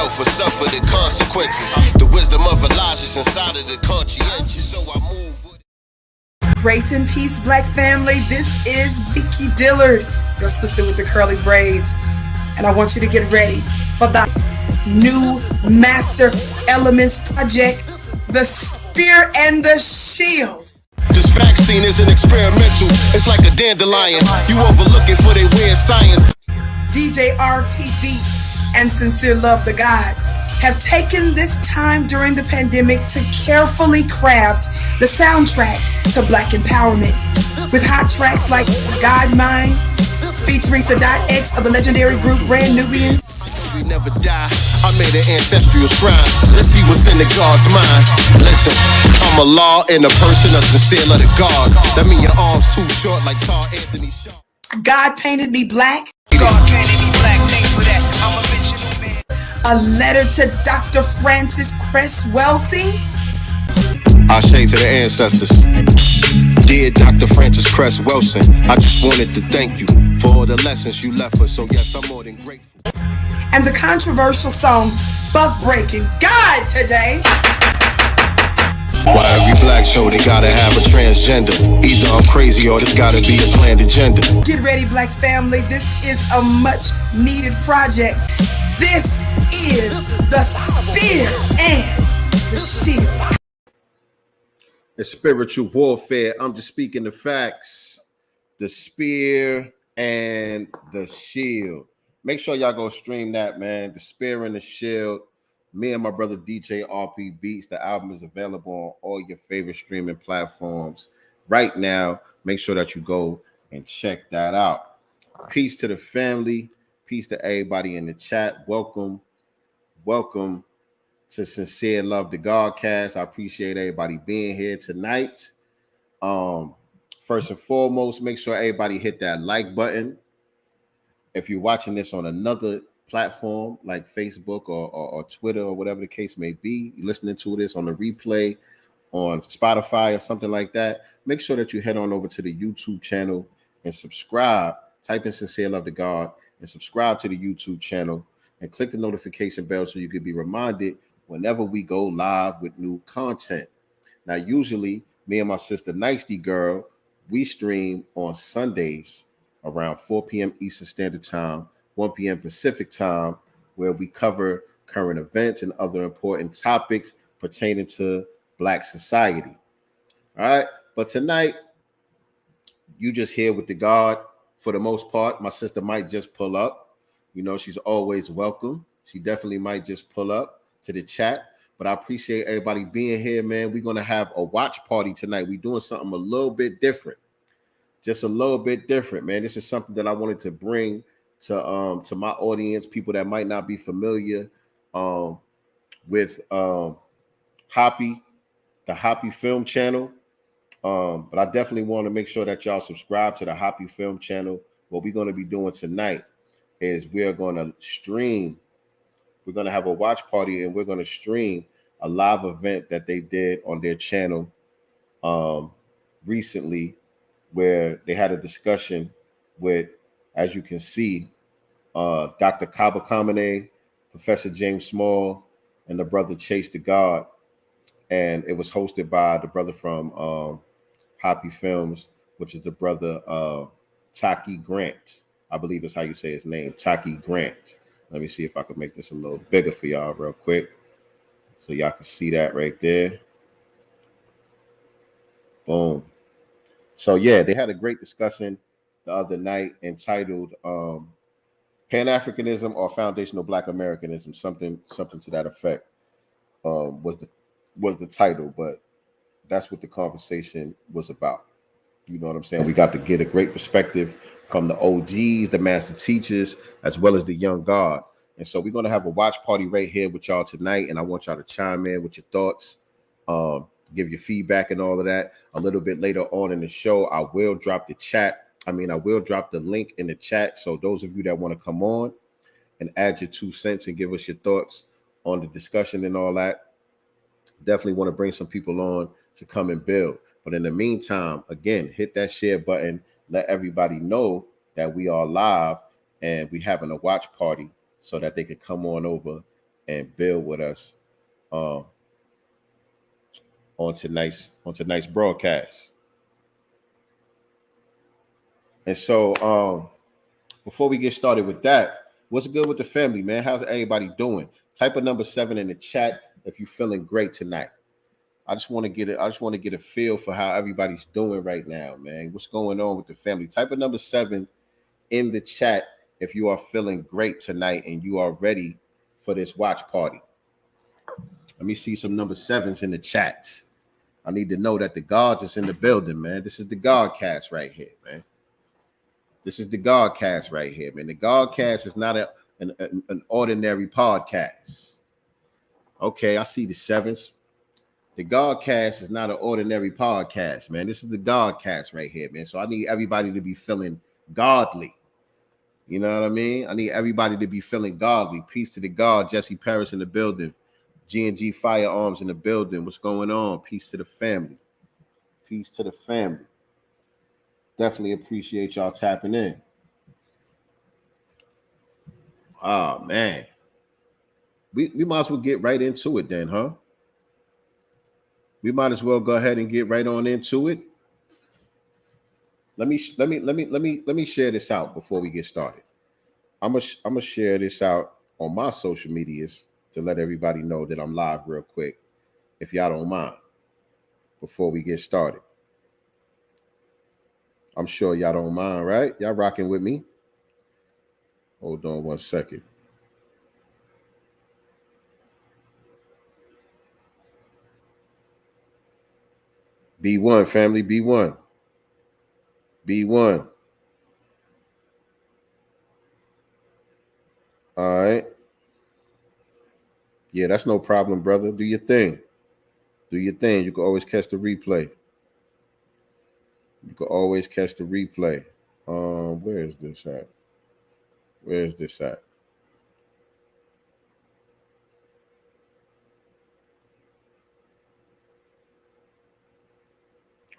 myself or suffer the consequences. The wisdom of Elijah's inside of the conscientious, so I move with it. Grace and peace, Black family. This is Vicky Dillard, your sister with the curly braids. And I want you to get ready for the new Master Elements project, The Spear and the Shield. This vaccine isn't experimental. It's like a dandelion. You overlook it for their weird science. DJ RP Beats and Sincere Love the God have taken this time during the pandemic to carefully craft the soundtrack to Black empowerment with hot tracks like God Mind, featuring Sadat X of the legendary group Brand Nubians. We never die. I made an ancestral shrine. Let's see what's in the God's mind. Listen, I'm a law in the person of Sincere Love the God. That mean your arms too short like Carl Anthony Shaw. God painted me black. God painted me black. Thanks for that. I'm a mention man. A letter to Dr. Francis Cress Welsing. Ashe to the ancestors. Dear Dr. Francis Cress Wilson, I just wanted to thank you for all the lessons you left us. So yes, I'm more than grateful. And the controversial song Buck Breaking God today. Why every black show they gotta have a transgender? Either I'm crazy or there's gotta be a planned agenda. Get ready, Black family. This is a much needed project. This is The Spear and the Shield. It's spiritual warfare. I'm just speaking the facts. The Spear and the Shield. Make sure y'all go stream that, man. The Spear and the Shield. Me and my brother DJ RP Beats. The album is available on all your favorite streaming platforms right now. Make sure that you go and check that out. Peace to the family. Peace to everybody in the chat. Welcome to Sincere Love the Godcast. I appreciate everybody being here tonight. First and foremost, make sure everybody hit that like button. If you're watching this on another platform like Facebook or Twitter or whatever the case may be, you're listening to this on the replay on Spotify or something like that, make sure that you head on over to the YouTube channel and subscribe. Type in Sincere Love the God and subscribe to the YouTube channel and click the notification bell so you can be reminded whenever we go live with new content. Now, usually me and my sister nyctegur, we stream on Sundays around 4 p.m. Eastern Standard Time, 1 p.m. Pacific Time, where we cover current events and other important topics pertaining to Black society. All right. But tonight, you just here with the God for the most part. My sister might just pull up. You know, she's always welcome. She definitely might just pull up to the chat. But I appreciate everybody being here, man. We're going to have a watch party tonight. We're doing something a little bit different. Just a little bit different, man. This is something that I wanted to bring to my audience, people that might not be familiar with Hapi, the Hapi Film channel. But I definitely want to make sure that y'all subscribe to the Hapi Film channel. What we're going to be doing tonight is we're going to stream. We're going to have a watch party and we're going to stream a live event that they did on their channel recently, where they had a discussion with, as you can see, Dr. Kaba Kamene, Professor James Small, and the brother Chase McGhee. And it was hosted by the brother from Hapi Films, which is the brother Taki Grant. I believe is how you say his name, Taki Grant. Let me see if I can make this a little bigger for y'all real quick, so y'all can see that right there. Boom. So yeah, they had a great discussion the other night entitled Pan-Africanism or Foundational Black Americanism, something to that effect was the title, but that's what the conversation was about. You know what I'm saying? We got to get a great perspective from the OGs, the master teachers, as well as the young God. And so we're going to have a watch party right here with y'all tonight, and I want y'all to chime in with your thoughts, give your feedback and all of that. A little bit later on in the show, I will drop the link in the chat. So those of you that want to come on and add your 2 cents and give us your thoughts on the discussion and all that, definitely want to bring some people on to come and build. But in the meantime, again, hit that share button. Let everybody know that we are live and we having a watch party so that they could come on over and build with us on tonight's broadcast. And so before we get started with that, what's good with the family, man? How's everybody doing? Type of number 7 in the chat if you're feeling great tonight. I just want to get a feel for how everybody's doing right now, man. What's going on with the family? Type of number 7 in the chat if you are feeling great tonight and you are ready for this watch party. Let me see some number 7s in the chat. I need to know that the gods is in the building, man. This is the GodCast right here, man. This is the GodCast right here, man. The GodCast is not an ordinary podcast. Okay, I see the 7s. The GodCast is not an ordinary podcast, man. This is the GodCast right here, man. So I need everybody to be feeling godly. You know what I mean? I need everybody to be feeling godly. Peace to the God. Jesse Paris in the building. G&G Firearms in the building. What's going on? Peace to the family. Peace to the family. Definitely appreciate y'all tapping in. Oh, man. We might as well get right into it then, huh? We might as well go ahead and get right on into it. Let me share this out before we get started. I'm gonna share this out on my social medias to let everybody know that I'm live real quick, if y'all don't mind, before we get started. I'm sure y'all don't mind, right? Y'all rocking with me? Hold on one second. B1, family, B1. B1. All right. Yeah, that's no problem, brother. Do your thing. Do your thing. You can always catch the replay. You can always catch the replay. Where is this at? Where is this at?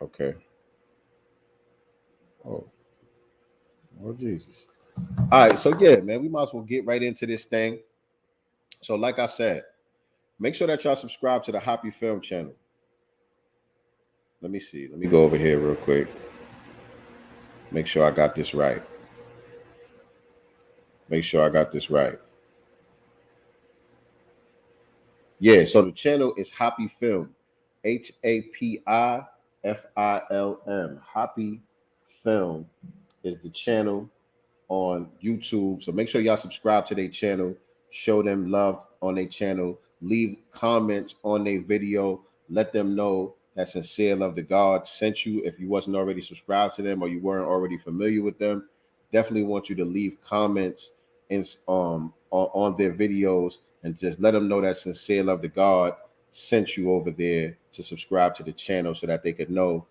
Okay. Oh, Jesus. All right, so yeah, man, we might as well get right into this thing. So like I said, make sure that y'all subscribe to the Hapi Film channel. Let me see. Let me go over here real quick. Make sure I got this right. Make sure I got this right. Yeah, so the channel is Hapi Film. HAPIFILM. Hapi Film is the channel on YouTube. So make sure y'all subscribe to their channel. Show them love on their channel. Leave comments on their video. Let them know that Sincere Love the God sent you. If you wasn't already subscribed to them or you weren't already familiar with them, definitely want you to leave comments on their videos and just let them know that Sincere Love the God sent you over there to subscribe to the channel so that they could know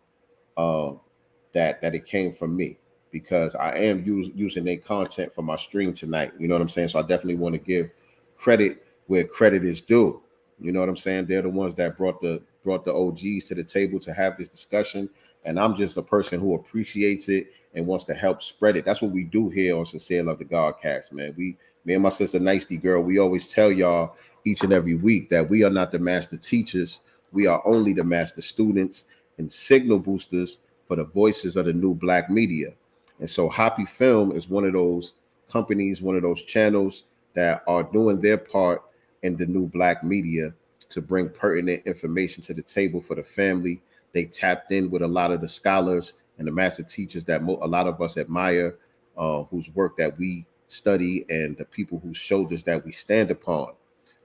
that it came from me, because I am using their content for my stream tonight. You know what I'm saying? So I definitely want to give credit where credit is due. You know what I'm saying? They're the ones that brought the OGs to the table to have this discussion. And I'm just a person who appreciates it and wants to help spread it. That's what we do here on Sincere Love the GodCast, man. Me and my sister nyctegur, we always tell y'all each and every week that we are not the master teachers. We are only the master students and signal boosters for the voices of the new Black media. And so Hapi Film is one of those companies, one of those channels that are doing their part in the new Black media to bring pertinent information to the table for the family. They tapped in with a lot of the scholars and the master teachers that a lot of us admire, whose work that we study, and the people whose shoulders that we stand upon.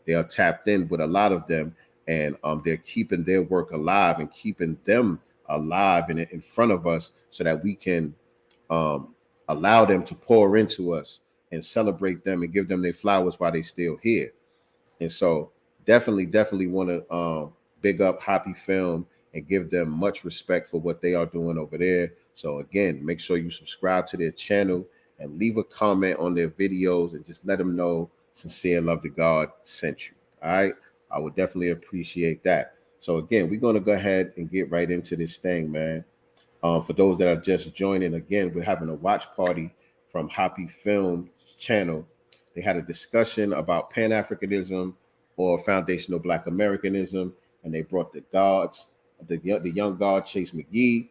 They are tapped in with a lot of them, and they're keeping their work alive and keeping them alive and in front of us so that we can allow them to pour into us and celebrate them and give them their flowers while they're still here. And so definitely want to big up Hapi Film and give them much respect for what they are doing over there. So again, make sure you subscribe to their channel and leave a comment on their videos and just let them know Sincere Love the God sent you. All right, I would definitely appreciate that. So again, we're going to go ahead and get right into this thing, man. For those that are just joining, again, we're having a watch party from Hapi Film channel. They had a discussion about Pan-Africanism or foundational Black Americanism, and they brought the gods, the young god Chase McGhee,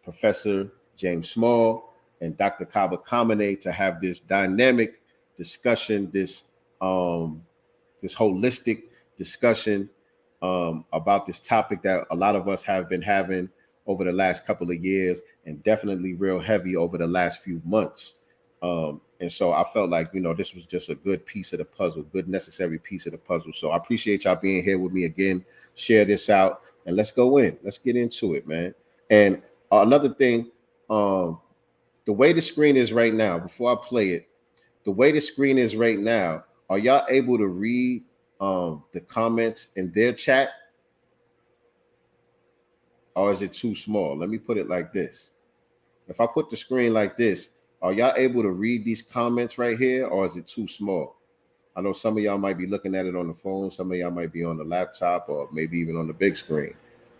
Professor James Small, and Dr. Kaba Kamene to have this dynamic discussion, this holistic discussion about this topic that a lot of us have been having over the last couple of years, and definitely real heavy over the last few months. And so I felt like, this was just a good piece of the puzzle, good necessary piece of the puzzle. So I appreciate y'all being here with me again. Share this out and let's go in. Let's get into it, man. And another thing, the way the screen is right now, before I play it, the way the screen is right now, are y'all able to read the comments in their chat? Or is it too small? Let me put it like this. If I put the screen like this, are y'all able to read these comments right here, or is it too small? I know some of y'all might be looking at it on the phone. Some of y'all might be on the laptop or maybe even on the big screen.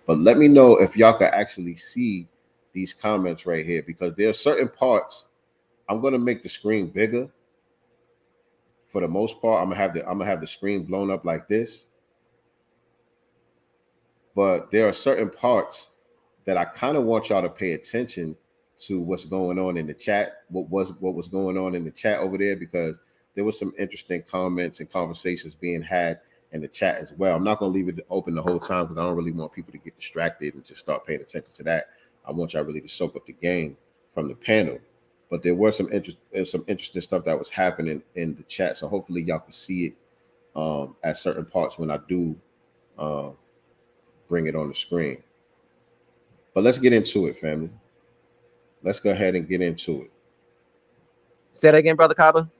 But let me know if y'all can actually see these comments right here, because there are certain parts. I'm going to make the screen bigger. For the most part, I'm gonna have the screen blown up like this. But there are certain parts that I kind of want y'all to pay attention to what's going on in the chat, what was going on in the chat over there, because there was some interesting comments and conversations being had in the chat as well. I'm not going to leave it open the whole time because I don't really want people to get distracted and just start paying attention to that. I want y'all really to soak up the game from the panel. But there was some interesting stuff that was happening in the chat. So hopefully y'all can see it at certain parts when I do bring it on the screen. But let's get into it, family. Let's go ahead and get into it. Say that again, Brother Kaba.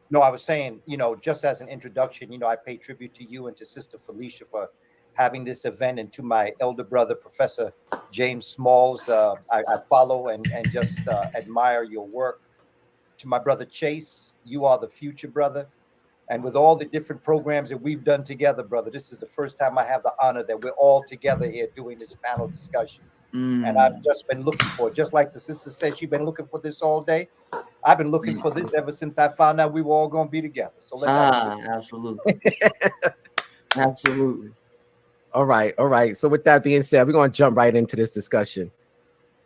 No, I was saying, just as an introduction, I pay tribute to you and to Sister Felicia for having this event, and to my elder brother, Professor James Smalls. I follow and just admire your work. To my brother Chase, you are the future, brother. And with all the different programs that we've done together, brother, this is the first time I have the honor that we're all together here doing this panel discussion. And I've just been looking for it. Just like the sister said, she's been looking for this all day. I've been looking for this ever since I found out we were all going to be together. So let's absolutely. Absolutely. All right. So with that being said, we're going to jump right into this discussion.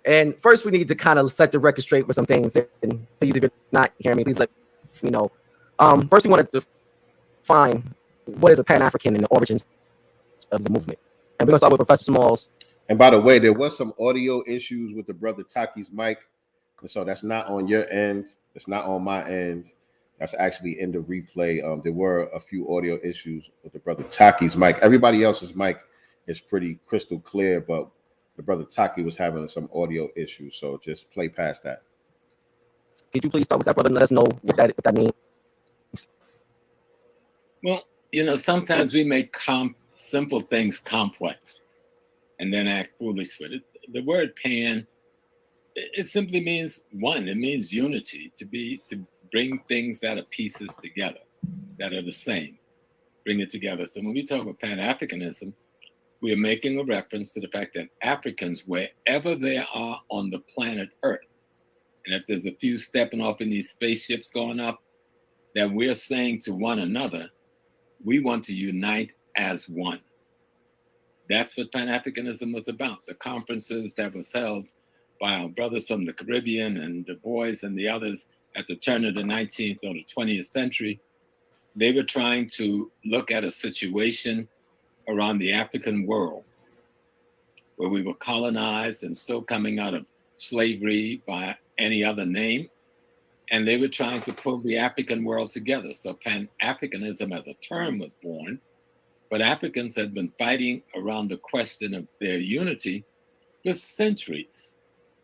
And first, we need to kind of set the record straight with some things. And please, if you're not hearing me, please let me know. First, we want to define what is a Pan-African and the origins of the movement. And we're going to start with Professor Smalls. And by the way, there was some audio issues with the brother Taki's mic. And so that's not on your end. It's not on my end. That's actually in the replay. There were a few audio issues with the brother Taki's mic. Everybody else's mic is pretty crystal clear, but the brother Taki was having some audio issues. So just play past that. Could you please start with that, brother, and let us know what that means? Well, sometimes we make simple things complex and then act foolish with it. The word pan, it simply means one. It means unity, to bring things that are pieces together, that are the same, bring it together. So when we talk about Pan-Africanism, we are making a reference to the fact that Africans, wherever they are on the planet Earth, and if there's a few stepping off in these spaceships going up, that we're saying to one another, we want to unite as one. That's what Pan-Africanism was about. The conferences that was held by our brothers from the Caribbean and the boys and the others at the turn of the 19th or the 20th century, they were trying to look at a situation around the African world where we were colonized and still coming out of slavery by any other name. And they were trying to pull the African world together. So Pan-Africanism as a term was born, but Africans had been fighting around the question of their unity for centuries.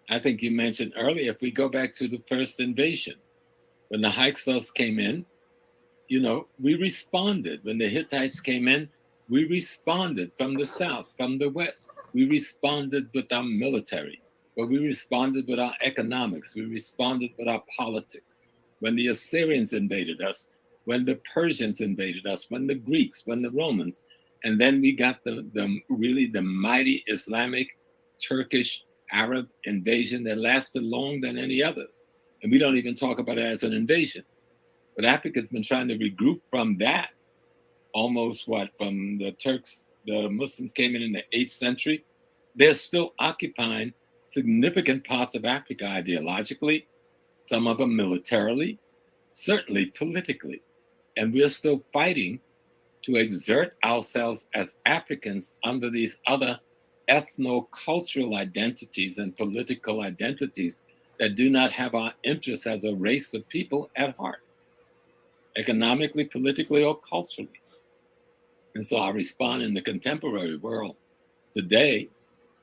I think you mentioned earlier, if we go back to the first invasion, when the Hyksos came in, we responded. When the Hittites came in, we responded from the south, from the west. We responded with our military, but we responded with our economics. We responded with our politics. When the Assyrians invaded us, when the Persians invaded us, when the Greeks, when the Romans, and then we got the mighty Islamic, Turkish, Arab invasion that lasted longer than any other. And we don't even talk about it as an invasion. But Africa's been trying to regroup from that almost from the Turks, the Muslims came in the 8th century. They're still occupying significant parts of Africa ideologically, some of them militarily, certainly politically. And we're still fighting to exert ourselves as Africans under these other ethno-cultural identities and political identities that do not have our interests as a race of people at heart, economically, politically, or culturally. And so our response in the contemporary world today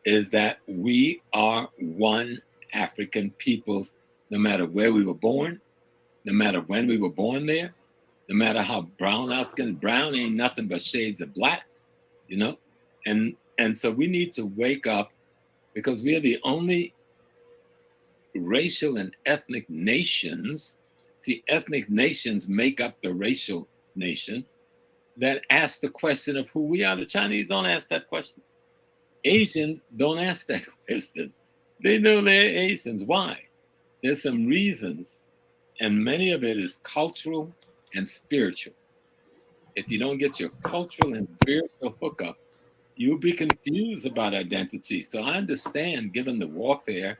is that we are one African peoples, no matter where we were born, no matter when we were born there, no matter how brown our skin is. Brown ain't nothing but shades of black, you know? And so we need to wake up, because we are the only racial and ethnic nations. See, ethnic nations make up the racial nation that ask the question of who we are. The Chinese don't ask that question. Asians don't ask that question. They know they're Asians. Why? There's some reasons, and many of it is cultural and spiritual. If you don't get your cultural and spiritual hookup, you'll be confused about identity. So I understand, given the warfare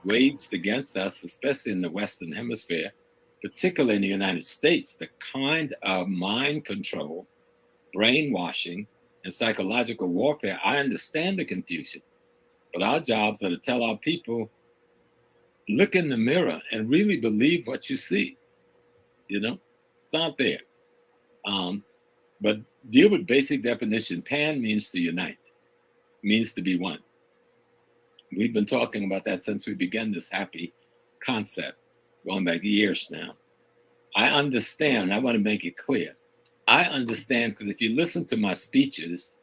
waged against us, especially in the Western Hemisphere, particularly in the United States, the kind of mind control, brainwashing, and psychological warfare, I understand the confusion. But our jobs are to tell our people, look in the mirror and really believe what you see. You know, start there. But deal with basic definition. Pan means to unite, means to be one. We've been talking about that since we began this Hapi concept, going back years now. I understand, I want to make it clear. I understand, because if you listen to my speeches,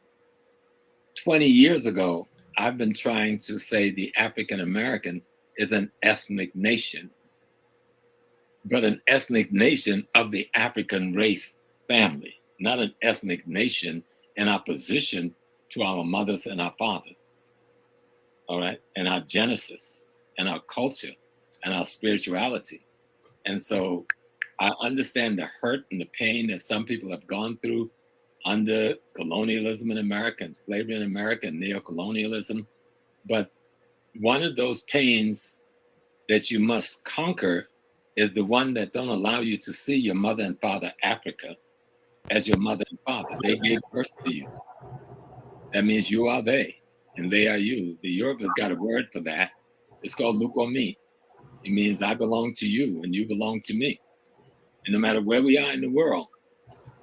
20 years ago, I've been trying to say the African American is an ethnic nation, but an ethnic nation of the African race family, not an ethnic nation in opposition to our mothers and our fathers, all right, and our genesis and our culture and our spirituality. And so I understand the hurt and the pain that some people have gone through under colonialism in America and slavery in America and neocolonialism. But one of those pains that you must conquer is the one that don't allow you to see your mother and father Africa as your mother and father. They gave birth to you. That means you are they and they are you. The Yoruba's got a word for that. It's called Lukomi. It means I belong to you and you belong to me. And no matter where we are in the world,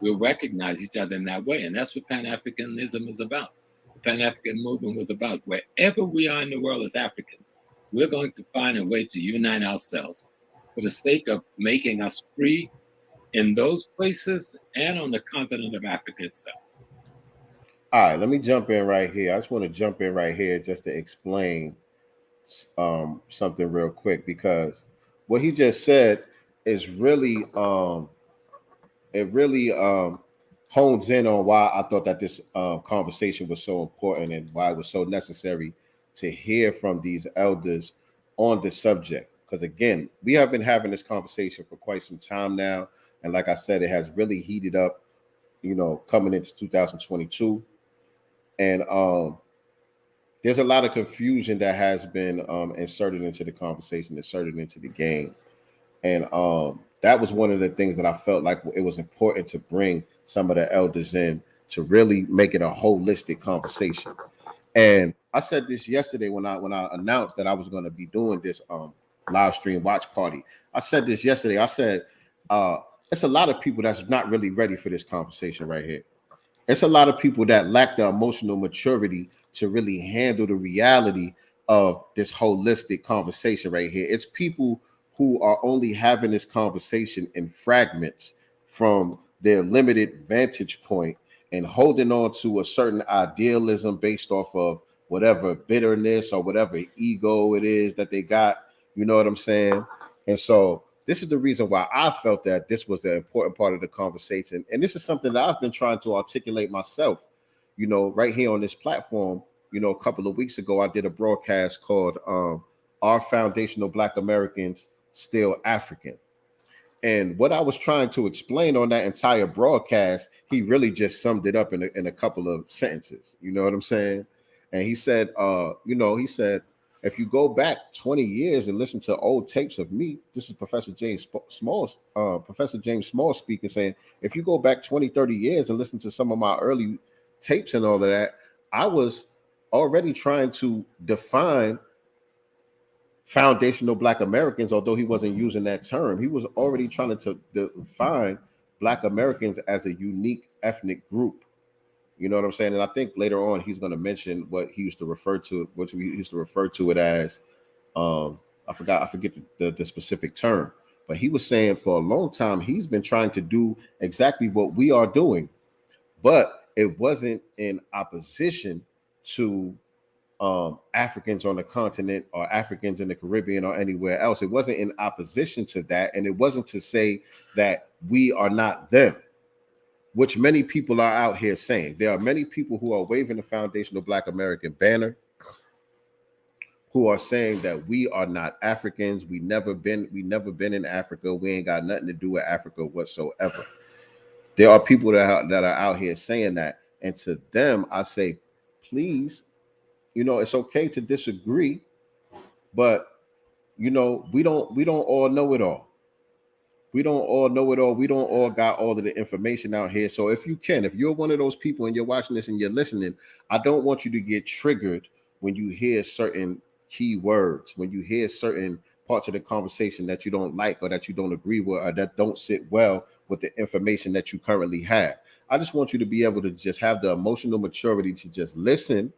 we'll recognize each other in that way. And that's what Pan-Africanism is about. The Pan-African movement was about wherever we are in the world as Africans, we're going to find a way to unite ourselves for the sake of making us free in those places and on the continent of Africa itself. All right, let me jump in right here. I just want to jump in right here just to explain something real quick, because what he just said is really hones in on why I thought that this conversation was so important and why it was so necessary to hear from these elders on this subject. Because again, we have been having this conversation for quite some time now, and like I said, it has really heated up, you know, coming into 2022, and there's a lot of confusion that has been inserted into the conversation, inserted into the game. And that was one of the things that I felt like it was important to bring some of the elders in to really make it a holistic conversation. And I said this yesterday when I announced that I was going to be doing this live stream watch party. I said this yesterday. I said it's a lot of people that's not really ready for this conversation right here. It's a lot of people that lack the emotional maturity to really handle the reality of this holistic conversation right here. It's people who are only having this conversation in fragments from their limited vantage point and holding on to a certain idealism based off of whatever bitterness or whatever ego it is that they got. You know what I'm saying? And so this is the reason why I felt that this was an important part of the conversation. And this is something that I've been trying to articulate myself, you know, right here on this platform. You know, a couple of weeks ago, I did a broadcast called Are Foundational Black Americans Still African? And what I was trying to explain on that entire broadcast, he really just summed it up in a couple of sentences. You know what I'm saying? And he said, he said, if you go back 20 years and listen to old tapes of me, this is Professor James Small speaking, saying, if you go back 20, 30 years and listen to some of my early tapes and all of that, I was already trying to define foundational Black Americans, although he wasn't using that term. He was already trying to define Black Americans as a unique ethnic group. You know what I'm saying? And I think later on he's going to mention what he used to refer to, it as. I forget the specific term, but he was saying for a long time he's been trying to do exactly what we are doing, but it wasn't in opposition to Africans on the continent or Africans in the Caribbean or anywhere else. It wasn't in opposition to that, and it wasn't to say that we are not them, which many people are out here saying. There are many people who are waving the foundational Black American banner, who are saying that we are not Africans. We never been in Africa. We ain't got nothing to do with Africa whatsoever. There are people that are out here saying that, and to them, I say, please. It's okay to disagree, but we don't all know it all. We don't all know it all. We don't all got all of the information out here. So if you're one of those people and you're watching this and you're listening, I don't want you to get triggered when you hear certain key words, when you hear certain parts of the conversation that you don't like or that you don't agree with or that don't sit well with the information that you currently have. I just want you to be able to just have the emotional maturity to just listen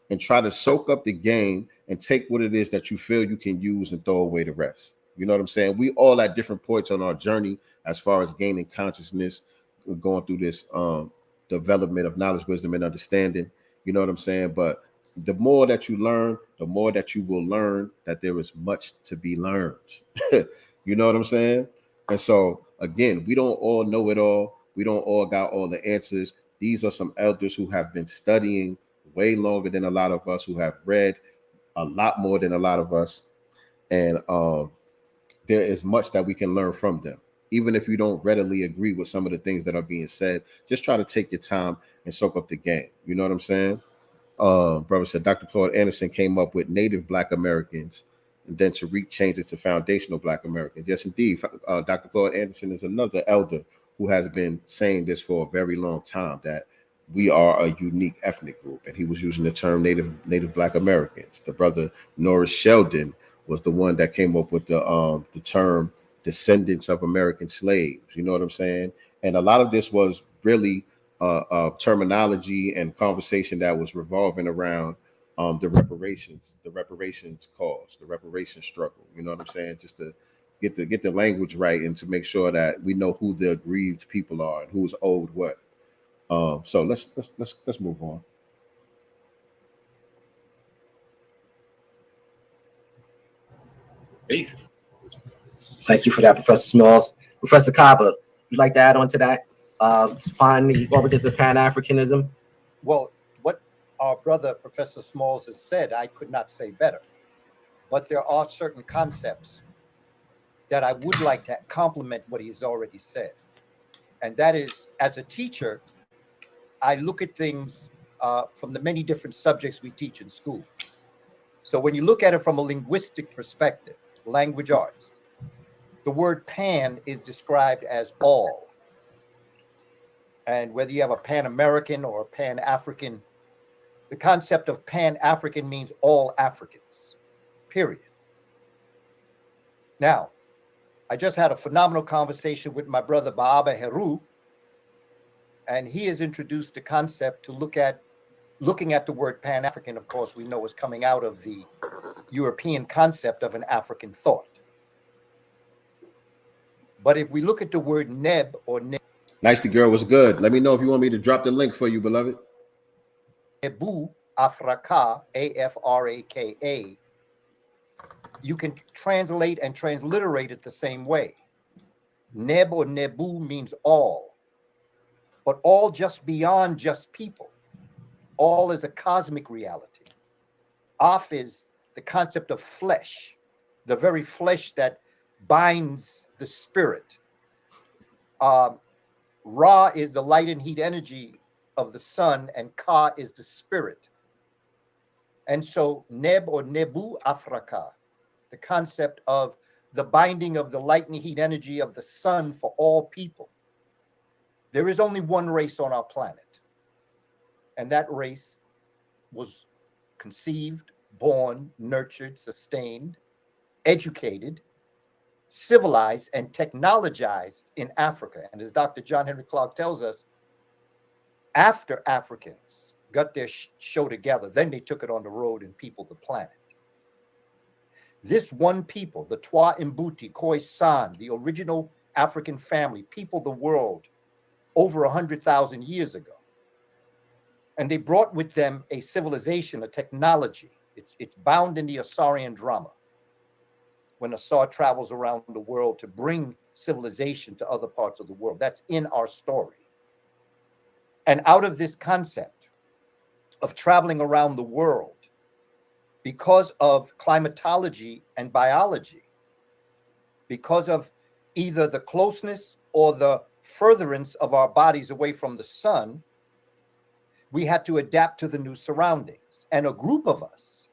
and try to soak up the game and take what it is that you feel you can use and throw away the rest. You know what I'm saying? We all at different points on our journey as far as gaining consciousness, going through this development of knowledge, wisdom, and understanding. You know what I'm saying? But the more that you learn, the more that you will learn that there is much to be learned. You know what I'm saying? And so, again, we don't all know it all. We don't all got all the answers. These are some elders who have been studying way longer than a lot of us, who have read a lot more than a lot of us. And there is much that we can learn from them. Even if you don't readily agree with some of the things that are being said, just try to take your time and soak up the game. You know what I'm saying? Brother said Dr. Claude Anderson came up with native Black Americans, and then Tariq changed it to foundational Black Americans. Yes, indeed. Dr. Claude Anderson is another elder who has been saying this for a very long time, that we are a unique ethnic group, and he was using the term native Black Americans. The brother Norris Sheldon was the one that came up with the term descendants of American slaves. You know what I'm saying? And a lot of this was really terminology and conversation that was revolving around the reparations cause, the reparations struggle. You know what I'm saying? Just to get the language right and to make sure that we know who the aggrieved people are and who's owed what. So let's move on. Peace. Thank you for that, Professor Smalls. Professor Kaba, you'd like to add on to that? Finally, what was this, Pan-Africanism? Well, what our brother Professor Smalls has said, I could not say better. But there are certain concepts that I would like to complement what he's already said. And that is, as a teacher, I look at things from the many different subjects we teach in school. So when you look at it from a linguistic perspective, language arts, the word pan is described as all. And whether you have a Pan-American or a Pan-African, the concept of Pan-African means all Africans, period. Now, I just had a phenomenal conversation with my brother Baaba Heru, and he has introduced the concept to looking at the word Pan-African, of course, we know is coming out of the European concept of an African thought. But if we look at the word neb or neb, Nyctegur was good. Let me know if you want me to drop the link for you, beloved. Nebu Afrika, Afrika, you can translate and transliterate it the same way. Neb or Nebu means all, but all just beyond just people. All is a cosmic reality. Af is the concept of flesh, the very flesh that binds the spirit. Ra is the light and heat energy of the sun, and Ka is the spirit. And so Neb or Nebu Afrika, the concept of the binding of the light and heat energy of the sun for all people. There is only one race on our planet, and that race was conceived, born, nurtured, sustained, educated, civilized, and technologized in Africa. And as Dr. John Henry Clark tells us, after Africans got their show together, then they took it on the road and peopled the planet. This one people, the Twa Mbuti, Khoisan, the original African family, peopled the world over 100,000 years ago. And they brought with them a civilization, a technology. It's bound in the Asarian drama. When Asar travels around the world to bring civilization to other parts of the world. That's in our story. And out of this concept of traveling around the world, because of climatology and biology, because of either the closeness or the furtherance of our bodies away from the sun, we had to adapt to the new surroundings. And a group of us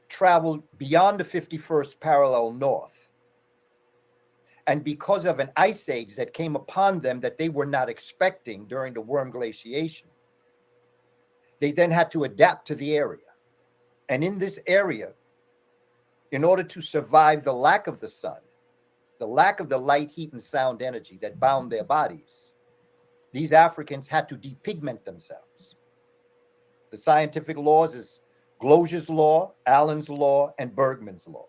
traveled beyond the 51st parallel north. And because of an ice age that came upon them that they were not expecting during the Worm glaciation, they then had to adapt to the area. And in this area, in order to survive the lack of the sun, the lack of the light, heat, and sound energy that bound their bodies, these Africans had to depigment themselves. The scientific laws is Glosier's law, Allen's law, and Bergman's law.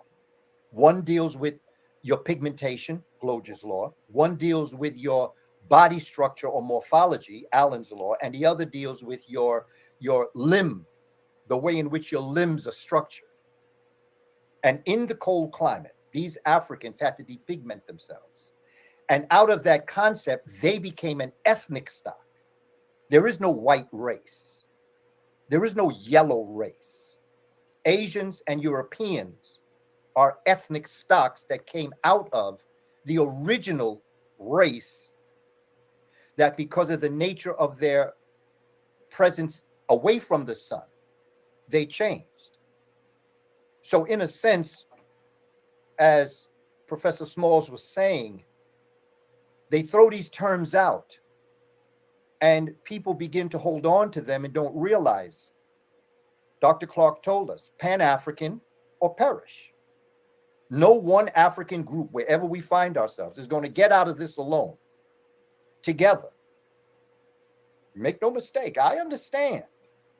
One deals with your pigmentation, Glosier's law. One deals with your body structure or morphology, Allen's law, and the other deals with your limb, the way in which your limbs are structured. And in the cold climate, these Africans had to depigment themselves. And out of that concept, they became an ethnic stock. There is no white race. There is no yellow race. Asians and Europeans are ethnic stocks that came out of the original race that, because of the nature of their presence away from the sun, they changed. So in a sense, as Professor Smalls was saying, they throw these terms out and people begin to hold on to them and don't realize. Dr. Clark told us, Pan-African or perish. No one African group, wherever we find ourselves, is going to get out of this alone, together. Make no mistake, I understand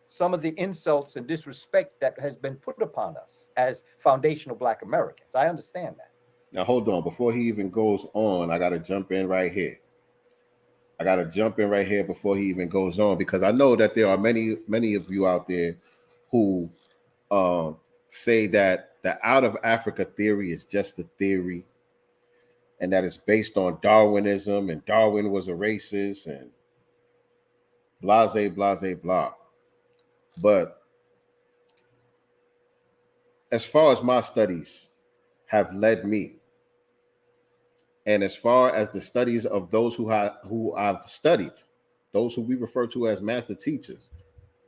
some of the insults and disrespect that has been put upon us as foundational Black Americans. I understand that. Now, hold on. Before he even goes on, I got to jump in right here. Before he even goes on, because I know that there are many of you out there who say that the out of Africa theory is just a theory and that it's based on Darwinism and Darwin was a racist and blah. But as far as my studies have led me, and as far as the studies of those who I've studied, those who we refer to as master teachers,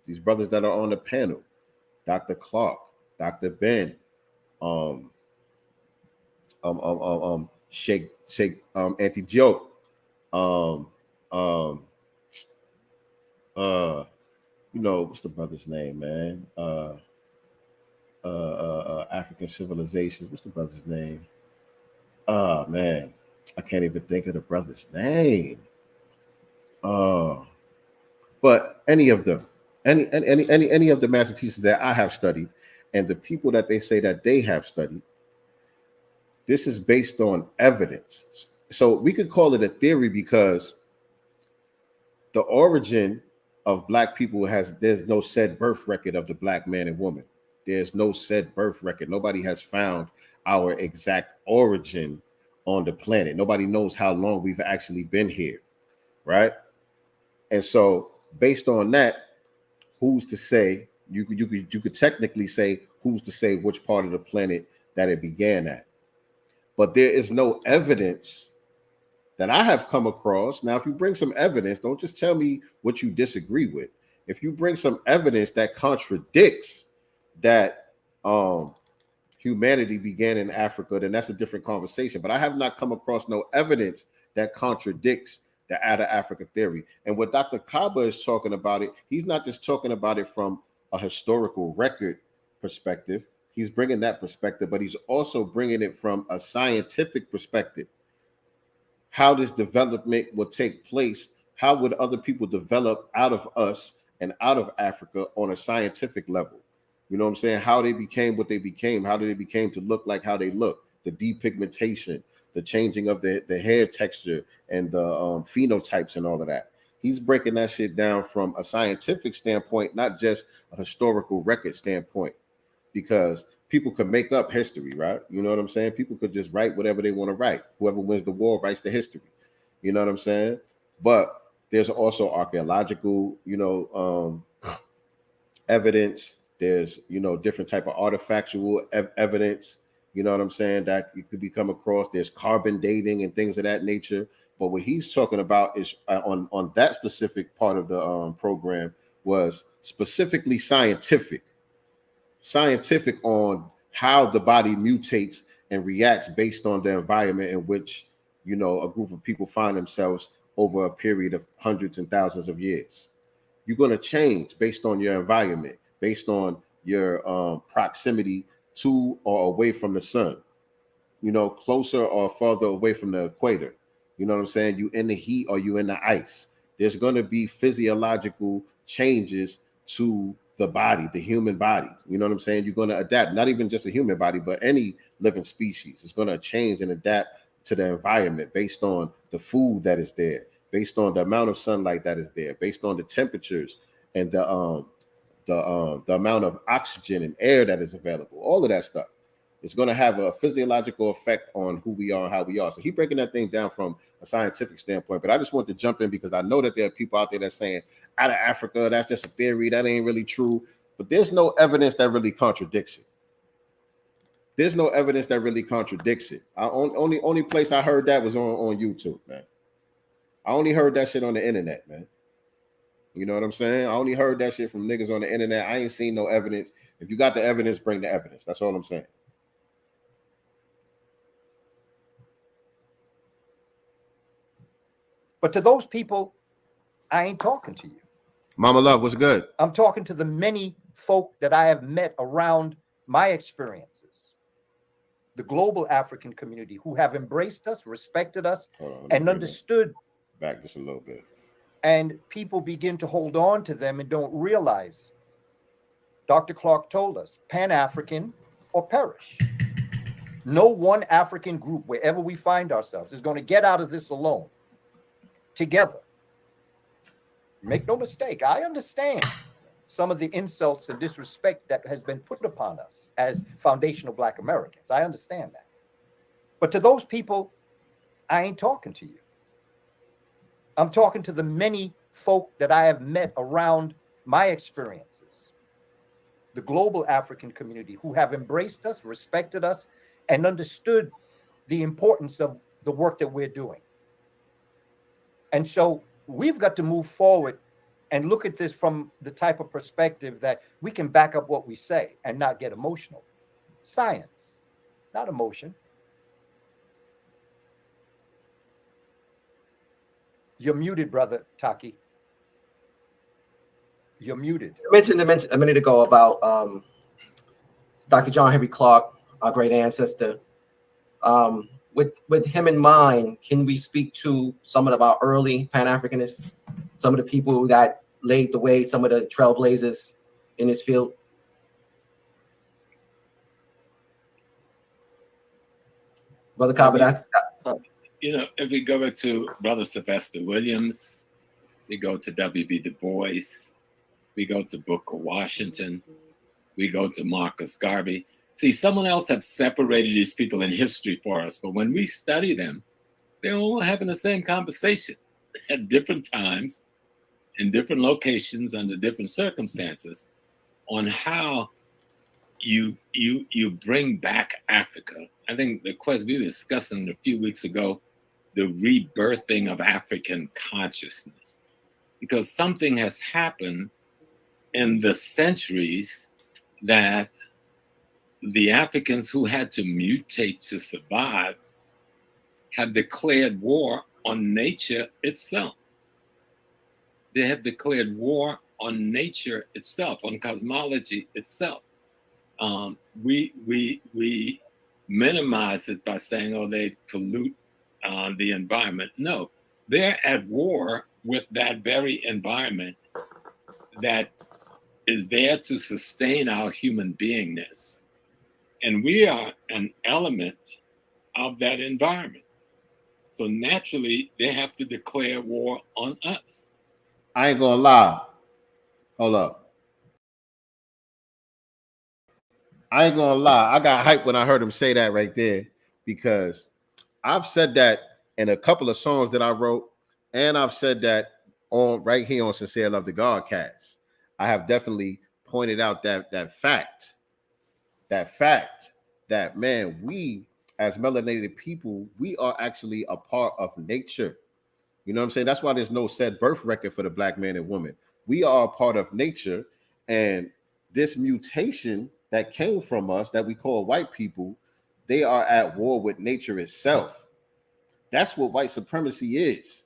these brothers that are on the panel, Dr. Clark, Dr. Ben, Sheikh Anti-Joke, what's the brother's name, man? African Civilization. What's the brother's name? Man, I can't even think of the brother's name. But any of them, any of the master teachers that I have studied, and the people that they say that they have studied, this is based on evidence. So we could call it a theory because the origin of Black people there's no said birth record of the Black man and woman. There's no said birth record. Nobody has found our exact origin on the planet. Nobody knows how long we've actually been here, right? And so based on that, who's to say, you could technically say who's to say which part of the planet that it began at. but there is no evidence that I have come across. Now, if you bring some evidence, don't just tell me what you disagree with. If you bring some evidence that contradicts that humanity began in Africa, then that's a different conversation. But I have not come across no evidence that contradicts the out of Africa theory. And what Dr. Kaba is talking about it, he's not just talking about it from a historical record perspective. He's bringing that perspective, but he's also bringing it from a scientific perspective. How this development will take place, how would other people develop out of us and out of Africa on a scientific level? You know what I'm saying? How they became what they became, how did they became to look like how they look, the depigmentation, the changing of the hair texture and the phenotypes and all of that. He's breaking that shit down from a scientific standpoint, not just a historical record standpoint, because people could make up history, right? You know what I'm saying? People could just write whatever they want to write. Whoever wins the war writes the history. You know what I'm saying? But there's also archaeological, evidence. There's, different type of artifactual evidence, you know what I'm saying, that you could be come across. There's carbon dating and things of that nature. But what he's talking about is on that specific part of the program was specifically scientific on how the body mutates and reacts based on the environment in which, a group of people find themselves over a period of hundreds and thousands of years. You're going to change based on your environment, based on your proximity to or away from the sun, closer or further away from the equator. You know what I'm saying? You in the heat or you in the ice. There's going to be physiological changes to the body, the human body. You know what I'm saying? You're going to adapt, not even just a human body, but any living species is going to change and adapt to the environment based on the food that is there, based on the amount of sunlight that is there, based on the temperatures and the amount of oxygen and air that is available. All of that stuff. It's going to have a physiological effect on who we are and how we are. So he's breaking that thing down from a scientific standpoint. But I just want to jump in because I know that there are people out there that's saying out of Africa, that's just a theory. That ain't really true. But there's no evidence that really contradicts it. There's no evidence that really contradicts it. Only place I heard that was on YouTube, man. I only heard that shit on the internet, man. You know what I'm saying? I only heard that shit from niggas on the internet. I ain't seen no evidence. If you got the evidence, bring the evidence. That's all I'm saying. But to those people, I ain't talking to you. Mama Love, what's good? I'm talking to the many folk that I have met around my experiences. The global African community who have embraced us, respected us, and understood. Back just a little bit. And people begin to hold on to them and don't realize. Dr. Clark told us, Pan-African or perish. No one African group, wherever we find ourselves, is going to get out of this alone. Together. Make no mistake, I understand some of the insults and disrespect that has been put upon us as foundational Black Americans. I understand that. But to those people, I ain't talking to you. I'm talking to the many folk that I have met around my experiences. The global African community who have embraced us, respected us, and understood the importance of the work that we're doing. And so we've got to move forward and look at this from the type of perspective that we can back up what we say and not get emotional. Science, not emotion. You're muted, brother Taki. You're muted. You mentioned a minute ago about Dr. John Henry Clark, our great ancestor. With him in mind, can we speak to some of our early Pan-Africanists, some of the people that laid the way, some of the trailblazers in this field? Brother Kaba, that's... if we go to Brother Sylvester Williams, we go to W.B. Du Bois, we go to Booker Washington, we go to Marcus Garvey. See, someone else have separated these people in history for us, but when we study them, they're all having the same conversation at different times, in different locations, under different circumstances, on how you bring back Africa I think the question we were discussing a few weeks ago, the rebirthing of African consciousness, because something has happened in the centuries that the Africans who had to mutate to survive have declared war on nature itself. They have declared war on nature itself, on cosmology itself. We minimize it by saying, oh, they pollute the environment. No, they're at war with that very environment that is there to sustain our human beingness. And we are an element of that environment. So naturally, they have to declare war on us. I ain't gonna lie. Hold up. I ain't gonna lie. I got hyped when I heard him say that right there, because I've said that in a couple of songs that I wrote, and I've said that on right here on Sincere Love the Godcast. I have definitely pointed out that fact that, man, we as melanated people, we are actually a part of nature. You know what I'm saying? That's why there's no set birth record for the black man and woman. We are a part of nature, and this mutation that came from us that we call white people, they are at war with nature itself. That's what white supremacy is.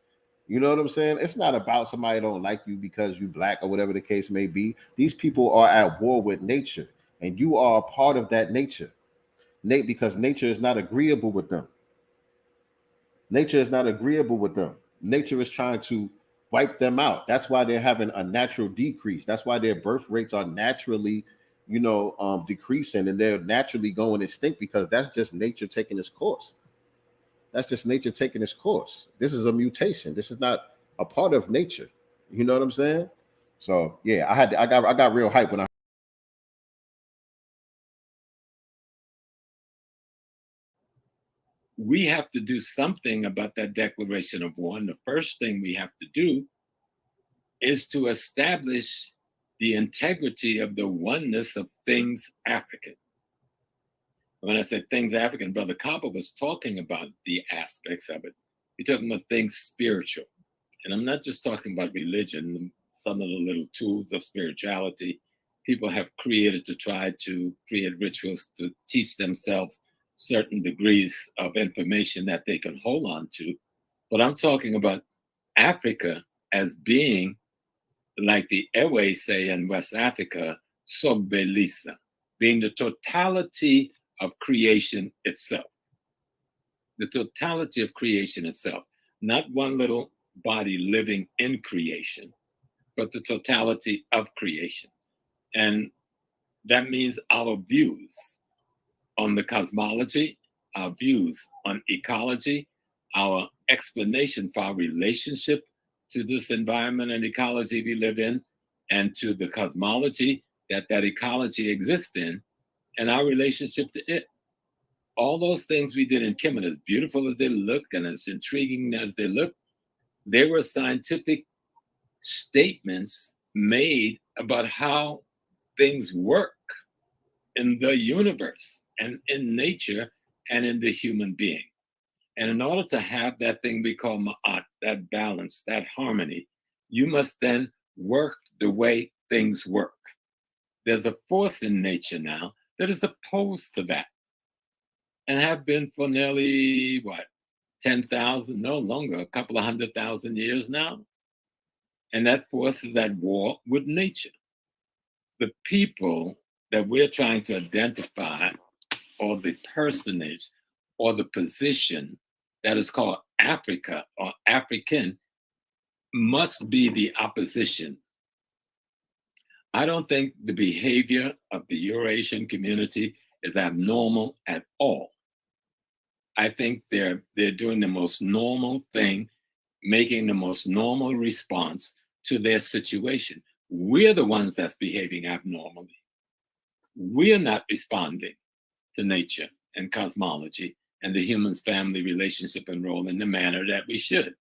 You know what I'm saying? It's not about somebody don't like you because you black or whatever the case may be. These people are at war with nature, and you are a part of that nature. Because nature is not agreeable with them. Nature is not agreeable with them. Nature is trying to wipe them out. That's why they're having a natural decrease. That's why their birth rates are naturally, decreasing, and they're naturally going extinct, because that's just nature taking its course. That's just nature taking its course. This is a mutation. This is not a part of nature. You know what I'm saying? So yeah, I got real hype when I. We have to do something about that declaration of war. And the first thing we have to do is to establish the integrity of the oneness of things African. When I said things African, Brother Kaba was talking about the aspects of it. You're talking about things spiritual. And I'm not just talking about religion, some of the little tools of spirituality people have created to try to create rituals to teach themselves certain degrees of information that they can hold on to. But I'm talking about Africa as being, like the Ewe say in West Africa, Sogbelisa, being the totality of creation itself. The totality of creation itself, not one little body living in creation, but the totality of creation. And that means our views on the cosmology, our views on ecology, our explanation for our relationship to this environment and ecology we live in, and to the cosmology that ecology exists in, and our relationship to it. All those things we did in Kemet, as beautiful as they look and as intriguing as they look, they were scientific statements made about how things work in the universe and in nature and in the human being. And in order to have that thing we call ma'at, that balance, that harmony, you must then work the way things work. There's a force in nature now that is opposed to that, and have been for nearly, 10,000, no longer, a couple of 100,000 years now. And that force is at war with nature. The people that we're trying to identify, or the personage, or the position that is called Africa or African, must be the opposition. I don't think the behavior of the Eurasian community is abnormal at all. I think they're doing the most normal thing, making the most normal response to their situation. We're the ones that's behaving abnormally. We're not responding to nature and cosmology and the human's family relationship and role in the manner that we should.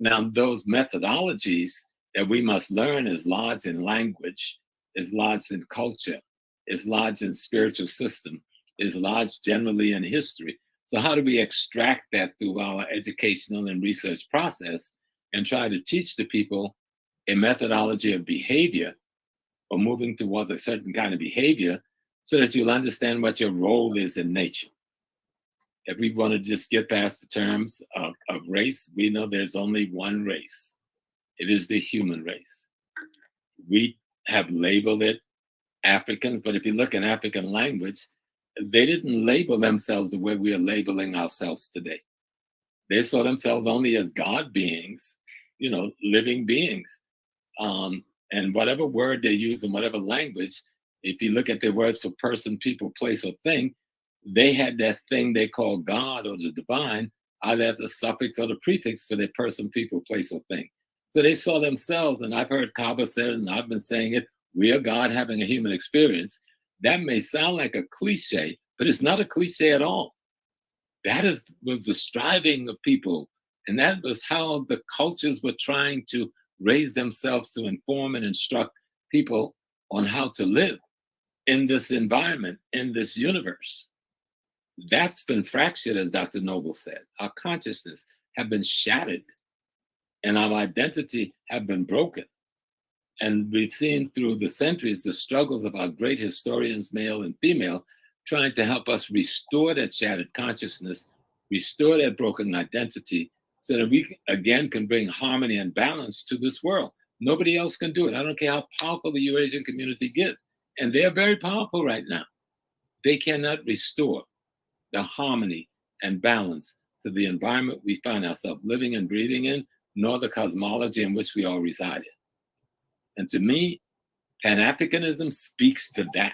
Now, those methodologies that we must learn is lodged in language, is lodged in culture, is lodged in spiritual system, is lodged generally in history. So how do we extract that through our educational and research process and try to teach the people a methodology of behavior or moving towards a certain kind of behavior so that you'll understand what your role is in nature? If we want to just get past the terms of race, we know there's only one race. It is the human race. We have labeled it Africans, but if you look in African language, they didn't label themselves the way we are labeling ourselves today. They saw themselves only as God beings, living beings. And whatever word they use in whatever language, if you look at the words for person, people, place, or thing, they had that thing they call God or the divine, either the suffix or the prefix for their person, people, place, or thing. So they saw themselves, and I've heard Kaba say it, and I've been saying it, we are God having a human experience. That may sound like a cliche, but it's not a cliche at all. That was the striving of people, and that was how the cultures were trying to raise themselves to inform and instruct people on how to live in this environment, in this universe. That's been fractured, as Dr. Noble said. Our consciousness have been shattered, and our identity have been broken. And we've seen through the centuries the struggles of our great historians, male and female, trying to help us restore that shattered consciousness, restore that broken identity, so that we again can bring harmony and balance to this world. Nobody else can do it. I don't care how powerful the Eurasian community gets. And they're very powerful right now. They cannot restore the harmony and balance to the environment we find ourselves living and breathing in, nor the cosmology in which we all reside in. And to me, Pan-Africanism speaks to that,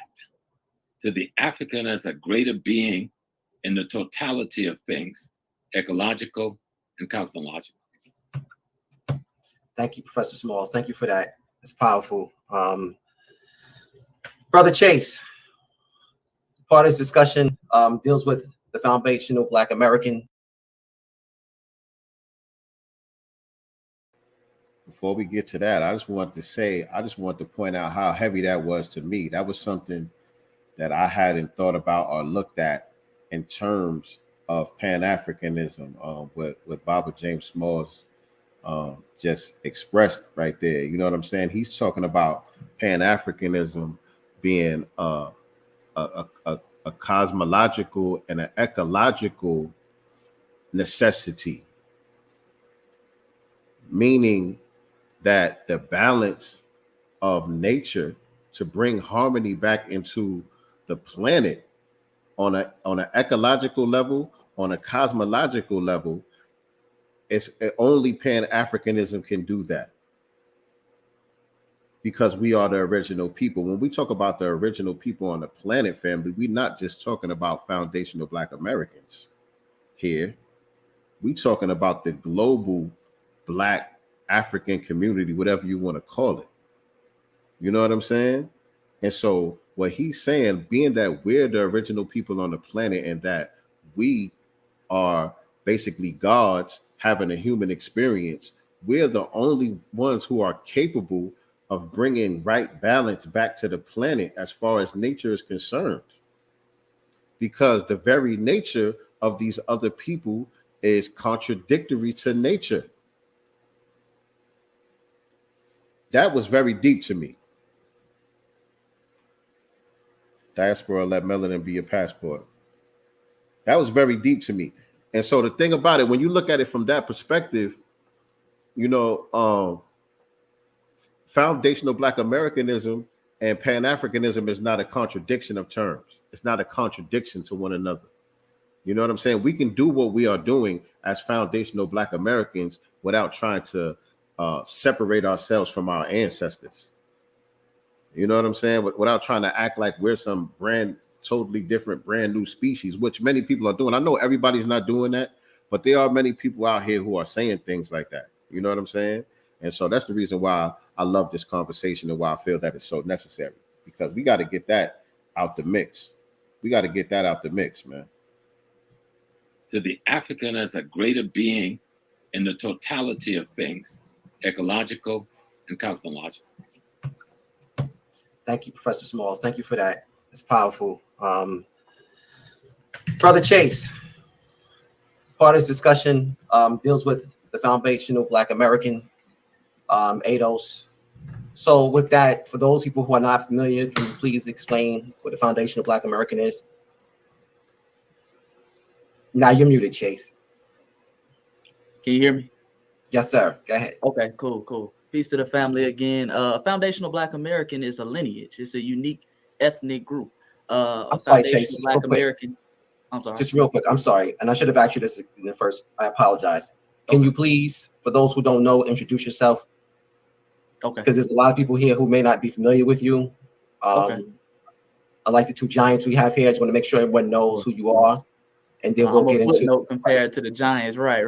to the African as a greater being in the totality of things, ecological and cosmological. Thank you, Professor Smalls. Thank you for that. It's powerful. Brother Chase, part of this discussion deals with the foundational Black American. Before we get to that, I just want to point out how heavy that was to me. That was something that I hadn't thought about or looked at in terms of Pan-Africanism, with Baba James Smalls just expressed right there. You know what I'm saying? He's talking about Pan-Africanism being a cosmological and an ecological necessity, meaning that the balance of nature to bring harmony back into the planet on an ecological level, on a cosmological level, it's only Pan-Africanism can do that, because we are the original people. When we talk about the original people on the planet, family, we're not just talking about foundational Black Americans here. We're talking about the global Black African community, whatever you want to call it. You know what I'm saying? And so what he's saying, being that we're the original people on the planet and that we are basically gods having a human experience, we're the only ones who are capable of bringing right balance back to the planet as far as nature is concerned. Because the very nature of these other people is contradictory to nature. That was very deep to me. Diaspora, let melanin be your passport. That was very deep to me. And so the thing about it, when you look at it from that perspective, foundational Black Americanism and Pan-Africanism is not a contradiction of terms. It's not a contradiction to one another. You know what I'm saying? We can do what we are doing as foundational Black Americans without trying to separate ourselves from our ancestors. You know what I'm saying? Without trying to act like we're some totally different, brand new species, which many people are doing. I know everybody's not doing that, but there are many people out here who are saying things like that. You know what I'm saying? And so that's the reason why I love this conversation and why I feel that it's so necessary, because we got to get that out the mix. We got to get that out the mix, man. To the African as a greater being in the totality of things, ecological and cosmological. Thank you, Professor Smalls. Thank you for that. It's powerful. Brother Chase, part of this discussion deals with the foundational Black American, ADOS. So with that, for those people who are not familiar, can you please explain what the foundational Black American is? Now you're muted, Chase. Can you hear me? Yes, sir. Go ahead. Okay, cool. Peace to the family again. Foundational Black American is a lineage. It's a unique ethnic group. A foundational Black American. I'm sorry. Just real quick. I'm sorry. And I should have asked you this in the first. I apologize. Can you please, for those who don't know, introduce yourself? Okay. Because there's a lot of people here who may not be familiar with you. Okay. I like the two giants we have here. I just want to make sure everyone knows who you are. And then we'll get into compared to the giants. Right.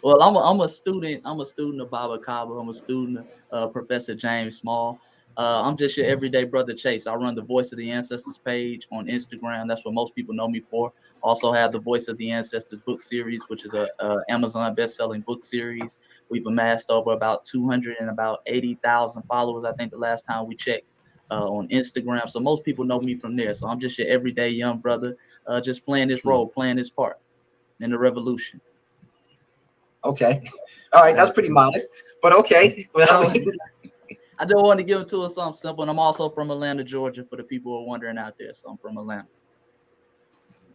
Well, I'm a student. I'm a student of Baba Kaba. I'm a student of Professor James Small. I'm just your everyday brother Chase. I run the Voice of the Ancestors page on Instagram. That's what most people know me for. Also have the Voice of the Ancestors book series, which is a Amazon best-selling book series. We've amassed over about 280,000 followers, I think, the last time we checked on Instagram. So most people know me from there. So I'm just your everyday young brother, just playing this role, playing this part in the revolution. Okay. All right. That's pretty modest, but okay. Well, I don't want to give it to us something simple. And I'm also from Atlanta, Georgia, for the people who are wondering out there. So I'm from Atlanta.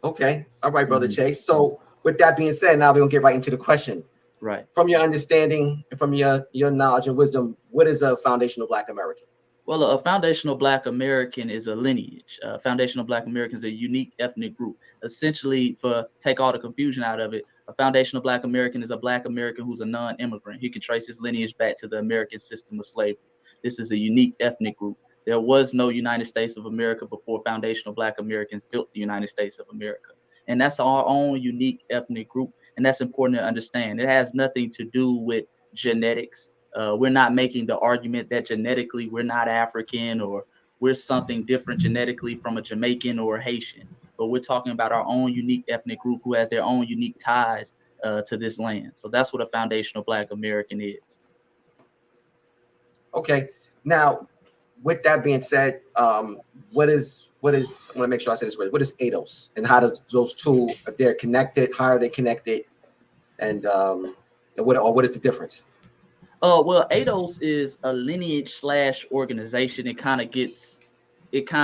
Okay. All right, Brother Chase. So with that being said, now we're going to get right into the question. Right. From your understanding and from your knowledge and wisdom, what is a foundational Black American? Well, a foundational Black American is a lineage. Foundational Black American is a unique ethnic group. Essentially, take all the confusion out of it, a foundational Black American is a Black American who's a non-immigrant. He can trace his lineage back to the American system of slavery. This is a unique ethnic group. There was no United States of America before foundational Black Americans built the United States of America. And that's our own unique ethnic group. And that's important to understand. It has nothing to do with genetics. We're not making the argument that genetically we're not African or we're something different genetically from a Jamaican or a Haitian. But we're talking about our own unique ethnic group who has their own unique ties to this land. So that's what a foundational Black American is. Okay. Now, with that being said, what is? I want to make sure I say this right. What is ADOS, and how does those two, if they're connected, how are they connected, and what is the difference? Well, ADOS is a lineage / organization. It kind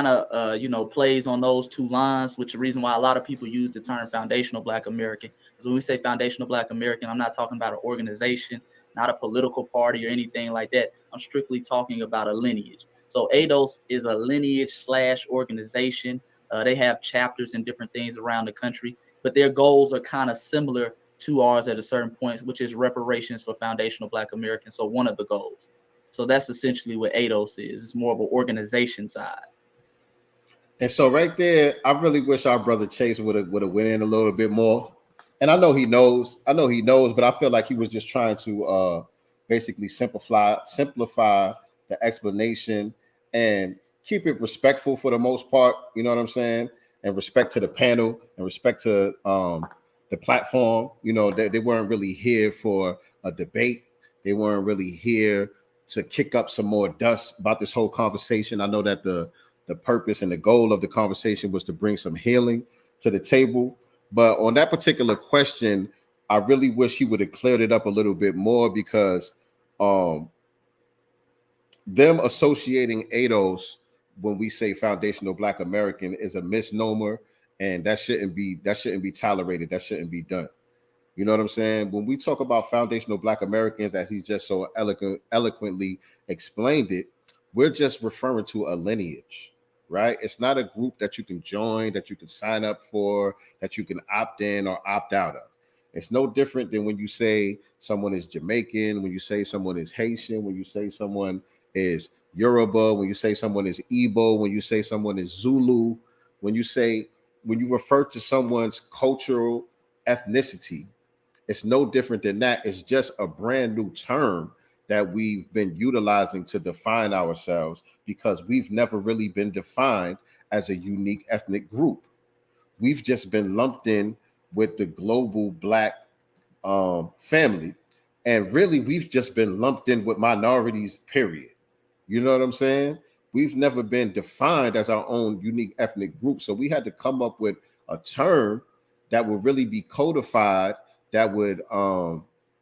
of plays on those two lines, which is the reason why a lot of people use the term foundational Black American. Because when we say foundational Black American, I'm not talking about an organization, not a political party or anything like that. I'm strictly talking about a lineage. So ADOS is a lineage / organization. They have chapters and different things around the country, but their goals are kind of similar to ours at a certain point, which is reparations for foundational Black Americans. So one of the goals. So that's essentially what ADOS is. It's more of an organization side. And so right there, I really wish our brother Chase would have went in a little bit more. And I know he knows, but I feel like he was just trying to basically simplify the explanation and keep it respectful for the most part. You know what I'm saying? And respect to the panel and respect to the platform. You know, they weren't really here for a debate. They weren't really here to kick up some more dust about this whole conversation. I know that the purpose and the goal of the conversation was to bring some healing to the table. But on that particular question, I really wish he would have cleared it up a little bit more, because them associating ADOS when we say foundational Black American is a misnomer, and that shouldn't be tolerated. That shouldn't be done. You know what I'm saying? When we talk about foundational Black Americans, as he's just so eloquently explained it, we're just referring to a lineage, right? It's not a group that you can join, that you can sign up for, that you can opt in or opt out of. It's no different than when you say someone is Jamaican, when you say someone is Haitian, when you say someone is Yoruba, when you say someone is Igbo, when you say someone is Zulu, when you refer to someone's cultural ethnicity, it's no different than that. It's just a brand new term that we've been utilizing to define ourselves, because we've never really been defined as a unique ethnic group. We've just been lumped in with the global Black family. And really, we've just been lumped in with minorities, period. You know what I'm saying? we've never been defined as our own unique ethnic group. So we had to come up with a term that would really be codified, that would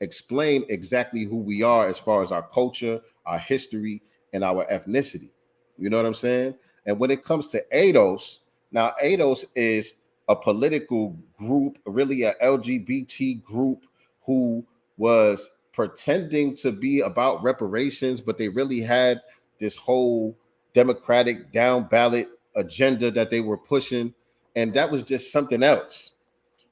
explain exactly who we are as far as our culture, our history, and our ethnicity. You know what I'm saying? And when it comes to ADOS, now ADOS is a political group, really a LGBT group, who was pretending to be about reparations, but they really had this whole democratic down ballot agenda that they were pushing. And that was just something else.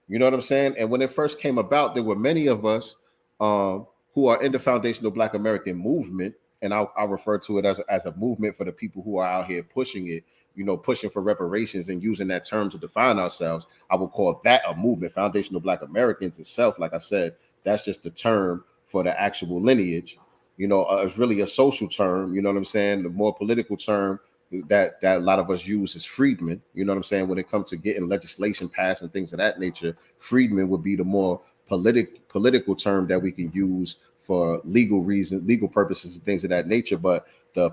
You know what I'm saying? And when it first came about, there were many of us who are in the foundational Black American movement, and I'll refer to it as a movement for the people who are out here pushing it, you know, pushing for reparations and using that term to define ourselves. I would call that a movement. Foundational Black Americans itself, like I said, that's just the term for the actual lineage. You know, it's really a social term. You know what I'm saying? The more political term that a lot of us use is freedmen. You know what I'm saying? When it comes to getting legislation passed and things of that nature, freedmen would be the more political term that we can use for legal reasons, legal purposes, and things of that nature. But the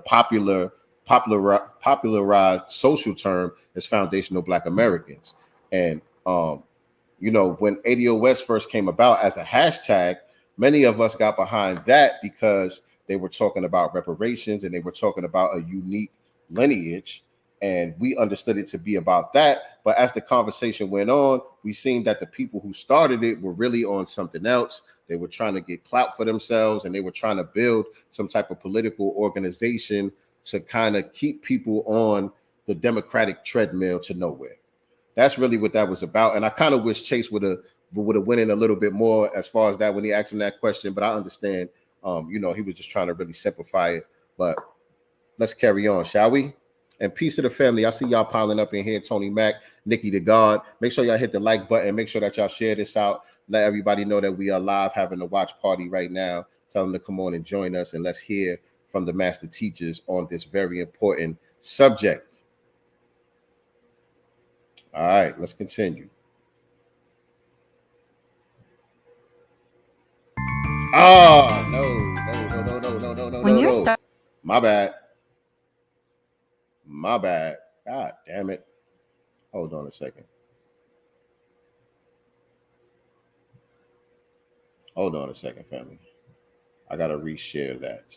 popularized social term is foundational Black Americans. And you know, when ADOS first came about as a hashtag, many of us got behind that because they were talking about reparations and they were talking about a unique lineage, and we understood it to be about that. But as the conversation went on, we seen that the people who started it were really on something else. They were trying to get clout for themselves, and they were trying to build some type of political organization to kind of keep people on the democratic treadmill to nowhere. That's really what that was about. And I kind of wish Chase would have went in a little bit more as far as that when he asked him that question. But I understand, you know, he was just trying to really simplify it. But let's carry on, shall we? And peace to the family. I see y'all piling up in here. Tony Mack, Nikki the God. Make sure y'all hit the like button. Make sure that y'all share this out. Let everybody know that we are live having a watch party right now. Tell them to come on and join us, and let's hear from the master teachers on this very important subject. All right, let's continue. Oh, no. When you're starting. My bad. God damn it. Hold on a second. Hold on a second, family. I got to reshare that.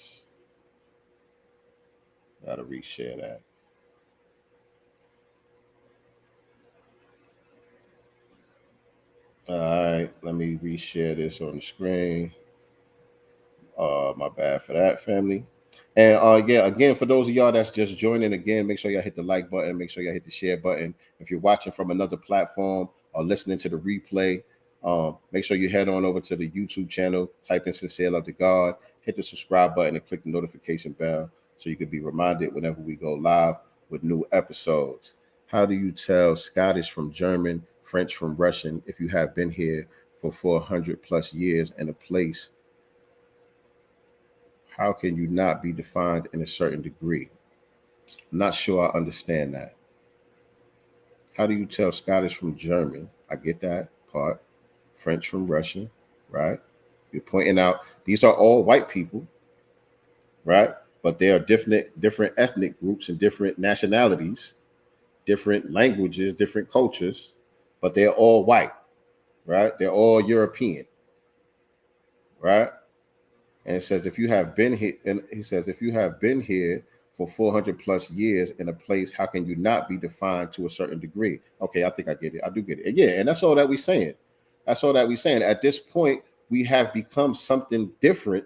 All right, let me reshare this on the screen. My bad for that, family. And yeah, again, for those of y'all that's just joining, again, make sure y'all hit the like button, make sure y'all hit the share button. If you're watching from another platform or listening to the replay, make sure you head on over to the YouTube channel, type in Sincere Love to God, hit the subscribe button and click the notification bell so you can be reminded whenever we go live with new episodes. How do you tell Scottish from German, French from Russian if you have been here for 400 plus years in a place? How can you not be defined in a certain degree? I'm not sure I understand that. How do you tell Scottish from German? I get that part. French from Russian, right? You're pointing out these are all white people, right? But they are different ethnic groups and different nationalities, different languages, different cultures, but they're all white, right? They're all European, right? And it says, if you have been here, and he says, if you have been here for 400 plus years in a place, how can you not be defined to a certain degree? Okay, I think I get it. I do get it. And yeah, and that's all that we're saying. That's all that we're saying. At this point, we have become something different.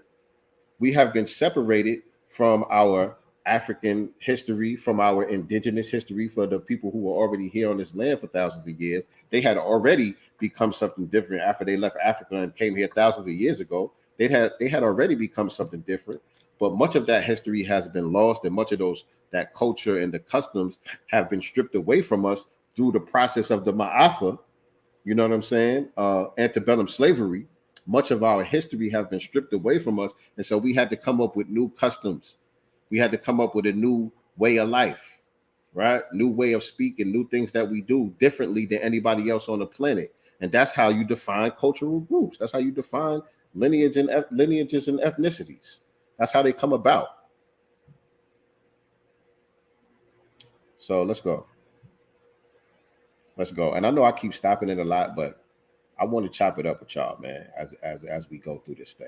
We have been separated from our African history, from our indigenous history. For the people who were already here on this land for thousands of years, they had already become something different after they left Africa and came here thousands of years ago. They had already become something different, but much of that history has been lost, and much of that culture and the customs have been stripped away from us through the process of the Ma'afa. You know what I'm saying? Antebellum slavery. Much of our history have been stripped away from us, and so we had to come up with new customs. We had to come up with a new way of life, right? New way of speaking, new things that we do differently than anybody else on the planet, and that's how you define cultural groups. That's how you define lineages and ethnicities. That's how they come about. So let's go. Let's go. And I know I keep stopping it a lot, but I want to chop it up with y'all, man, as we go through this thing.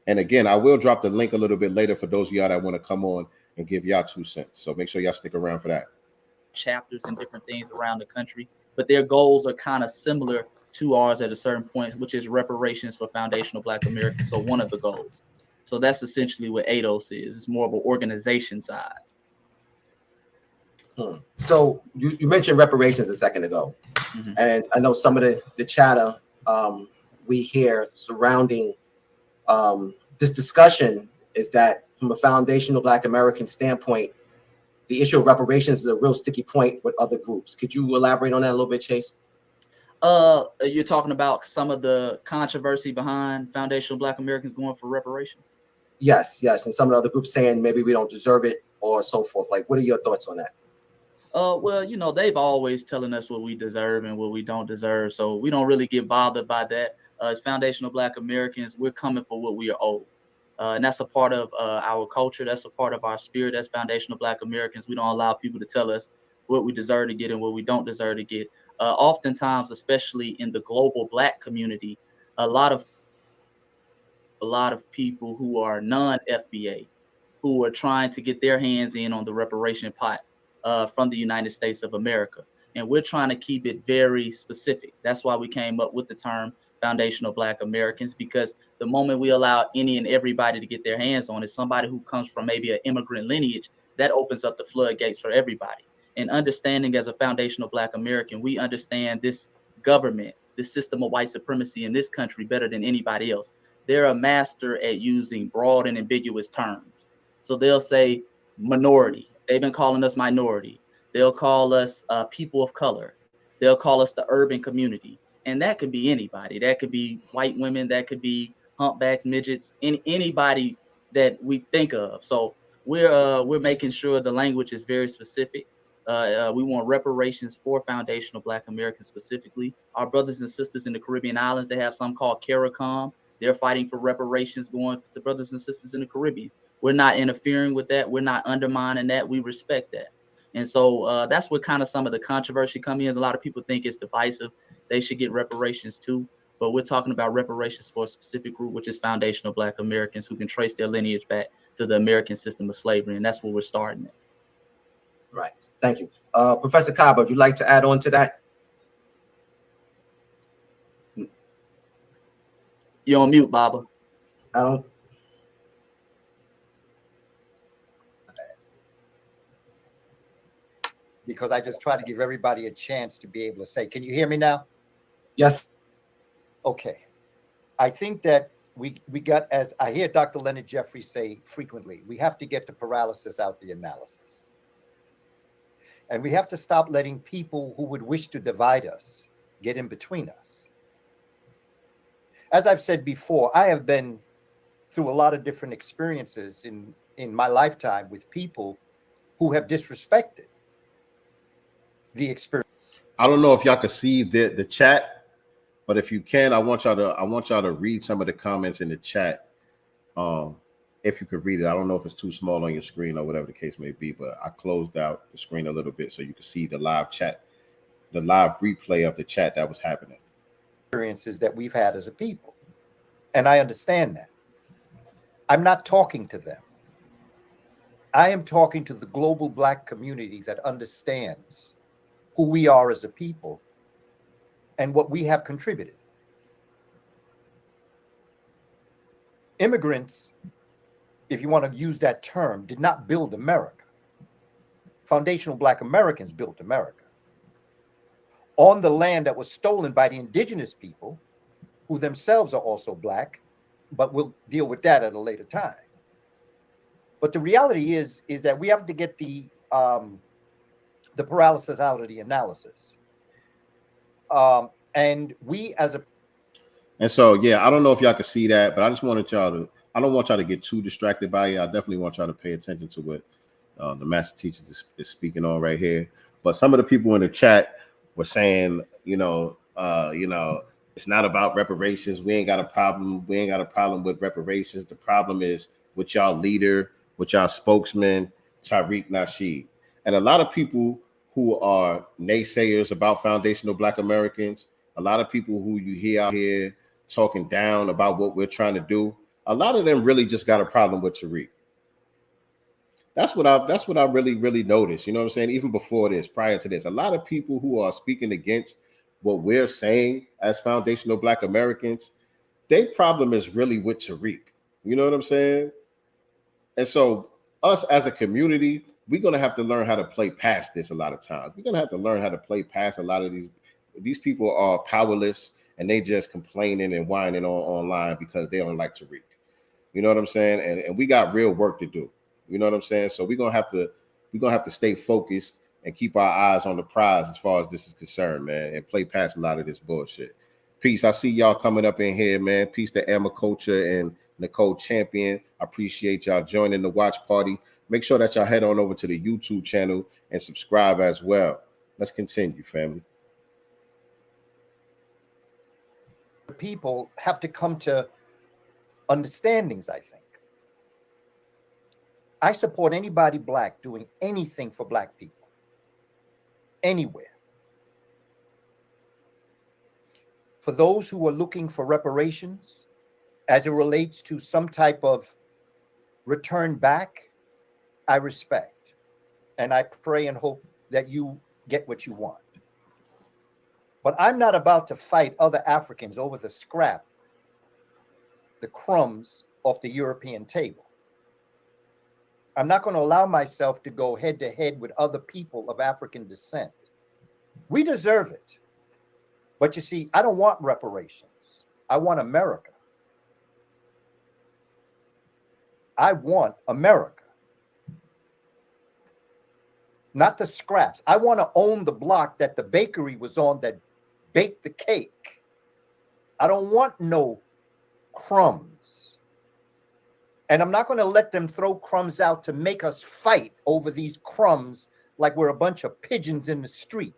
And again, I will drop the link a little bit later for those of y'all that want to come on and give y'all 2 cents. So make sure y'all stick around for that. Chapters and different things around the country, but their goals are kind of similar to ours at a certain point, which is reparations for foundational Black Americans. So one of the goals. So that's essentially what ADOS is. It's more of an organization side. So you mentioned reparations a second ago, and I know some of the chatter we hear surrounding this discussion is that from a foundational Black American standpoint, the issue of reparations is a real sticky point with other groups. Could you elaborate on that a little bit, Chase? You're talking about some of the controversy behind foundational Black Americans going for reparations? Yes, and some of the other groups saying maybe we don't deserve it or so forth. Like, what are your thoughts on that? Well, you know, they've always telling us what we deserve and what we don't deserve, so we don't really get bothered by that. As foundational Black Americans, we're coming for what we are owed. And that's a part of our culture. That's a part of our spirit. That's foundational Black Americans. We don't allow people to tell us what we deserve to get and what we don't deserve to get. Oftentimes, especially in the global Black community, a lot of people who are non-FBA, who are trying to get their hands in on the reparation pot from the United States of America. And we're trying to keep it very specific. That's why we came up with the term foundational Black Americans, because the moment we allow any and everybody to get their hands on it, somebody who comes from maybe an immigrant lineage, that opens up the floodgates for everybody. And understanding as a foundational Black American, we understand this government, this system of white supremacy in this country better than anybody else. They're a master at using broad and ambiguous terms. So they'll say minority. They've been calling us minority. They'll call us people of color. They'll call us the urban community. And that could be anybody. That could be white women. That could be humpbacks, midgets, anybody that we think of. So we're making sure the language is very specific. We want reparations for foundational Black Americans specifically. Our brothers and sisters in the Caribbean islands, they have something called CARICOM. They're fighting for reparations going to brothers and sisters in the Caribbean. We're not interfering with that. We're not undermining that. We respect that. And so that's what kind of some of the controversy come in. A lot of people think it's divisive. They should get reparations too. But we're talking about reparations for a specific group, which is foundational Black Americans who can trace their lineage back to the American system of slavery. And that's where we're starting at. Right. Thank you. Professor Kaba, would you like to add on to that? You're on mute, Baba. I don't. Because I just try to give everybody a chance to be able to say, can you hear me now? Yes. Okay. I think that we got, as I hear Dr. Leonard Jeffrey say frequently, we have to get the paralysis out the analysis. And we have to stop letting people who would wish to divide us get in between us. As I've said before, I have been through a lot of different experiences in my lifetime with people who have disrespected the experience. I don't know if y'all can see the chat, but if you can, I want y'all to read some of the comments in the chat. If you could read it. I don't know if it's too small on your screen or whatever the case may be, but I closed out the screen a little bit so you can see the live chat, the live replay of the chat that was happening. Experiences that we've had as a people. And I understand that. I'm not talking to them. I am talking to the global Black community that understands who we are as a people and what we have contributed. Immigrants, if you want to use that term, did not build America. Foundational Black Americans built America on the land that was stolen by the indigenous people, who themselves are also Black, but we'll deal with that at a later time. But the reality is that we have to get the paralysis out of the analysis. And we as a... And so, yeah, I don't know if y'all can see that, but I just wanted y'all to, I don't want y'all to get too distracted by it. I definitely want y'all to pay attention to what the master teacher is speaking on right here. But some of the people in the chat were saying, you know, it's not about reparations. We ain't got a problem. We ain't got a problem with reparations. The problem is with y'all leader, with y'all spokesman, Tariq Nasheed. And a lot of people who are naysayers about foundational Black Americans, a lot of people who you hear out here talking down about what we're trying to do, a lot of them really just got a problem with Tariq. That's what I really noticed. You know what I'm saying? Even before this, prior to this, a lot of people who are speaking against what we're saying as foundational Black Americans, their problem is really with Tariq. You know what I'm saying? And so us as a community, we're going to have to learn how to play past this a lot of times. We're going to have to learn how to play past a lot of these people are powerless and they just complaining and whining online because they don't like Tariq. You know what I'm saying? And we got real work to do. You know what I'm saying? So we're gonna have to stay focused and keep our eyes on the prize as far as this is concerned, man, and play past a lot of this bullshit. Peace. I see y'all coming up in here, man. Peace to Emma Culture and Nicole Champion. I appreciate y'all joining the watch party. Make sure that y'all head on over to the YouTube channel and subscribe as well. Let's continue, family. People have to come to understandings, I think. I support anybody Black doing anything for Black people, anywhere. For those who are looking for reparations as it relates to some type of return back, I respect. And I pray and hope that you get what you want. But I'm not about to fight other Africans over the scrap, the crumbs off the European table. I'm not going to allow myself to go head to head with other people of African descent. We deserve it. But you see, I don't want reparations. I want America. I want America. Not the scraps. I want to own the block that the bakery was on that baked the cake. I don't want no crumbs. And I'm not going to let them throw crumbs out to make us fight over these crumbs like we're a bunch of pigeons in the street.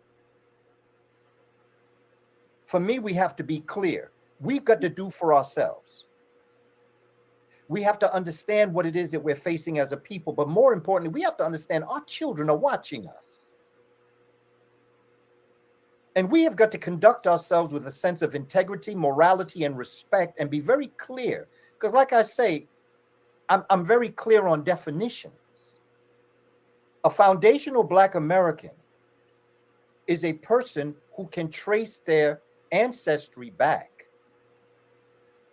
For me, we have to be clear. We've got to do for ourselves. We have to understand what it is that we're facing as a people. But more importantly, we have to understand our children are watching us. And we have got to conduct ourselves with a sense of integrity, morality, and respect, and be very clear. Because like I say, I'm very clear on definitions. A foundational Black American is a person who can trace their ancestry back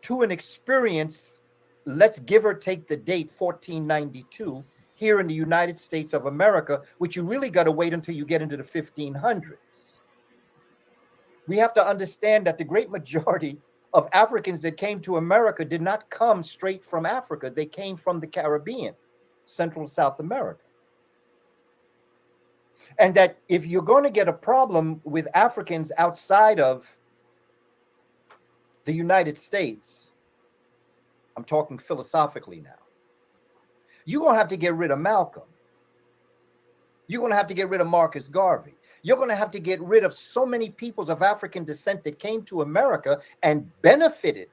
to an experience, let's give or take the date 1492 here in the United States of America, which you really got to wait until you get into the 1500s. We have to understand that the great majority of Africans that came to America did not come straight from Africa. They came from the Caribbean, Central South America. And that if you're going to get a problem with Africans outside of the United States, I'm talking philosophically now, you're going to have to get rid of Malcolm. You're going to have to get rid of Marcus Garvey. You're going to have to get rid of so many peoples of African descent that came to America and benefited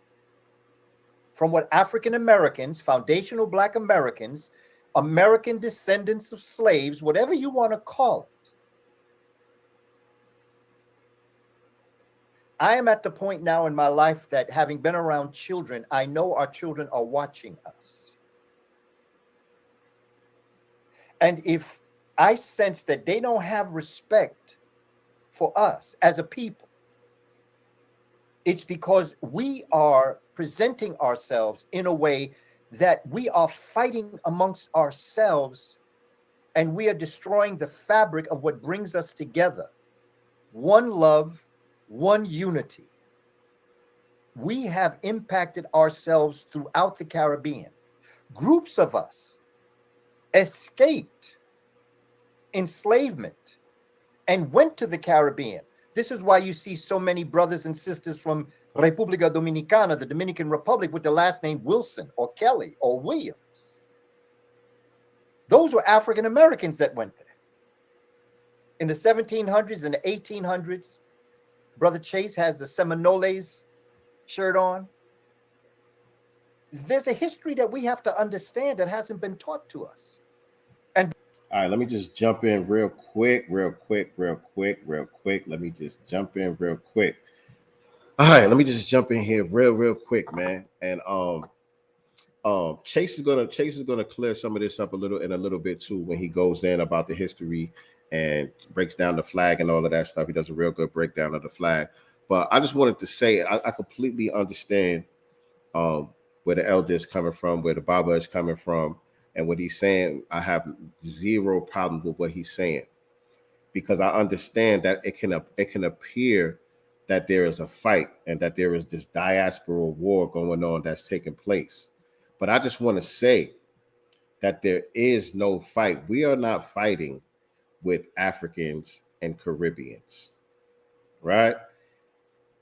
from what African Americans, foundational Black Americans, American descendants of slaves, whatever you want to call it. I am at the point now in my life that, having been around children, I know our children are watching us. And if I sense that they don't have respect for us as a people, it's because we are presenting ourselves in a way that we are fighting amongst ourselves, and we are destroying the fabric of what brings us together. One love, one unity. We have impacted ourselves throughout the Caribbean. Groups of us escaped enslavement and went to the Caribbean. This is why you see so many brothers and sisters from República Dominicana, the Dominican Republic, with the last name Wilson or Kelly or Williams. Those were African Americans that went there. In the 1700s and the 1800s, Brother Chase has the Seminoles shirt on. There's a history that we have to understand that hasn't been taught to us. And All right, let me just jump in real quick. Let me just jump in real quick. All right, let me just jump in here real quick, man. And Chase is gonna clear some of this up a little bit too when he goes in about the history and breaks down the flag and all of that stuff. He does a real good breakdown of the flag. But I just wanted to say I completely understand where the elder is coming from, where the Baba is coming from, and what he's saying. I have zero problem with what he's saying, because I understand that it can appear that there is a fight and that there is this diasporal war going on that's taking place. But I just want to say that there is no fight. We are not fighting with Africans and Caribbeans, right?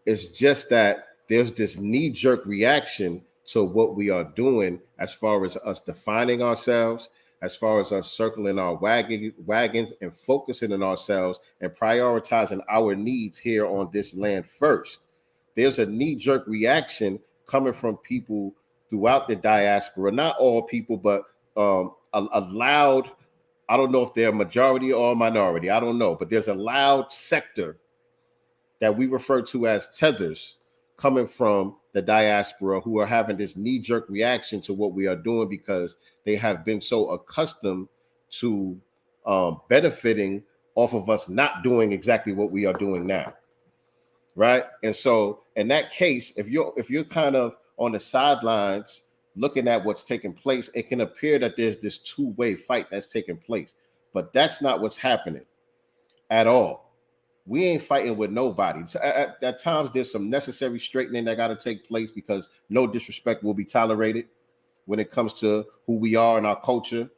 It's just that there's this knee-jerk reaction to what we are doing as far as us defining ourselves, as far as us circling our wagons and focusing on ourselves and prioritizing our needs here on this land first. There's a knee-jerk reaction coming from people throughout the diaspora, not all people, but a loud, I don't know if they're a majority or a minority, I don't know, but there's a loud sector that we refer to as tethers coming from the diaspora who are having this knee-jerk reaction to what we are doing, because they have been so accustomed to benefiting off of us not doing exactly what we are doing now, right? And so in that case, if you're kind of on the sidelines looking at what's taking place, it can appear that there's this two-way fight that's taking place, but that's not what's happening at all. We ain't fighting with nobody. At times, there's some necessary straightening that got to take place, because no disrespect will be tolerated when it comes to who we are and our culture.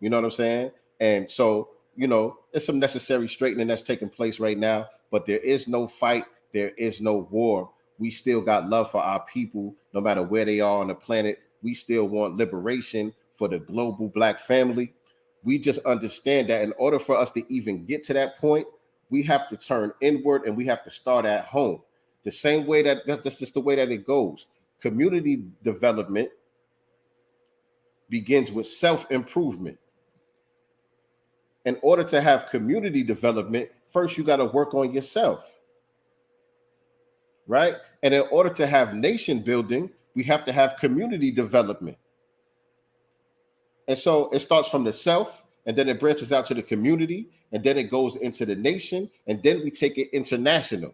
You know what I'm saying? And so, there's some necessary straightening that's taking place right now, but there is no fight. There is no war. We still got love for our people, no matter where they are on the planet. We still want liberation for the global Black family. We just understand that in order for us to even get to that point, we have to turn inward and we have to start at home. The same way that's just the way that it goes. Community development begins with self-improvement. In order to have community development, first you got to work on yourself, right? And in order to have nation building, we have to have community development. And so it starts from the self, and then it branches out to the community, and then it goes into the nation, and then we take it international.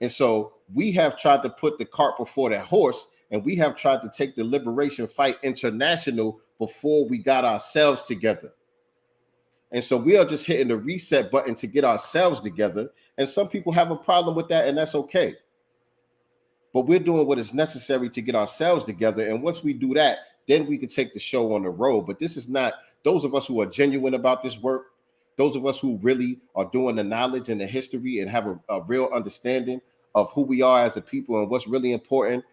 And so we have tried to put the cart before the horse, and we have tried to take the liberation fight international before we got ourselves together. And so we are just hitting the reset button to get ourselves together. And some people have a problem with that, and that's okay. But we're doing what is necessary to get ourselves together. And once we do that, then we can take the show on the road. But this is not, those of us who are genuine about this work, those of us who really are doing the knowledge and the history and have a real understanding of who we are as a people and what's really important,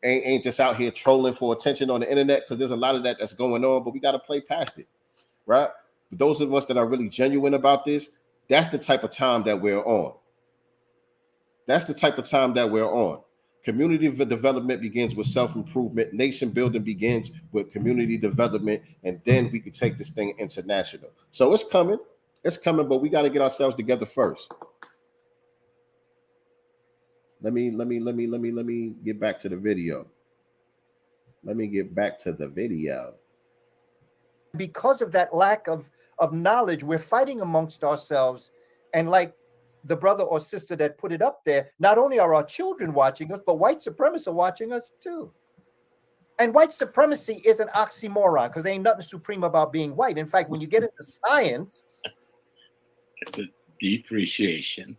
ain't just out here trolling for attention on the internet, because there's a lot of that that's going on, but we got to play past it, right? But those of us that are really genuine about this, that's the type of time that we're on. That's the type of time that we're on. Community development begins with self-improvement. Nation building begins with community development, and then we can take this thing international. So it's coming, but we got to get ourselves together first. Let me get back to the video. Because of that lack of knowledge, we're fighting amongst ourselves, and like the brother or sister that put it up there, not only are our children watching us, but white supremacists are watching us too. And white supremacy is an oxymoron, because there ain't nothing supreme about being white. In fact, when you get into science, it's a depreciation.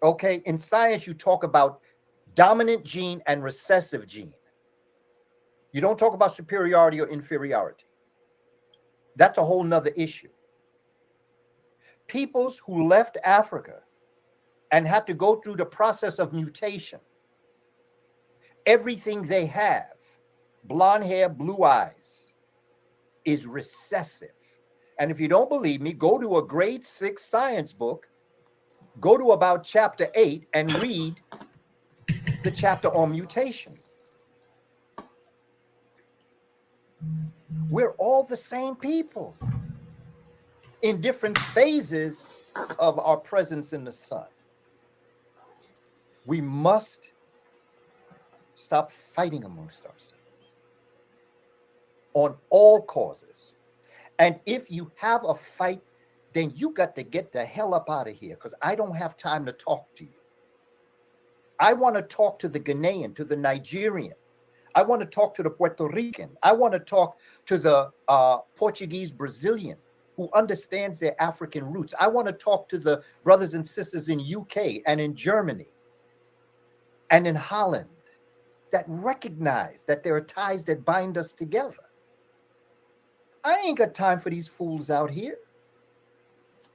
Okay, in science, you talk about dominant gene and recessive gene. You don't talk about superiority or inferiority. That's a whole nother issue. Peoples who left Africa and had to go through the process of mutation, everything they have, blonde hair, blue eyes, is recessive. And if you don't believe me, go to a grade 6 science book, go to about chapter 8 and read the chapter on mutation. We're all the same people. in different phases of our presence in the sun. We must stop fighting amongst ourselves on all causes. And if you have a fight, then you got to get the hell up out of here, because I don't have time to talk to you. I want to talk to the Ghanaian, to the Nigerian. I want to talk to the Puerto Rican. I want to talk to the Portuguese Brazilian who understands their African roots. I want to talk to the brothers and sisters in UK and in Germany and in Holland that recognize that there are ties that bind us together. I ain't got time for these fools out here.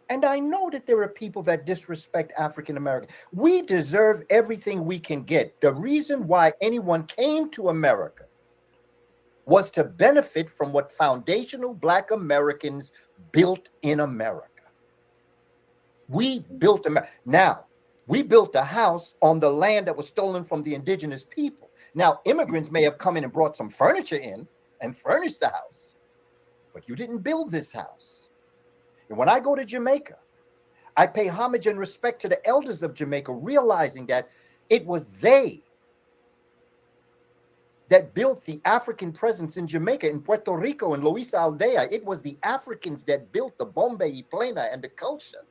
And I know that there are people that disrespect African Americans. We deserve everything we can get. The reason why anyone came to America was to benefit from what foundational Black Americans built in America. We built America. Now, we built a house on the land that was stolen from the indigenous people. Now, immigrants may have come in and brought some furniture in and furnished the house, but you didn't build this house. And when I go to Jamaica, I pay homage and respect to the elders of Jamaica, realizing that it was they that built the African presence in Jamaica, in Puerto Rico, and Luisa Aldea. It was the Africans that built the Bombay Plena and the culture.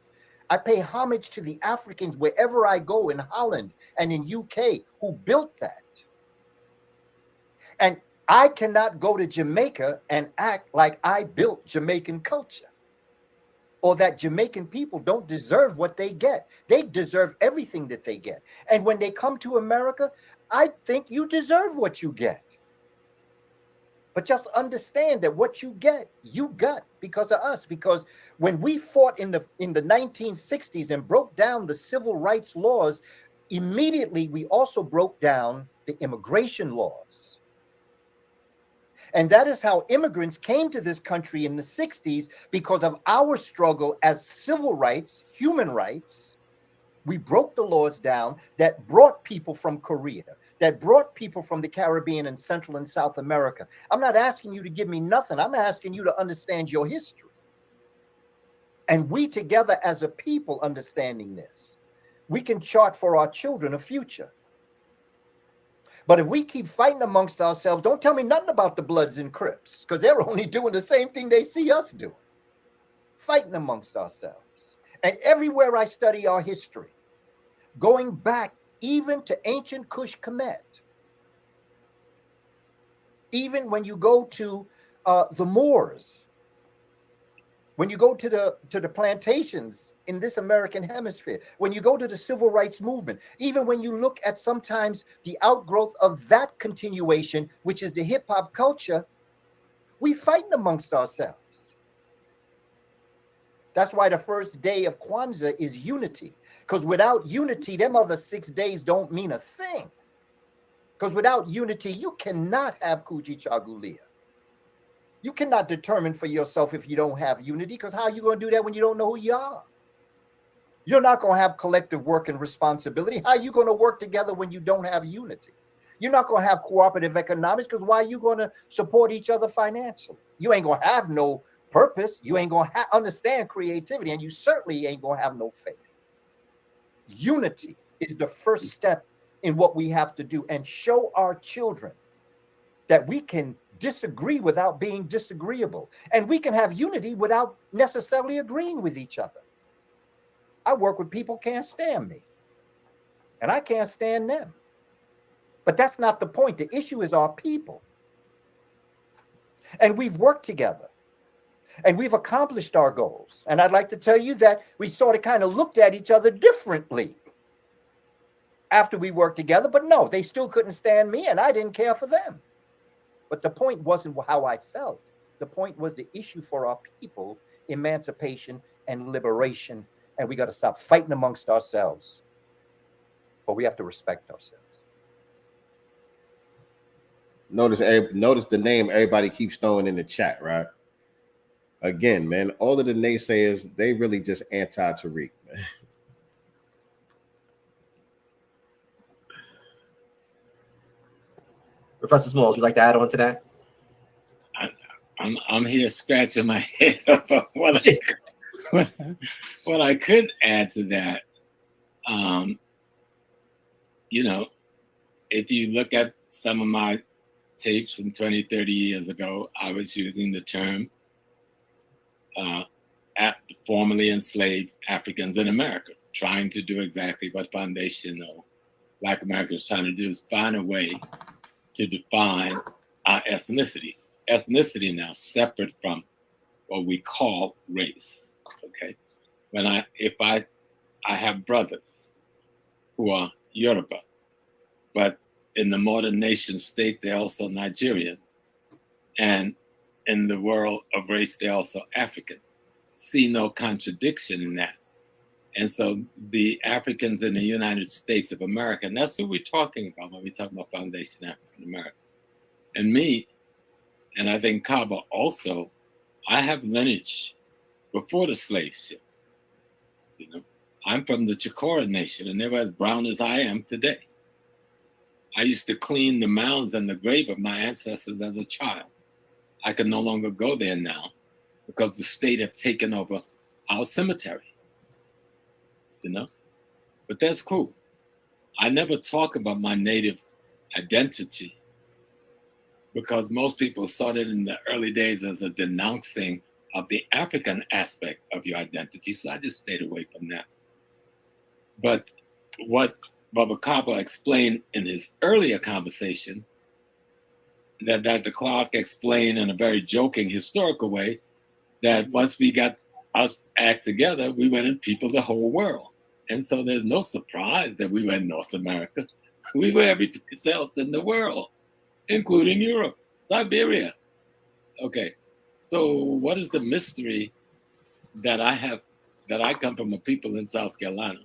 I pay homage to the Africans wherever I go, in Holland and in UK, who built that. And I cannot go to Jamaica and act like I built Jamaican culture, or that Jamaican people don't deserve what they get. They deserve everything that they get. And when they come to America, I think you deserve what you get. But just understand that what you get, you got because of us. Because when we fought in the 1960s and broke down the civil rights laws, immediately we also broke down the immigration laws. And that is how immigrants came to this country in the 60s, because of our struggle as civil rights, human rights. We broke the laws down that brought people from Korea, that brought people from the Caribbean and Central and South America. I'm not asking you to give me nothing. I'm asking you to understand your history. And we together as a people, understanding this, we can chart for our children a future. But if we keep fighting amongst ourselves, don't tell me nothing about the Bloods and Crips, because they're only doing the same thing they see us doing, fighting amongst ourselves. And everywhere I study our history, going back even to ancient Kush Kemet, even when you go to the Moors, when you go to the plantations in this American hemisphere, when you go to the civil rights movement, even when you look at sometimes the outgrowth of that continuation, which is the hip hop culture, we fighting amongst ourselves. That's why the first day of Kwanzaa is unity, because without unity, them other 6 days don't mean a thing. Because without unity, you cannot have Kujichagulia. You cannot determine for yourself if you don't have unity, because how are you going to do that when you don't know who you are? You're not going to have collective work and responsibility. How are you going to work together when you don't have unity? You're not going to have cooperative economics, because why are you going to support each other financially? You ain't going to have no purpose. You ain't going to understand creativity, and you certainly ain't going to have no faith. Unity is the first step in what we have to do, and show our children that we can disagree without being disagreeable. And we can have unity without necessarily agreeing with each other. I work with people who can't stand me, and I can't stand them. But that's not the point. The issue is our people. And we've worked together, and we've accomplished our goals. And I'd like to tell you that we sort of kind of looked at each other differently after we worked together. But no, they still couldn't stand me, and I didn't care for them. But the point wasn't how I felt. The point was the issue for our people, emancipation and liberation. And we got to stop fighting amongst ourselves. But we have to respect ourselves. Notice the name everybody keeps throwing in the chat, right? Again, man, all of the naysayers, they really just anti-Tariq, man. Professor Smalls, would you like to add on to that? I'm here scratching my head about what what I could add to that, if you look at some of my tapes from 20, 30 years ago, I was using the term formerly enslaved Africans in America, trying to do exactly what foundational Black America is trying to do, is find a way to define our ethnicity. Ethnicity now separate from what we call race. Okay, if I have brothers who are Yoruba, but in the modern nation state they're also Nigerian, and in the world of race they're also African. See no contradiction in that. And so the Africans in the United States of America, and that's what we're talking about when we talk about Foundation African American. And me, and I think Kaba also, I have lineage before the slave ship. I'm from the Chikora Nation, and they were as brown as I am today. I used to clean the mounds and the grave of my ancestors as a child. I can no longer go there now because the state have taken over our cemetery. But that's cool. I never talk about my native identity because most people saw it in the early days as a denouncing of the African aspect of your identity. So I just stayed away from that. But what Baba Kaba explained in his earlier conversation, that Dr. Clark explained in a very joking historical way, that once we got us act together, we went and peopled the whole world. And so there's no surprise that we were in North America. We were everything else in the world, including Europe, Siberia. Okay, so what is the mystery that I have, that I come from a people in South Carolina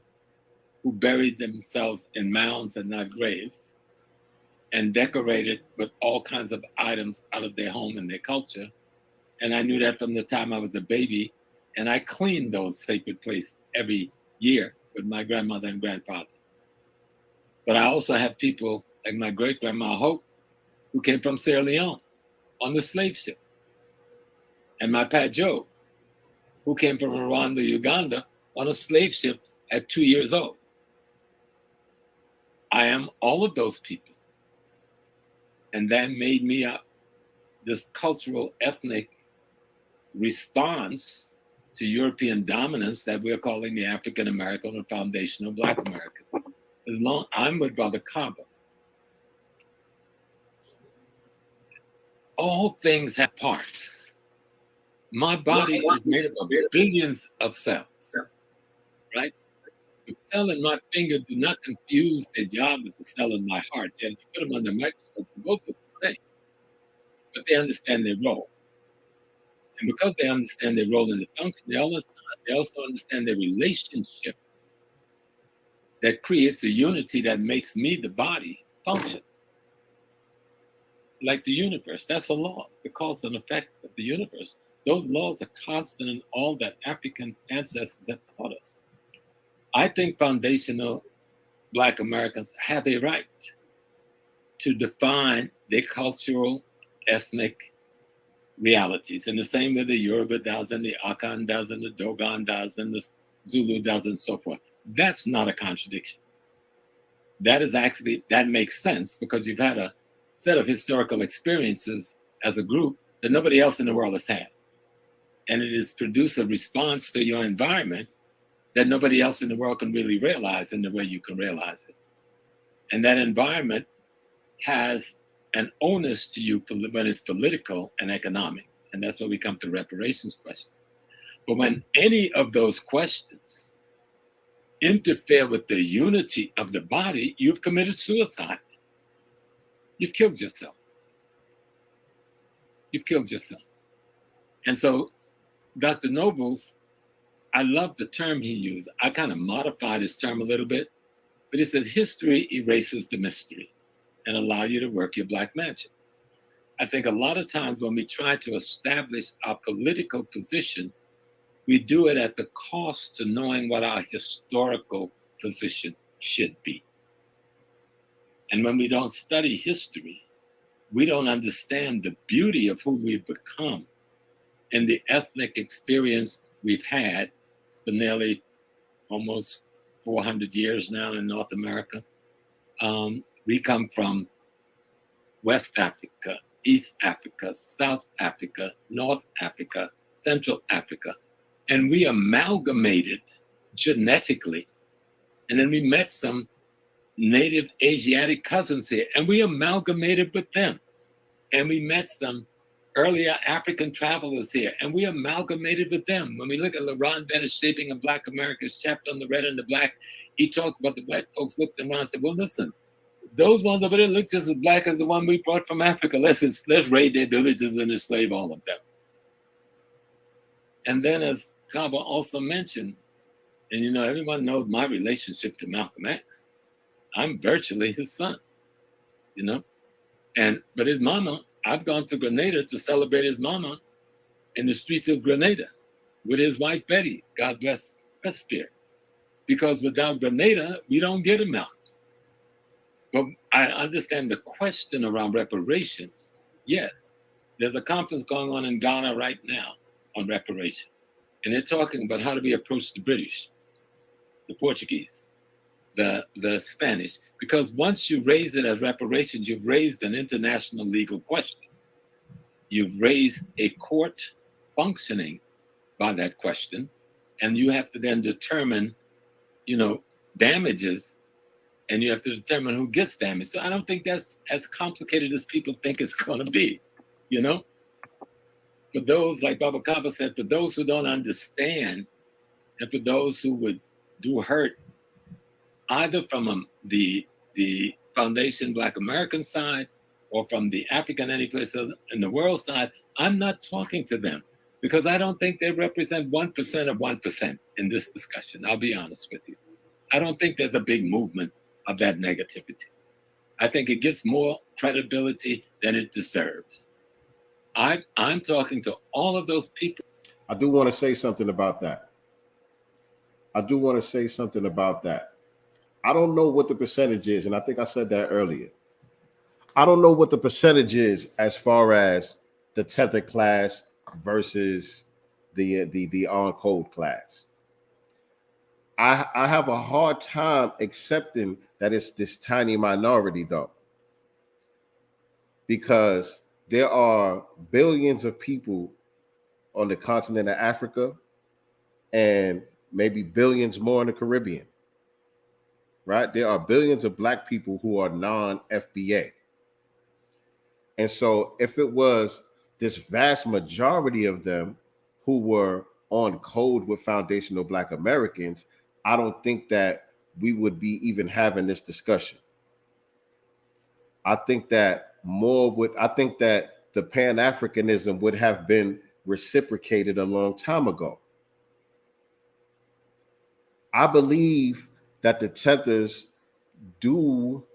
who buried themselves in mounds and not graves and decorated with all kinds of items out of their home and their culture. And I knew that from the time I was a baby, and I cleaned those sacred places every year with my grandmother and grandfather. But I also have people like my great-grandma Hope, who came from Sierra Leone on the slave ship. And my Pat Joe, who came from Rwanda, Uganda on a slave ship at 2 years old. I am all of those people. And that made me up this cultural ethnic response to European dominance that we're calling the African American or foundational Black American. As long I'm with Brother Kaba, all things have parts. My body is made up of billions of cells, right? The cell in my finger do not confuse the job with the cell in my heart. And if you put them under a microscope, they both look the same, but they understand their role. And because they understand their role in the function, they also understand their relationship that creates a unity that makes me, the body, function. Like the universe, that's a law, the cause and effect of the universe. Those laws are constant in all that African ancestors have taught us. I think foundational Black Americans have a right to define their cultural, ethnic realities in the same way the Yoruba does and the Akan does and the Dogon does and the Zulu does and so forth. That's not a contradiction. That is actually, that makes sense because you've had a set of historical experiences as a group that nobody else in the world has had. And it has produced a response to your environment that nobody else in the world can really realize in the way you can realize it. And that environment has an onus to you when it's political and economic. And that's where we come to reparations question. But when any of those questions interfere with the unity of the body, you've committed suicide. You've killed yourself. You've killed yourself. And so Dr. Nobles, I love the term he used. I kind of modified his term a little bit, but he said history erases the mystery and allow you to work your Black magic. I think a lot of times when we try to establish our political position, we do it at the cost to knowing what our historical position should be. And when we don't study history, we don't understand the beauty of who we've become and the ethnic experience we've had for nearly almost 400 years now in North America. We come from West Africa, East Africa, South Africa, North Africa, Central Africa, and we amalgamated genetically. And then we met some native Asiatic cousins here, and we amalgamated with them. And we met some earlier African travelers here, and we amalgamated with them. When we look at LaRon Bennett's Shaping of Black America's chapter on the red and the black, he talked about the white folks looked around and said, well, listen, those ones over there look just as black as the one we brought from Africa. Let's raid their villages and enslave all of them. And then, as Kaba also mentioned, and you know, everyone knows my relationship to Malcolm X. I'm virtually his son, you know? But his mama, I've gone to Grenada to celebrate his mama in the streets of Grenada with his wife, Betty, God bless her spirit. Because without Grenada, we don't get a Malcolm. But I understand the question around reparations. Yes, there's a conference going on in Ghana right now on reparations. And they're talking about how do we approach the British, the Portuguese, the Spanish, because once you raise it as reparations, you've raised an international legal question. You've raised a court functioning by that question, and you have to then determine, you know, damages, and you have to determine who gets damaged. So I don't think that's as complicated as people think it's going to be, you know? For those, like Baba Kaba said, for those who don't understand, and for those who would do hurt, either from the Foundation Black American side or from the African any place in the world side, I'm not talking to them because I don't think they represent 1% of 1% in this discussion. I'll be honest with you. I don't think there's a big movement of that negativity. I think it gets more credibility than it deserves. I'm talking to all of those people. I do want to say something about that. I don't know what the percentage is, and I think I said that earlier. I don't know what the percentage is as far as the tethered class versus the on-code class. I have a hard time accepting that it's this tiny minority, though, because there are billions of people on the continent of Africa and maybe billions more in the Caribbean. Right? There are billions of Black people who are non-FBA. And so if it was this vast majority of them who were on code with foundational Black Americans, I don't think that we would be even having this discussion. I think that the Pan-Africanism would have been reciprocated a long time ago. I believe that the tethers do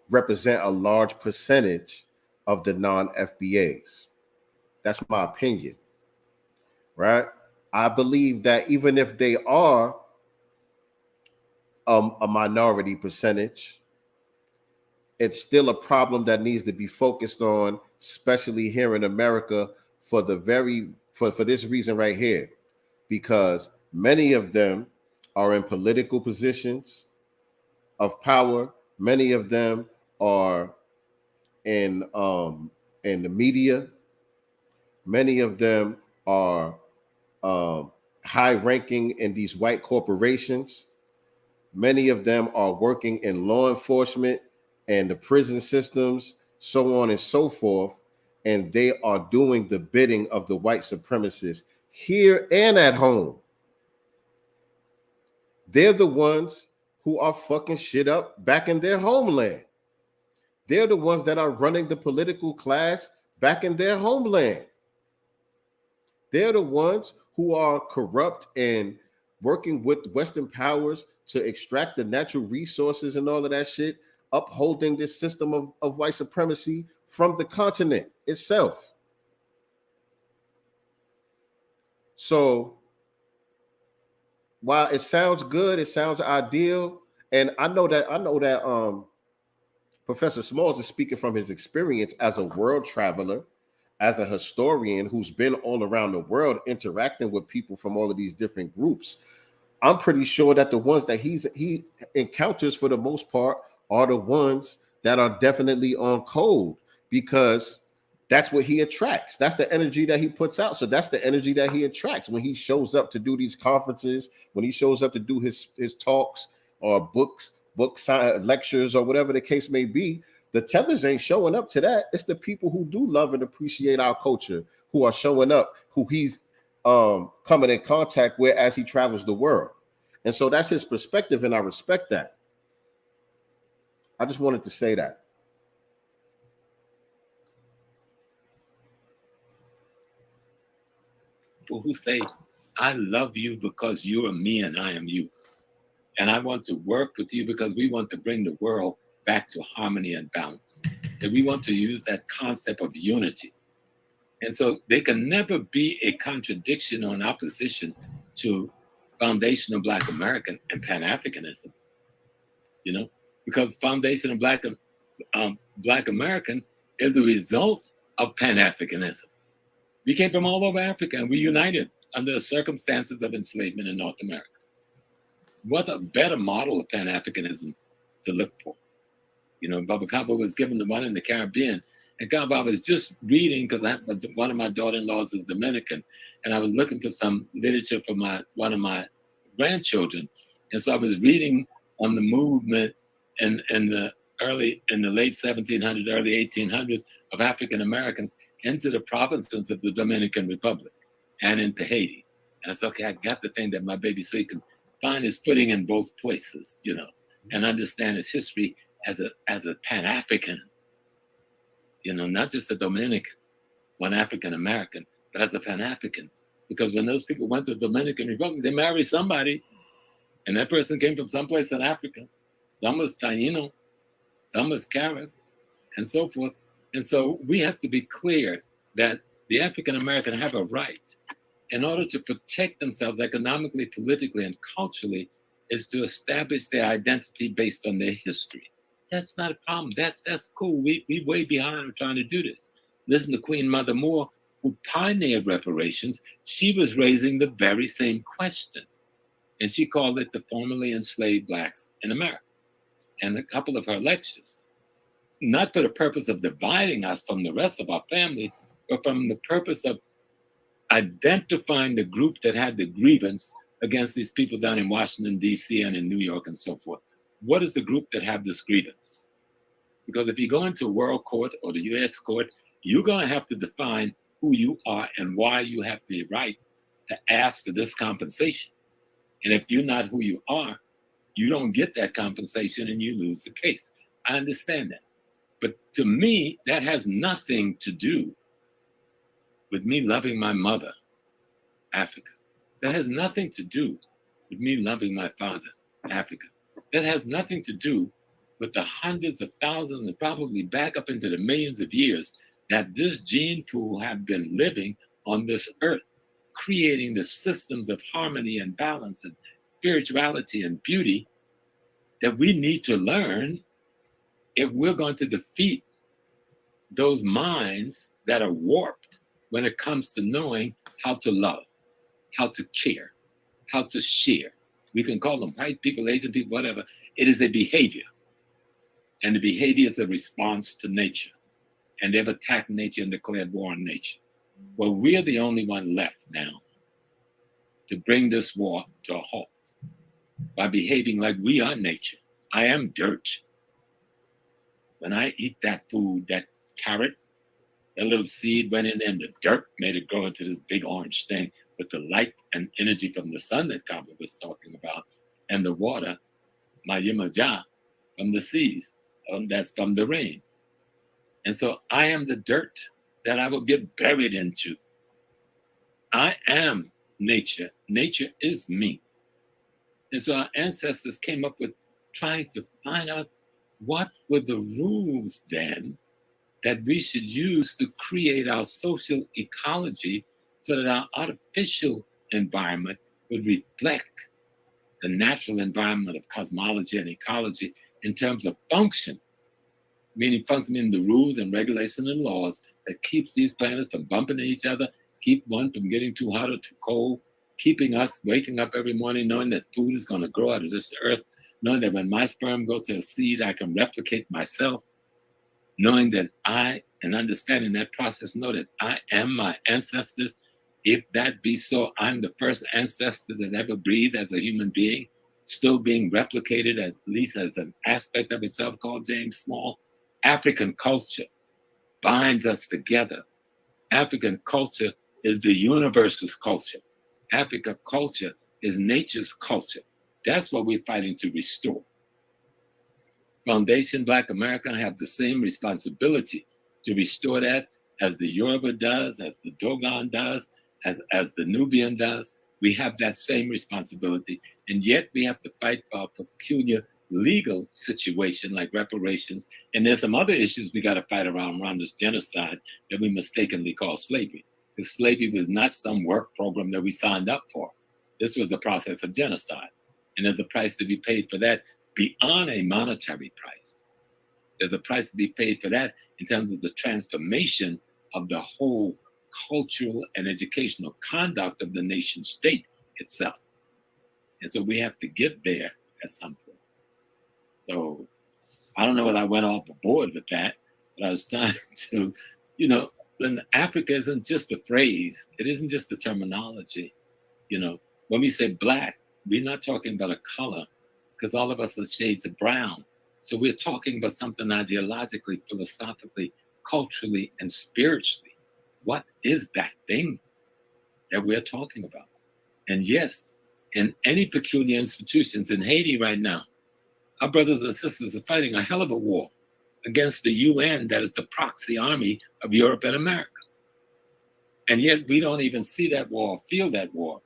represent a large percentage of the non-FBAs. That's my opinion, right? I believe that even if they are a minority percentage, it's still a problem that needs to be focused on, especially here in America, for this reason right here, because many of them are in political positions of power. Many of them are in the media. Many of them are high ranking in these white corporations. Many of them are working in law enforcement and the prison systems, so on and so forth. And they are doing the bidding of the white supremacists here and at home. They're the ones who are fucking shit up back in their homeland. They're the ones that are running the political class back in their homeland. They're the ones who are corrupt and working with Western powers to extract the natural resources and all of that shit, upholding this system of white supremacy from the continent itself. So while it sounds good, it sounds ideal, and I know that Professor Smalls is speaking from his experience as a world traveler as a historian who's been all around the world interacting with people from all of these different groups, I'm pretty sure that the ones that he encounters for the most part are the ones that are definitely on code, because that's what he attracts. That's the energy that he puts out. So that's the energy that he attracts when he shows up to do these conferences, when he shows up to do his talks or book lectures or whatever the case may be. The tellers ain't showing up to that. It's the people who do love and appreciate our culture who are showing up, who he's coming in contact with as he travels the world. And so that's his perspective, and I respect that. I just wanted to say that. People who say, I love you because you are me and I am you. And I want to work with you because we want to bring the world back to harmony and balance. And we want to use that concept of unity. And so they can never be a contradiction or an opposition to foundational Black American and Pan-Africanism, you know, because foundational Black American is a result of Pan-Africanism. We came from all over Africa and we united under the circumstances of enslavement in North America. What a better model of Pan-Africanism to look for. You know, Baba Kaba was given the one in the Caribbean, and Kaba was just reading, because one of my daughter-in-laws is Dominican, and I was looking for some literature for one of my grandchildren. And so I was reading on the movement in the late 1700s, early 1800s of African Americans into the provinces of the Dominican Republic and into Haiti. And I said, okay, I got the thing that my baby so he can find his footing in both places, you know, and understand his history as a Pan-African, you know, not just a Dominican, one African American, but as a Pan-African. Because when those people went to the Dominican Republic, they married somebody, and that person came from someplace in Africa. Some was Taino, some was Carib, and so forth. And so we have to be clear that the African American have a right, in order to protect themselves economically, politically, and culturally, is to establish their identity based on their history. That's not a problem. That's cool. We way behind trying to do this. Listen to Queen Mother Moore, who pioneered reparations. She was raising the very same question. And she called it the formerly enslaved Blacks in America. And a couple of her lectures, not for the purpose of dividing us from the rest of our family, but from the purpose of identifying the group that had the grievance against these people down in Washington, D.C. and in New York and so forth. What is the group that have this grievance? Because if you go into world court or the U.S. court, you're going to have to define who you are and why you have the right to ask for this compensation. And if you're not who you are, you don't get that compensation and you lose the case. I understand that. But to me, that has nothing to do with me loving my mother, Africa. That has nothing to do with me loving my father, Africa. That has nothing to do with the hundreds of thousands and probably back up into the millions of years that this gene pool have been living on this earth, creating the systems of harmony and balance and spirituality and beauty that we need to learn if we're going to defeat those minds that are warped when it comes to knowing how to love, how to care, how to share. We can call them white people, Asian people, whatever. It is a behavior. And the behavior is a response to nature. And they've attacked nature and declared war on nature. Well, we're the only one left now to bring this war to a halt by behaving like we are nature. I am dirt. When I eat that food, that carrot, that little seed went in there and the dirt made it grow into this big orange thing with the light and energy from the sun that Kaba was talking about, and the water, Mayimaja, from the seas, that's from the rains. And so I am the dirt that I will get buried into. I am nature. Nature is me. And so our ancestors came up with trying to find out what were the rules then that we should use to create our social ecology so that our artificial environment would reflect the natural environment of cosmology and ecology in terms of function, meaning function in the rules and regulations and laws that keeps these planets from bumping into each other, keep one from getting too hot or too cold, keeping us waking up every morning knowing that food is going to grow out of this earth, knowing that when my sperm goes to a seed, I can replicate myself, knowing that and understanding that process, know that I am my ancestors. If that be so, I'm the first ancestor that ever breathed as a human being, still being replicated, at least as an aspect of itself, called James Small. African culture binds us together. African culture is the universe's culture. African culture is nature's culture. That's what we're fighting to restore. Foundation Black America have the same responsibility to restore that as the Yoruba does, as the Dogon does, as the Nubian does. We have that same responsibility, and yet we have to fight for a peculiar legal situation like reparations. And there's some other issues we got to fight around this genocide that we mistakenly call slavery. Because slavery was not some work program that we signed up for. This was a process of genocide. And there's a price to be paid for that beyond a monetary price. There's a price to be paid for that in terms of the transformation of the whole cultural and educational conduct of the nation state itself. And so we have to get there at some point. So I don't know whether I went off the board with that, but I was trying to, when Africa isn't just a phrase, it isn't just the terminology. When we say Black, we're not talking about a color, because all of us are shades of brown. So we're talking about something ideologically, philosophically, culturally, and spiritually. What is that thing that we're talking about? And yes, in any peculiar institutions in Haiti right now, our brothers and sisters are fighting a hell of a war against the UN, that is the proxy army of Europe and America. And yet we don't even see that war or feel that war.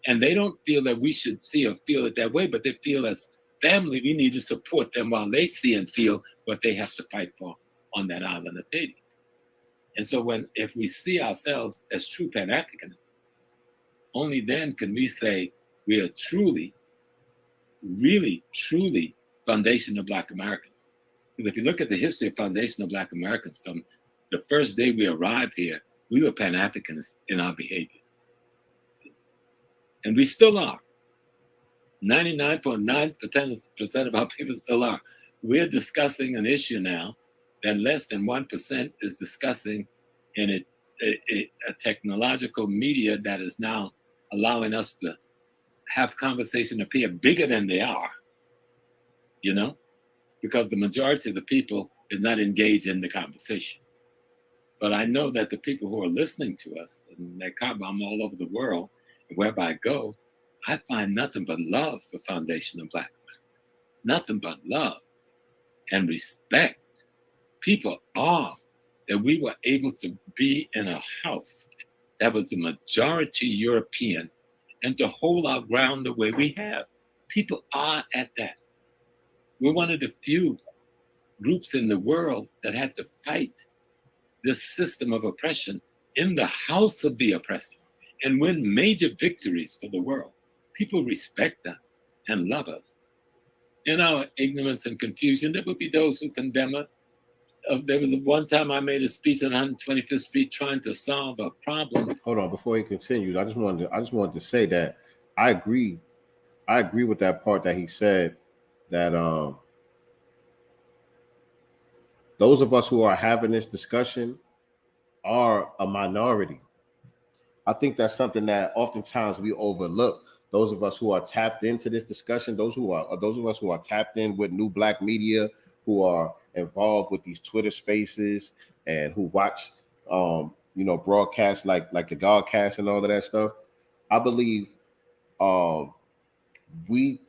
And they don't feel that we should see or feel it that way, but they feel as family, we need to support them while they see and feel what they have to fight for on that island of Haiti. And so if we see ourselves as true Pan-Africanists, only then can we say we are truly, really, truly Foundation of Black Americans. Because if you look at the history of Foundation of Black Americans, from the first day we arrived here, we were Pan-Africanists in our behavior. And we still are. 99.9% of our people still are. We're discussing an issue now that less than 1% is discussing in a technological media that is now allowing us to have conversation appear bigger than they are, because the majority of the people is not engaged in the conversation. But I know that the people who are listening to us, and AKBAM all over the world, and wherever I go, I find nothing but love for Foundation of Black America. Nothing but love and respect. People are that we were able to be in a house that was the majority European and to hold our ground the way we have. People are at that. We're one of the few groups in the world that had to fight this system of oppression in the house of the oppressor and win major victories for the world. People respect us and love us. In our ignorance and confusion, there will be those who condemn us. There was one time I made a speech on 125th Street trying to solve a problem. Hold on, before he continues, I just wanted to say that I agree with that part that he said, that those of us who are having this discussion are a minority. I think that's something that oftentimes we overlook. Those of us who are tapped into this discussion, those of us who are tapped in with New Black Media, who are involved with these Twitter spaces and who watch broadcasts like the Godcast and all of that stuff. I believe we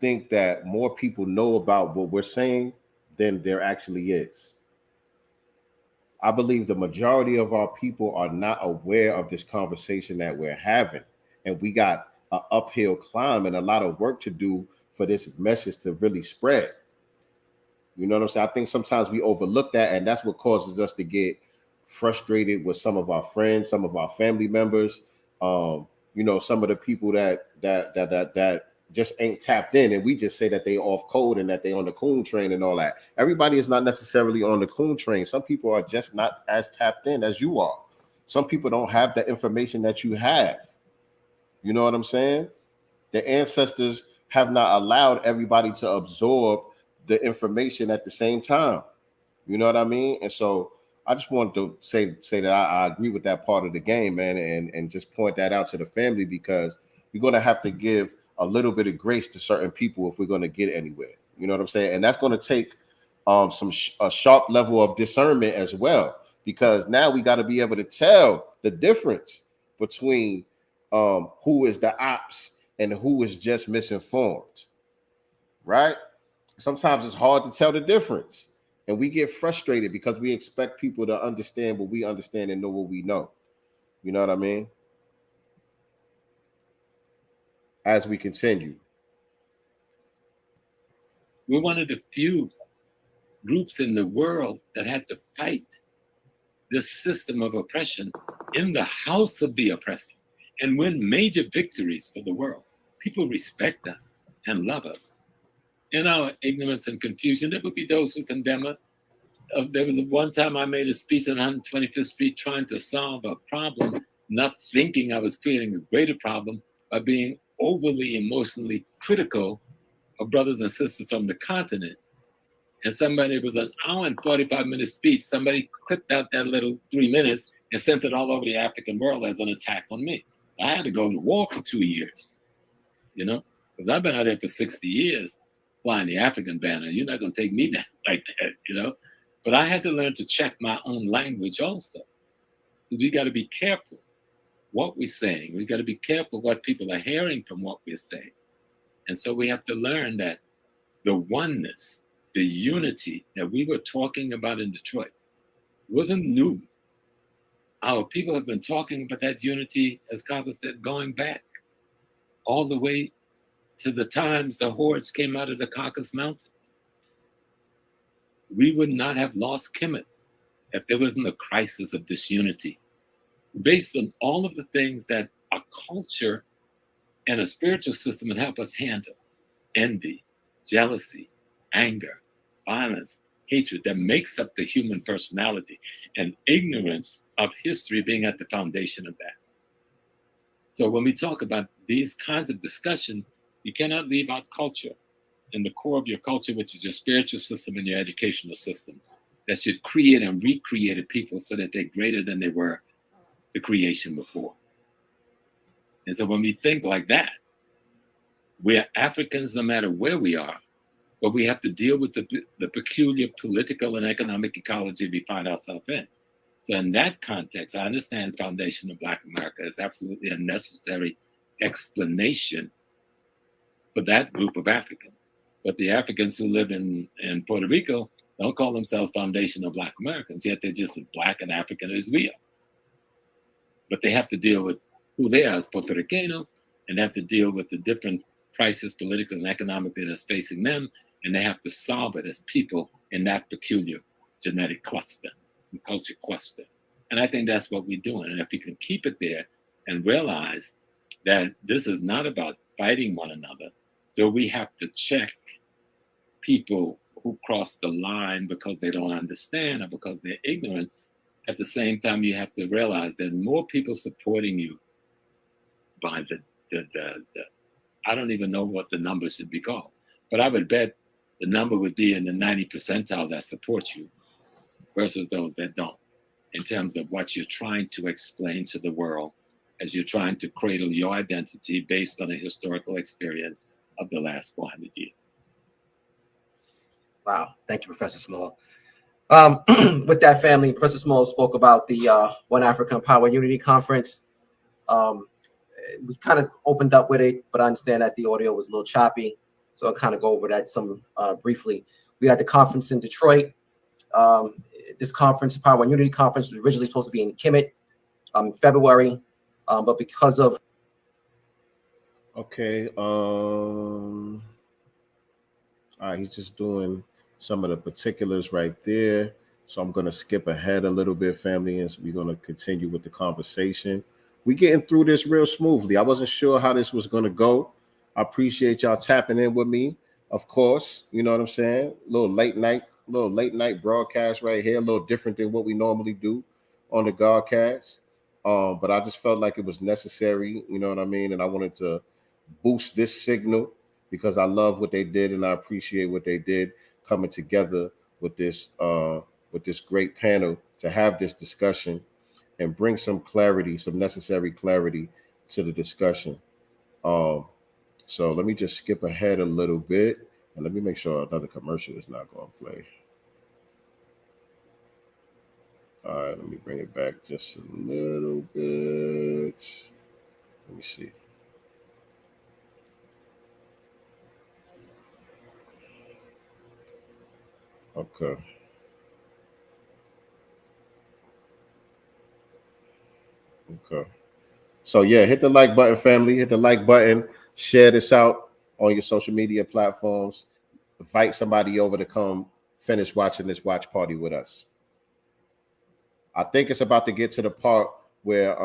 think that more people know about what we're saying than there actually is. I believe the majority of our people are not aware of this conversation that we're having, and we got an uphill climb and a lot of work to do for this message to really spread. You know what I'm saying? I think sometimes we overlook that, and that's what causes us to get frustrated with some of our friends, some of our family members, some of the people that just ain't tapped in, and we just say that they off code and that they on the coon train and all that. Everybody is not necessarily on the coon train. Some people are just not as tapped in as you are. Some people don't have the information that you have. You know what I'm saying? The ancestors have not allowed everybody to absorb the information at the same time. You know what I mean? And so I just wanted to say that I agree with that part of the game, man, and just point that out to the family, because we're going to have to give a little bit of grace to certain people if we're going to get anywhere. You know what I'm saying? And that's going to take a sharp level of discernment as well, because now we got to be able to tell the difference between who is the ops and who is just misinformed, right? Sometimes it's hard to tell the difference, and we get frustrated because we expect people to understand what we understand and know what we know. You know what I mean? As we continue, we're one of the few groups in the world that had to fight this system of oppression in the house of the oppressor and win major victories for the world. People respect us and love us. In our ignorance and confusion, there will be those who condemn us. There was one time I made a speech on 125th Street trying to solve a problem, not thinking I was creating a greater problem by being overly emotionally critical of brothers and sisters from the continent. And somebody, it was an hour and 45-minute speech. Somebody clipped out that little 3 minutes and sent it all over the African world as an attack on me. I had to go to war for 2 years, you know, because I've been out there for 60 years flying the African banner. You're not going to take me down like that, you know. But I had to learn to check my own language also. We got to be careful what we're saying. We got to be careful what people are hearing from what we're saying. And so we have to learn that the oneness, the unity that we were talking about in Detroit wasn't new. Our people have been talking about that unity, as Kaba said, going back all the way to the times the hordes came out of the Caucasus Mountains. We would not have lost Kemet if there wasn't a crisis of disunity, based on all of the things that a culture and a spiritual system would help us handle: envy, jealousy, anger, violence, hatred, that makes up the human personality, and ignorance of history being at the foundation of that. So when we talk about these kinds of discussion, you cannot leave out culture and the core of your culture, which is your spiritual system and your educational system, that should create and recreate a people so that they're greater than they were the creation before. And so when we think like that, we're Africans no matter where we are, but we have to deal with the peculiar political and economic ecology we find ourselves in. So in that context, I understand Foundation of Black America is absolutely a necessary explanation for that group of Africans. But the Africans who live in Puerto Rico don't call themselves Foundation of Black Americans, yet they're just as Black and African as we are. But they have to deal with who they are as Puerto Ricanos, and they have to deal with the different crises, political and economic, that is facing them, and they have to solve it as people in that peculiar genetic cluster, and culture cluster. And I think that's what we're doing. And if we can keep it there and realize that this is not about fighting one another, though we have to check people who cross the line because they don't understand or because they're ignorant. At the same time, you have to realize there's more people supporting you by the I don't even know what the number should be called, but I would bet the number would be in the 90 percentile that support you versus those that don't, in terms of what you're trying to explain to the world as you're trying to cradle your identity based on a historical experience of the last 400 years. Wow. Thank you, Professor Small. With that, family, Professor Small spoke about the One African Power Unity Conference. We kind of opened up with it, but I understand that the audio was a little choppy, so I'll kind of go over that some briefly. We had the conference in Detroit. This conference, Power Unity Conference, was originally supposed to be in Kemet in February, but because of all right, he's just doing some of the particulars right there. So I'm going to skip ahead a little bit, family, and we're going to continue with the conversation. We're getting through this real smoothly. I wasn't sure how this was going to go. I appreciate y'all tapping in with me. Of course, you know what I'm saying. Little late night broadcast right here. A little different than what we normally do on the Godcast. But I just felt like it was necessary. You know what I mean. And I wanted to boost this signal because I love what they did and I appreciate what they did coming together with this great panel to have this discussion and bring some clarity, some necessary clarity to the discussion. So let me just skip ahead a little bit and let me make sure another commercial is not going to play. All right, let me bring it back just a little bit. Let me see. Okay. Okay. So yeah, hit the like button, family. Hit the like button. Share this out on your social media platforms. Invite somebody over to come finish watching this watch party with us. I think it's about to get to the part where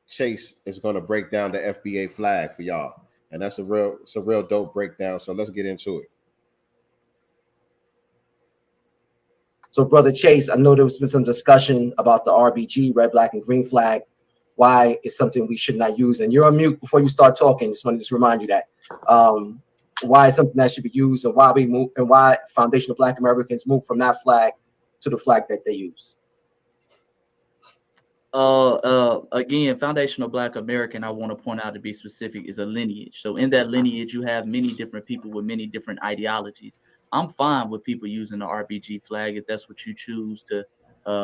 Chase is going to break down the FBA flag for y'all, and it's a real dope breakdown. So let's get into it. So, Brother Chase, I know there was been some discussion about the RBG, red, black, and green flag. Why it's something we should not use. And you're on mute before you start talking. Just want to remind you that. Why it's something that should be used and why we move and why foundational Black Americans move from that flag to the flag that they use. Again, foundational Black American, I want to point out, to be specific, is a lineage. So in that lineage, you have many different people with many different ideologies. I'm fine with people using the RBG flag if that's what you choose to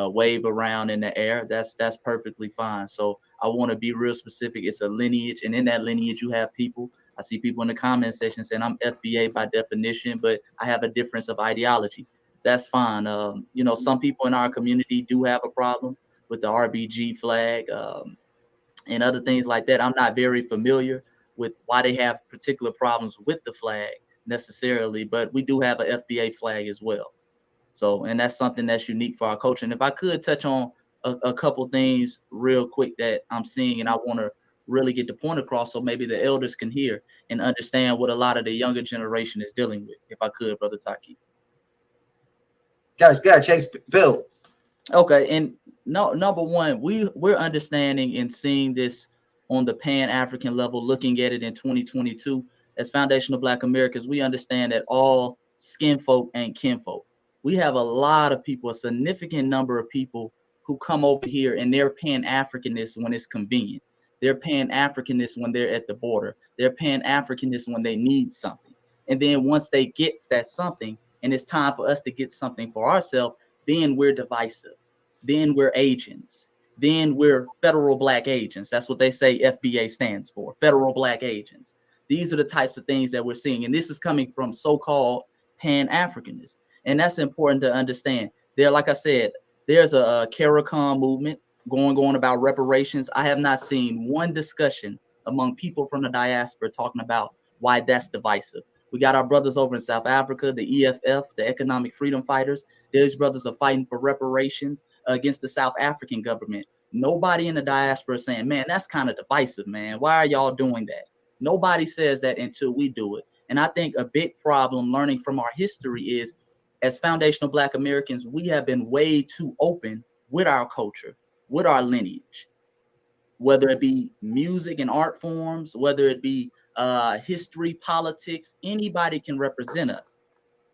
wave around in the air. That's perfectly fine. So I want to be real specific. It's a lineage, and in that lineage, you have people. I see people in the comment section saying I'm FBA by definition, but I have a difference of ideology. That's fine. You know, some people in our community do have a problem with the RBG flag and other things like that. I'm not very familiar with why they have particular problems with the flag necessarily, but we do have an FBA flag as well. So, and that's something that's unique for our culture. And if I could touch on a couple things real quick that I'm seeing, and I want to really get the point across so maybe the elders can hear and understand what a lot of the younger generation is dealing with. If I could, Brother Taki. Guys, Chase, Bill. Okay, and number one, we're understanding and seeing this on the Pan-African level, looking at it in 2022 as foundational Black Americans. We understand that all skin folk ain't kinfolk. We have a lot of people, a significant number of people who come over here and they're Pan-Africanists when it's convenient. They're Pan-Africanists when they're at the border. They're Pan-Africanists when they need something. And then once they get that something and it's time for us to get something for ourselves, then we're divisive. Then we're agents. Then we're federal Black agents. That's what they say FBA stands for, federal Black agents. These are the types of things that we're seeing. And this is coming from so-called Pan-Africanists. And that's important to understand. There, like I said, there's a CARICOM movement going on about reparations. I have not seen one discussion among people from the diaspora talking about why that's divisive. We got our brothers over in South Africa, the EFF, the Economic Freedom Fighters. These brothers are fighting for reparations against the South African government. Nobody in the diaspora is saying, man, that's kind of divisive, man. Why are y'all doing that? Nobody says that until we do it. And I think a big problem learning from our history is, as foundational Black Americans, we have been way too open with our culture, with our lineage, whether it be music and art forms, whether it be history, politics, anybody can represent us.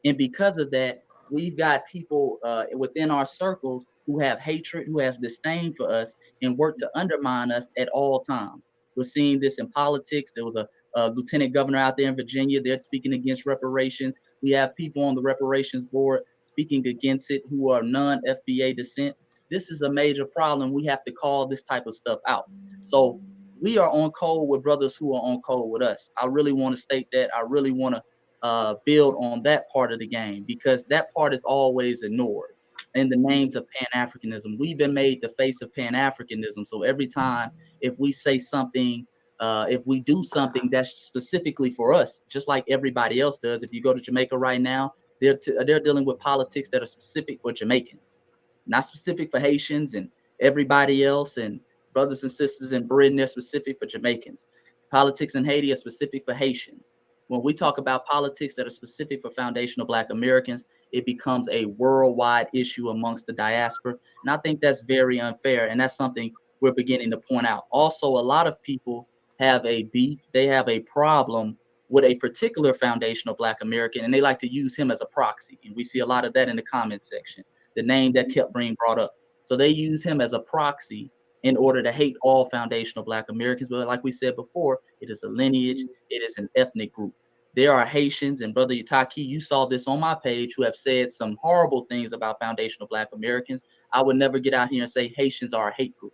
And because of that, we've got people within our circles who have hatred, who have disdain for us and work to undermine us at all times. We're seeing this in politics. There was a lieutenant governor out there in Virginia. They're speaking against reparations. We have people on the reparations board speaking against it who are non-FBA descent. This is a major problem. We have to call this type of stuff out. So we are on code with brothers who are on code with us. I really want to state that. I really want to build on that part of the game, because that part is always ignored in the names of Pan-Africanism. We've been made the face of Pan-Africanism. So every time, if we say something, if we do something that's specifically for us, just like everybody else does. If you go to Jamaica right now, they're dealing with politics that are specific for Jamaicans, not specific for Haitians and everybody else, and brothers and sisters in Britain, they're specific for Jamaicans. Politics in Haiti are specific for Haitians. When we talk about politics that are specific for foundational Black Americans, it becomes a worldwide issue amongst the diaspora. And I think that's very unfair. And that's something we're beginning to point out. Also, a lot of people have a beef, they have a problem with a particular foundational Black American, and they like to use him as a proxy. And we see a lot of that in the comment section, the name that kept being brought up. So they use him as a proxy in order to hate all foundational Black Americans. But like we said before, it is a lineage, it is an ethnic group. There are Haitians, and Brother Taki, you saw this on my page, who have said some horrible things about foundational Black Americans. I would never get out here and say Haitians are a hate group.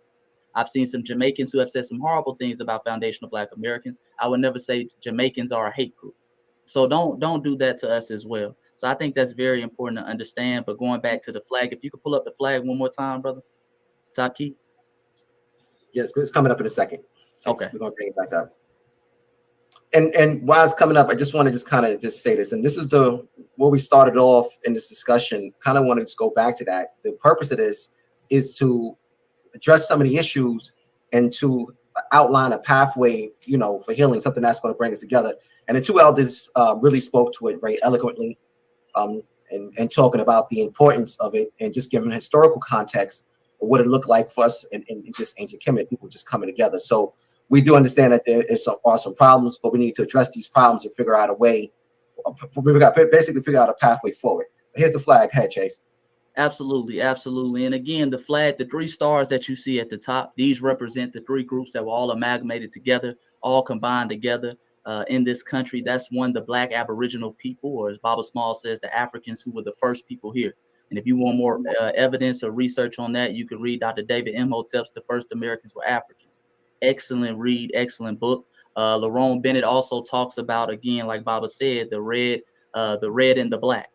I've seen some Jamaicans who have said some horrible things about foundational Black Americans. I would never say Jamaicans are a hate group. So don't do that to us as well. So I think that's very important to understand. But going back to the flag, if you could pull up the flag one more time, Brother Taki. Yes, it's coming up in a second. Okay. We're gonna bring it back up. And while it's coming up, I just want to kind of say this, and this is where we started off in this discussion. Kind of want to just go back to that. The purpose of this is to address some of the issues and to outline a pathway, for healing, something that's going to bring us together. And the two elders really spoke to it very eloquently, and talking about the importance of it and just giving historical context of what it looked like for us in just ancient Kemet, people just coming together. So we do understand that there are some problems, but we need to address these problems and figure out a way. Basically figure out a pathway forward. Here's the flag. Head, Chase. Absolutely, absolutely. And again, the flag, the 3 stars that you see at the top, these represent the 3 groups that were all amalgamated together, all combined together in this country. That's the Black Aboriginal people, or as Baba Small says, the Africans who were the first people here. And if you want more evidence or research on that, you can read Dr. David Imhotep's The First Americans Were Africans. Excellent read, excellent book. Lerone Bennett also talks about, again, like Baba said, the red and the black.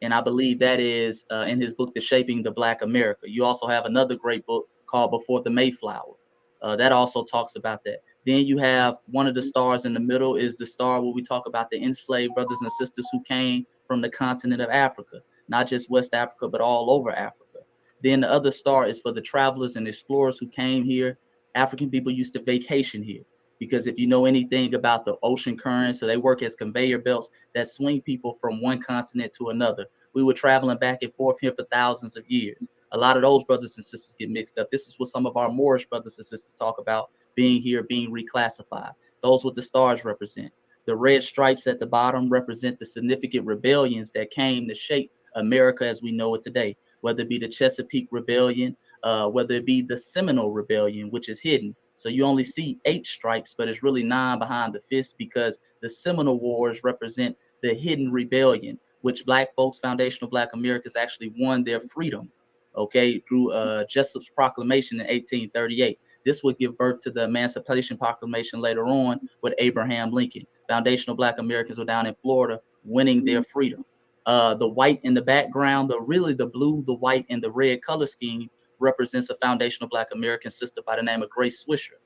And I believe that is in his book, The Shaping the Black America. You also have another great book called Before the Mayflower. That also talks about that. Then you have one of the stars in the middle is the star where we talk about the enslaved brothers and sisters who came from the continent of Africa, not just West Africa, but all over Africa. Then the other star is for the travelers and explorers who came here. African people used to vacation here, because if you know anything about the ocean currents, so they work as conveyor belts that swing people from one continent to another. We were traveling back and forth here for thousands of years. A lot of those brothers and sisters get mixed up. This is what some of our Moorish brothers and sisters talk about, being here, being reclassified. Those what the stars represent. The red stripes at the bottom represent the significant rebellions that came to shape America as we know it today, whether it be the Chesapeake Rebellion, whether it be the Seminole Rebellion, which is hidden. So you only see 8 stripes, but it's really 9 behind the fist, because the Seminole Wars represent the hidden rebellion, which Black folks, foundational Black Americans, actually won their freedom, okay, through Jessup's proclamation in 1838. This would give birth to the Emancipation Proclamation later on with Abraham Lincoln. Foundational Black Americans were down in Florida winning their freedom. The white in the background, the blue, the white, and the red color scheme represents a foundational Black American sister by the name of Grace Swisher.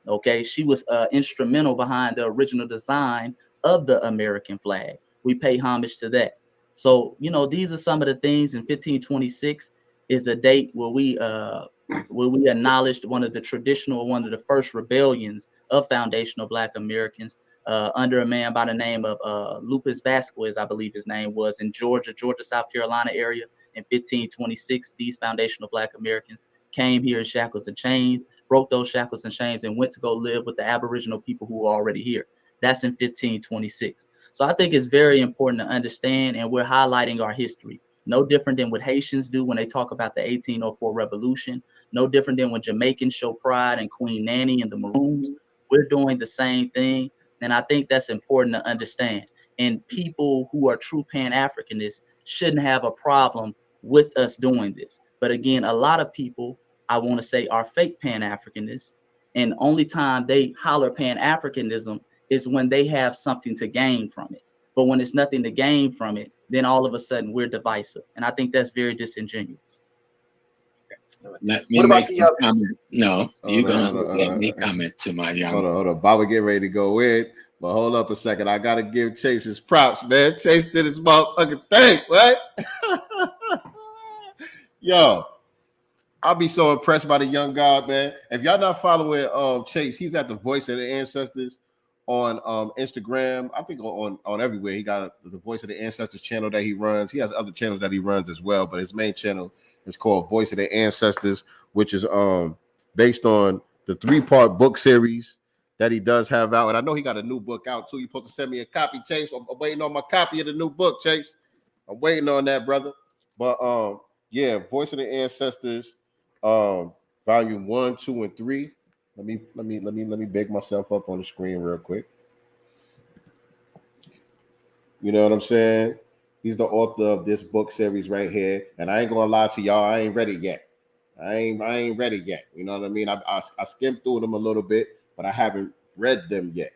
Okay, she was instrumental behind the original design of the American flag. We pay homage to that. So, these are some of the things. In 1526 is a date where we acknowledged one of the first rebellions of foundational Black Americans under a man by the name of Lupus Vasquez, I believe his name was, in Georgia, South Carolina area. In 1526, these foundational Black Americans came here in shackles and chains, broke those shackles and chains, and went to go live with the Aboriginal people who were already here. That's in 1526. So I think it's very important to understand, and we're highlighting our history. No different than what Haitians do when they talk about the 1804 revolution. No different than when Jamaicans show pride in Queen Nanny and the Maroons. We're doing the same thing, and I think that's important to understand. And people who are true Pan-Africanists shouldn't have a problem with us doing this. But again, a lot of people, I want to say, are fake Pan-Africanists, and only time they holler Pan-Africanism is when they have something to gain from it. But when it's nothing to gain from it, then all of a sudden we're divisive. And I think that's very disingenuous. Let me make some comments. No, you're going to let me comment to my young. Hold on. Baba get ready to go in. But hold up a second. I got to give Chase his props, man. Chase did his motherfucking thing, right? Yo, I'll be so impressed by the young God, man. If y'all not following Chase, he's at the Voice of the Ancestors on Instagram. I think on everywhere. He got the Voice of the Ancestors channel that he runs. He has other channels that he runs as well, but his main channel is called Voice of the Ancestors, which is based on the 3-part book series that he does have out. And I know he got a new book out too. You're supposed to send me a copy, Chase. I'm waiting on my copy of the new book, Chase. I'm waiting on that, brother. But yeah, Voice of the Ancestors, volume 1, 2, and 3. Let me big myself up on the screen real quick. You know what I'm saying? He's the author of this book series right here. And I ain't gonna lie to y'all, I ain't ready yet. I ain't ready yet. You know what I mean? I skimmed through them a little bit, but I haven't read them yet.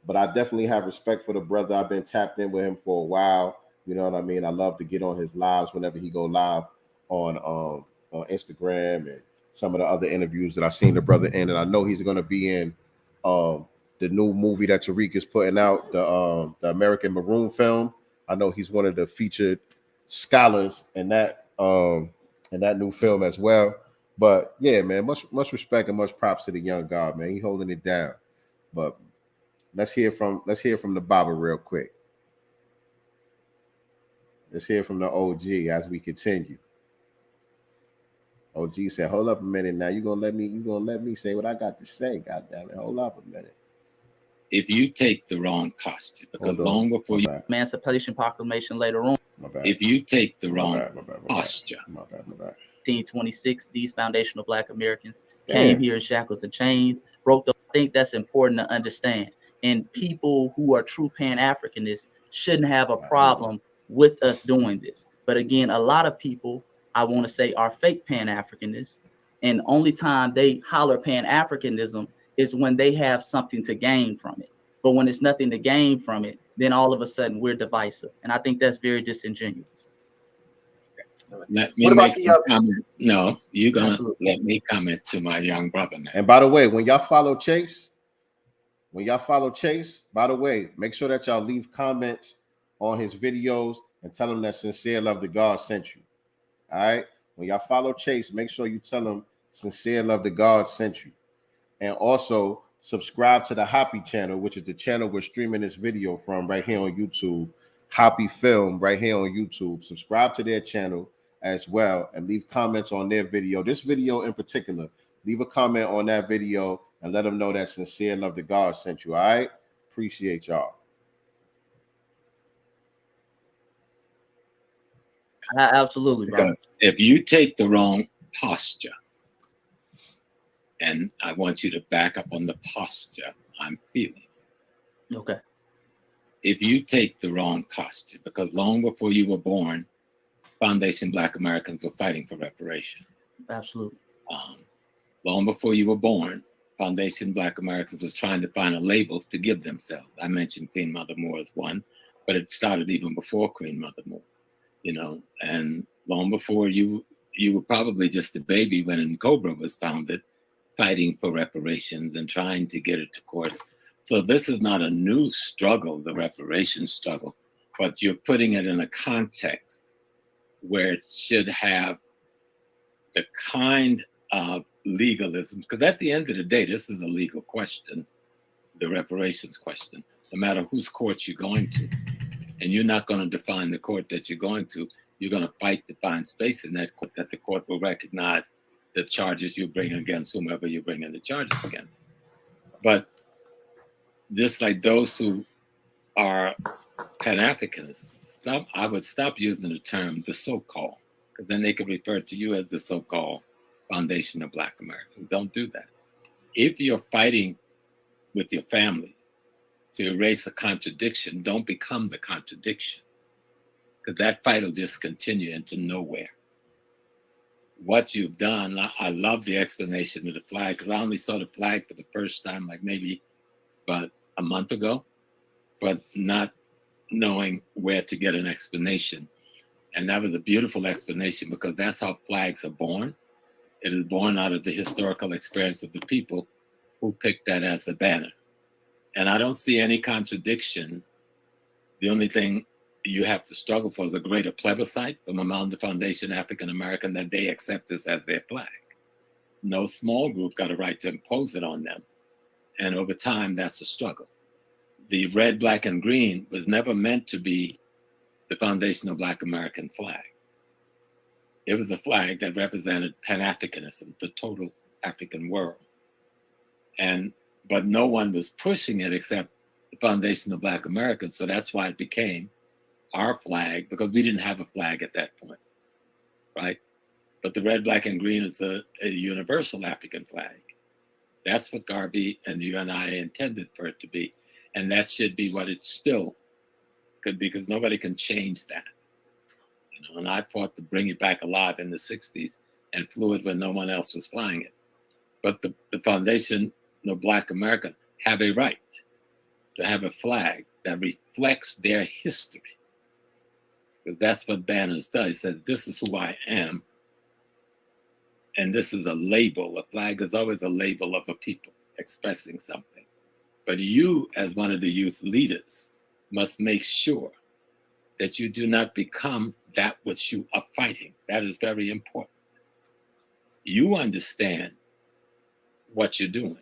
But I definitely have respect for the brother. I've been tapped in with him for a while. You know what I mean? I love to get on his lives whenever he go live on Instagram and some of the other interviews that I've seen the brother in. And I know he's going to be in the new movie that Tariq is putting out, the American Maroon film. I know he's one of the featured scholars in that new film as well. But yeah, man, much respect and much props to the young God, man. He holding it down. But let's hear from the Baba real quick. Let's hear from the OG as we continue. OG said, "Hold up a minute now. You gonna let me say what I got to say? God damn it! Hold up a minute." If you take the wrong posture, because long before you Emancipation Proclamation later on. If you take the wrong posture. 1926, these foundational Black Americans came here in shackles and chains, broke the. I think that's important to understand. And people who are true Pan-Africanists shouldn't have a problem with us doing this. But again, a lot of people, I want to say, are fake Pan-Africanists. And only time they holler Pan-Africanism is when they have something to gain from it. But when it's nothing to gain from it, then all of a sudden we're divisive. And I think that's very disingenuous. Let me make some comments. No, you're gonna let me comment to my young brother now. And by the way, when y'all follow Chase, by the way, make sure that y'all leave comments on his videos and tell him that Sincere Love the God sent you. All right. When y'all follow Chase, make sure you tell him Sincere Love the God sent you. And also subscribe to the Hapi channel, which is the channel we're streaming this video from right here on YouTube. Hapi Film right here on YouTube. Subscribe to their channel as well and leave comments on their video. This video in particular, leave a comment on that video and let them know that Sincere Love the God sent you. All right. Appreciate y'all. Absolutely. Because if you take the wrong posture, and I want you to back up on the posture I'm feeling. Okay. If you take the wrong posture, because long before you were born, Foundation Black Americans were fighting for reparations. Absolutely. Long before you were born, Foundation Black Americans was trying to find a label to give themselves. I mentioned Queen Mother Moore as one, but it started even before Queen Mother Moore, you know, and long before you were probably just a baby when Cobra was founded, fighting for reparations and trying to get it to courts. So this is not a new struggle, the reparations struggle, but you're putting it in a context where it should have the kind of legalism, because at the end of the day, this is a legal question, the reparations question, no matter whose court you're going to. And you're not going to define the court that you're going to. You're going to fight to find space in that court, that the court will recognize the charges you bring against whomever you bring in the charges against. But just like those who are Pan-Africanists, I would stop using the term the so-called, because then they could refer to you as the so-called Foundation of Black Americans. Don't do that. If you're fighting with your family to erase a contradiction, don't become the contradiction, because that fight will just continue into nowhere. What you've done, I love the explanation of the flag, because I only saw the flag for the first time, like maybe about a month ago, but not knowing where to get an explanation. And that was a beautiful explanation, because that's how flags are born. It is born out of the historical experience of the people who picked that as the banner. And I don't see any contradiction. The only thing you have to struggle for is a greater plebiscite from among the Foundation African American that they accept this as their flag. No small group got a right to impose it on them. And over time, that's a struggle. the red, black, and green was never meant to be the foundational Black American flag. It was a flag that represented Pan-Africanism, the total African world. But no one was pushing it except the foundation of Black Americans. So that's why it became our flag, because we didn't have a flag at that point, right? But the red, black, and green is a universal African flag. That's what Garvey and you and I intended for it to be. And that should be what it still could be, because nobody can change that. You know, and I fought to bring it back alive in the 60s and flew it when no one else was flying it. But the foundation of Black America have a right to have a flag that reflects their history. Because that's what banners does. It says, this is who I am. And this is a label. A flag is always a label of a people expressing something. But you, as one of the youth leaders, must make sure that you do not become that which you are fighting. That is very important. You understand what you're doing.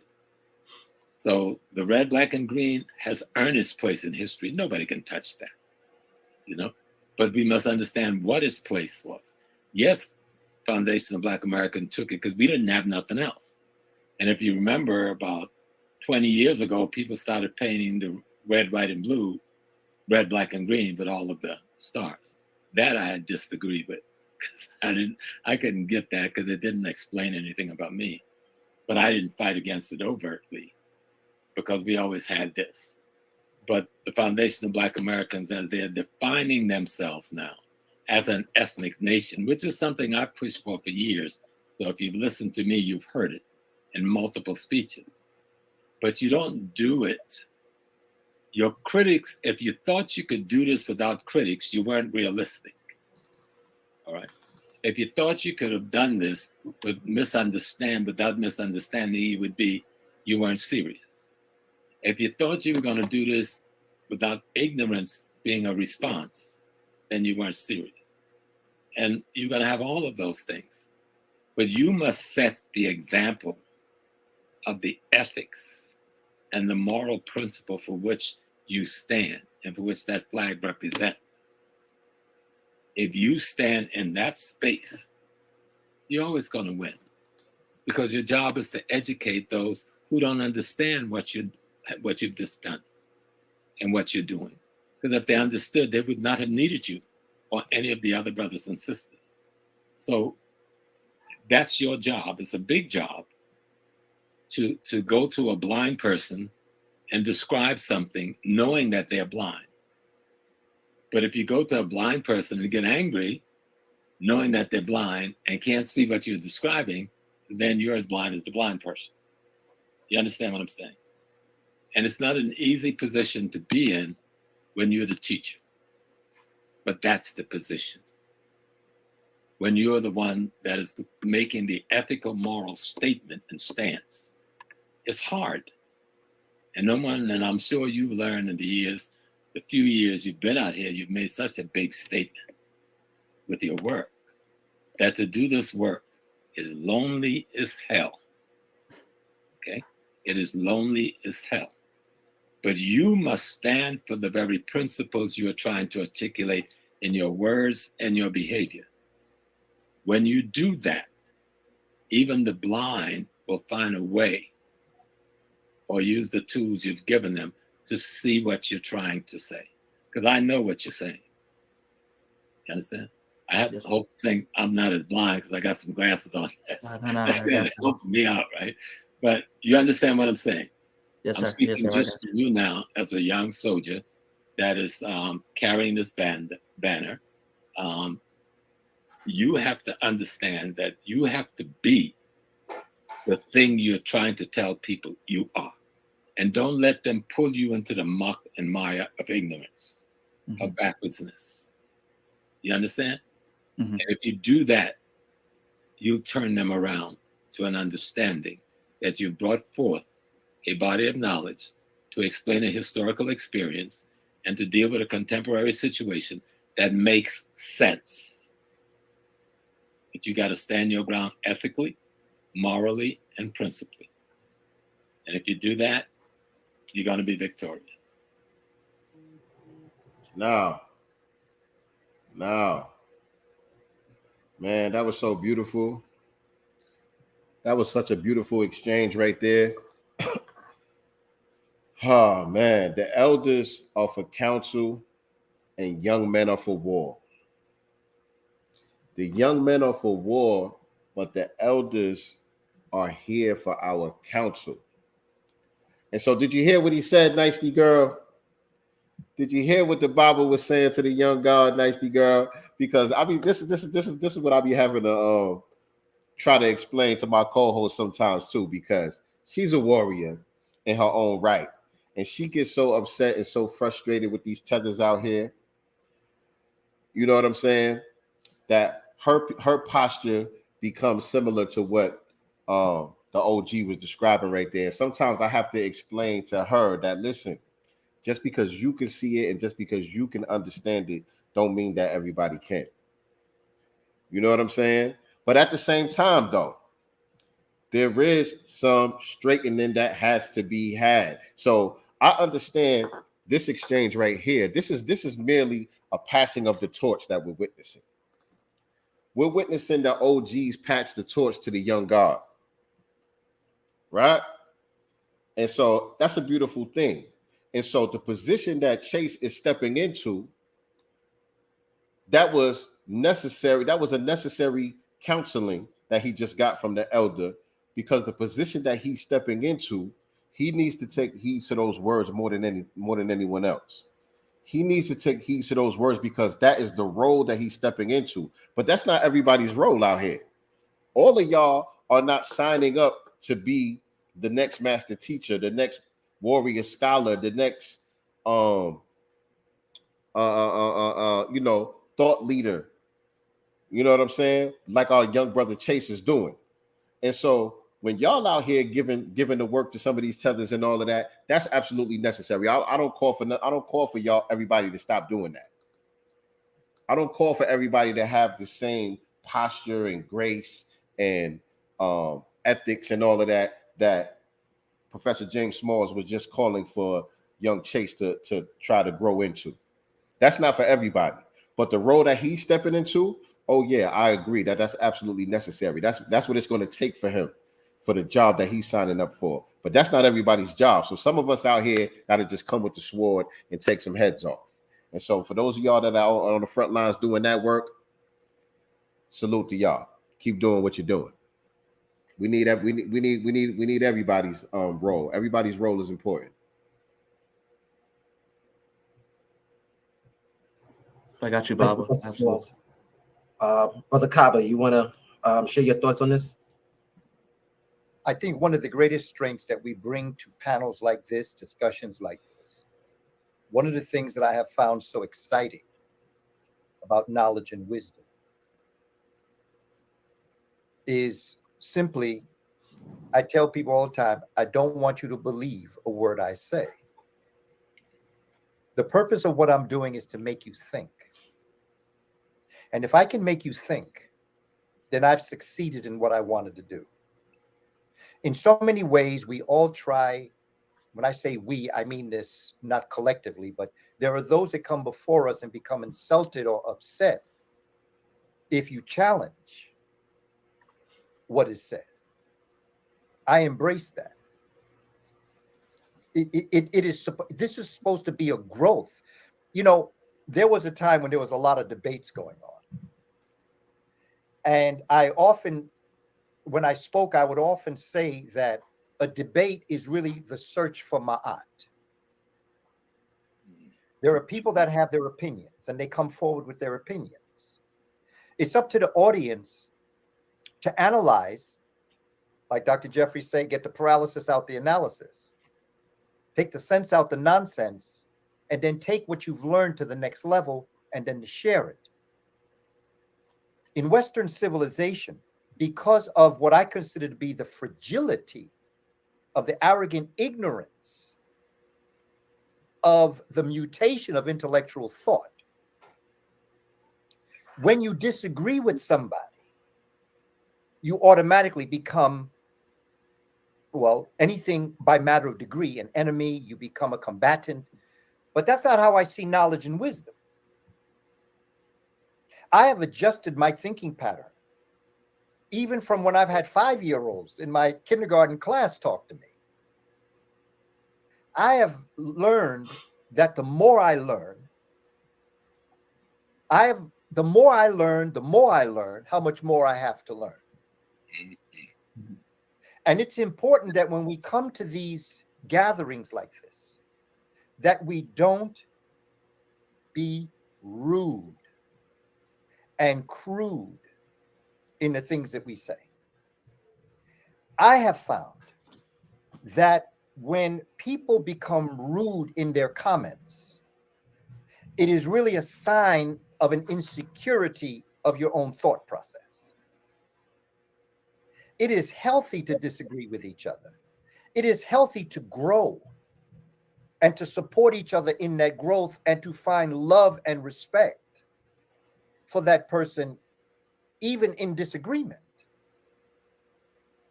So the red, black, and green has earned its place in history. Nobody can touch that, you know? But we must understand what its place was. Yes, Foundation of Black American took it because we didn't have nothing else. And if you remember, about 20 years ago, people started painting the red, white, and blue, red, black, and green with all of the stars. That I disagreed with. I couldn't get that because it didn't explain anything about me. But I didn't fight against it overtly because we always had this. But the Foundation of Black Americans, as they're defining themselves now as an ethnic nation, which is something I've pushed for years. So if you've listened to me, you've heard it in multiple speeches. But you don't do it. Your critics, if you thought you could do this without critics, you weren't realistic. All right. If you thought you could have done this without misunderstanding, you weren't serious. If you thought you were going to do this without ignorance being a response, then you weren't serious. And you're going to have all of those things. But you must set the example of the ethics and the moral principle for which you stand and for which that flag represents. If you stand in that space, you're always going to win, because your job is to educate those who don't understand what you've just done and what you're doing. Because if they understood, they would not have needed you or any of the other brothers and sisters. So that's your job. It's a big job to go to a blind person and describe something knowing that they're blind. But if you go to a blind person and get angry, knowing that they're blind and can't see what you're describing, then you're as blind as the blind person. You understand what I'm saying? And it's not an easy position to be in when you're the teacher. But that's the position. When you're the one that is making the ethical, moral statement and stance. It's hard. And I'm sure you've learned in the few years you've been out here, you've made such a big statement with your work that to do this work is lonely as hell. Okay? It is lonely as hell. But you must stand for the very principles you are trying to articulate in your words and your behavior. When you do that, even the blind will find a way or use the tools you've given them to see what you're trying to say. Because I know what you're saying. You understand? I have this whole thing, I'm not as blind because I got some glasses on. That helps me out, right? But you understand what I'm saying? Yes, sir. I'm speaking just to you now as a young soldier that is carrying this banner. You have to understand that you have to be the thing you're trying to tell people you are. And don't let them pull you into the muck and mire of ignorance, of backwardsness. You understand? Mm-hmm. And if you do that, you'll turn them around to an understanding that you've brought forth a body of knowledge to explain a historical experience and to deal with a contemporary situation that makes sense. But you got to stand your ground ethically, morally, and principally. And if you do that, you're going to be victorious. Now, man, that was so beautiful. That was such a beautiful exchange right there. Oh man, the elders are for counsel and young men are for war. The young men are for war, but the elders are here for our counsel. And so, did you hear what he said, Nicely Girl? Did you hear what the Bible was saying to the young God, Nicely Girl? Because I mean, this is what I be having to try to explain to my co-host sometimes too, because she's a warrior in her own right, and she gets so upset and so frustrated with these tethers out here. You know what I'm saying? That her posture becomes similar to what the OG was describing right there. Sometimes I have to explain to her that, listen, just because you can see it and just because you can understand it, don't mean that everybody can. You know what I'm saying? But at the same time, though, there is some straightening that has to be had. So I understand this exchange right here. This is merely a passing of the torch that we're witnessing. We're witnessing the OGs pass the torch to the young God, right? And so that's a beautiful thing. And so the position that Chase is stepping into, that was necessary. That was a necessary counseling that he just got from the elder, because the position that he's stepping into, he needs to take heed to those words more than anyone else. He needs to take heed to those words because that is the role that he's stepping into. But that's not everybody's role out here. All of y'all are not signing up to be the next master teacher, the next warrior scholar, the next thought leader. You know what I'm saying? Like our young brother Chase is doing. And so when y'all out here giving the work to some of these tethers and all of that, that's absolutely necessary. I don't call for y'all, everybody, to stop doing that. I don't call for everybody to have the same posture and grace and ethics and all of that Professor James Smalls was just calling for young Chase to try to grow into. That's not for everybody. But the role that he's stepping into, oh yeah, I agree that's absolutely necessary. That's what it's going to take for him, for the job that he's signing up for. But that's not everybody's job. So some of us out here got to just come with the sword and take some heads off. And so for those of y'all that are on the front lines doing that work, salute to y'all. Keep doing what you're doing. We need everybody's role. Everybody's role is important. I got you, Baba. Absolutely. Brother Kaba, you want to share your thoughts on this? I think one of the greatest strengths that we bring to panels like this, discussions like this, one of the things that I have found so exciting about knowledge and wisdom is simply, I tell people all the time, I don't want you to believe a word I say. The purpose of what I'm doing is to make you think. And if I can make you think, then I've succeeded in what I wanted to do. In so many ways, we all try. When I say we, I mean this not collectively, but there are those that come before us and become insulted or upset if you challenge what is said. I embrace that. This is supposed to be a growth. You know, there was a time when there was a lot of debates going on. And when I spoke, I would often say that a debate is really the search for ma'at. There are people that have their opinions and they come forward with their opinions. It's up to the audience to analyze, like Dr. Jeffrey say, get the paralysis out the analysis. Take the sense out the nonsense, and then take what you've learned to the next level and then share it. In Western civilization, because of what I consider to be the fragility of the arrogant ignorance of the mutation of intellectual thought, when you disagree with somebody, you automatically become, well, anything by matter of degree, an enemy, you become a combatant. But that's not how I see knowledge and wisdom. I have adjusted my thinking pattern, even from when I've had 5-year-olds in my kindergarten class talk to me. I have learned that the more I learn, the more I learn how much more I have to learn. And it's important that when we come to these gatherings like this, that we don't be rude and crude in the things that we say. I have found that when people become rude in their comments, it is really a sign of an insecurity of your own thought process. It is healthy to disagree with each other. It is healthy to grow and to support each other in that growth and to find love and respect for that person, even in disagreement.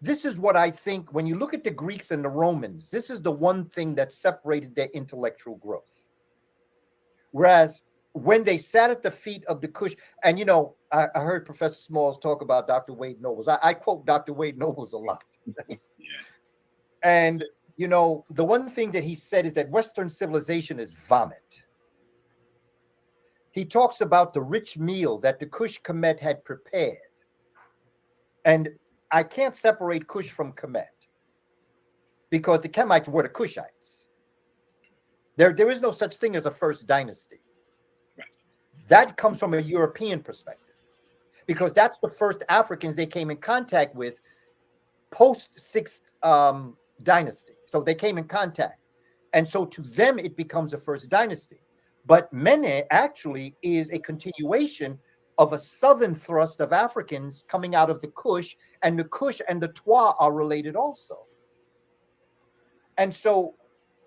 This is what I think when you look at the Greeks and the Romans, this is the one thing that separated their intellectual growth. Whereas when they sat at the feet of the Cush, and you know, I heard Professor Smalls talk about Dr. Wade Nobles. I quote Dr. Wade Nobles a lot. Yeah. And you know, the one thing that he said is that Western civilization is vomit. He talks about the rich meal that the Cush Kemet had prepared. And I can't separate Cush from Kemet because the Kemites were the Cushites. There is no such thing as a first dynasty. Right. That comes from a European perspective because that's the first Africans they came in contact with post 6th dynasty. So they came in contact. And so to them, it becomes a first dynasty. But Mene actually is a continuation of a southern thrust of Africans coming out of the Kush, and the Kush and the Twa are related also. And so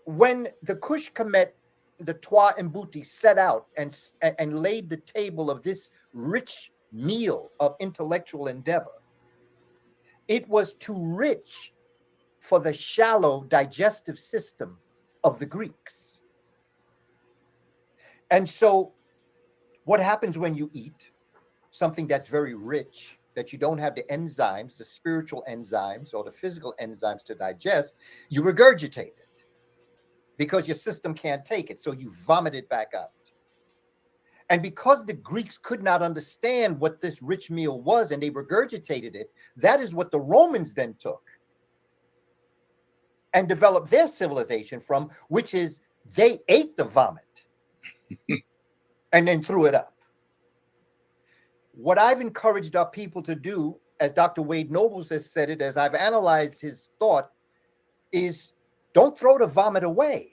when the Kush Kemet, the Twa and Mbuti set out and laid the table of this rich meal of intellectual endeavor, it was too rich for the shallow digestive system of the Greeks. And so what happens when you eat something that's very rich, that you don't have the enzymes, the spiritual enzymes or the physical enzymes to digest, you regurgitate it because your system can't take it. So you vomit it back out. And because the Greeks could not understand what this rich meal was and they regurgitated it, that is what the Romans then took and developed their civilization from, which is they ate the vomit and then threw it up. What I've encouraged our people to do, as Dr. Wade Nobles has said it, as I've analyzed his thought, is don't throw the vomit away.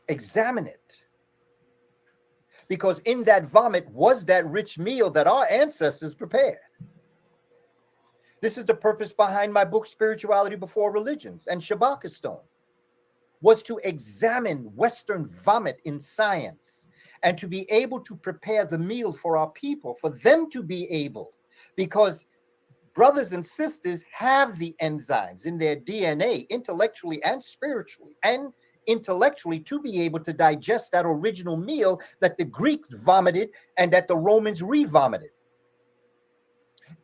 Examine it. Because in that vomit was that rich meal that our ancestors prepared. This is the purpose behind my book, Spirituality Before Religions, and Shabaka Stone, was to examine Western vomit in science and to be able to prepare the meal for our people, for them to be able, because brothers and sisters have the enzymes in their DNA, intellectually and spiritually, and intellectually to be able to digest that original meal that the Greeks vomited and that the Romans re-vomited.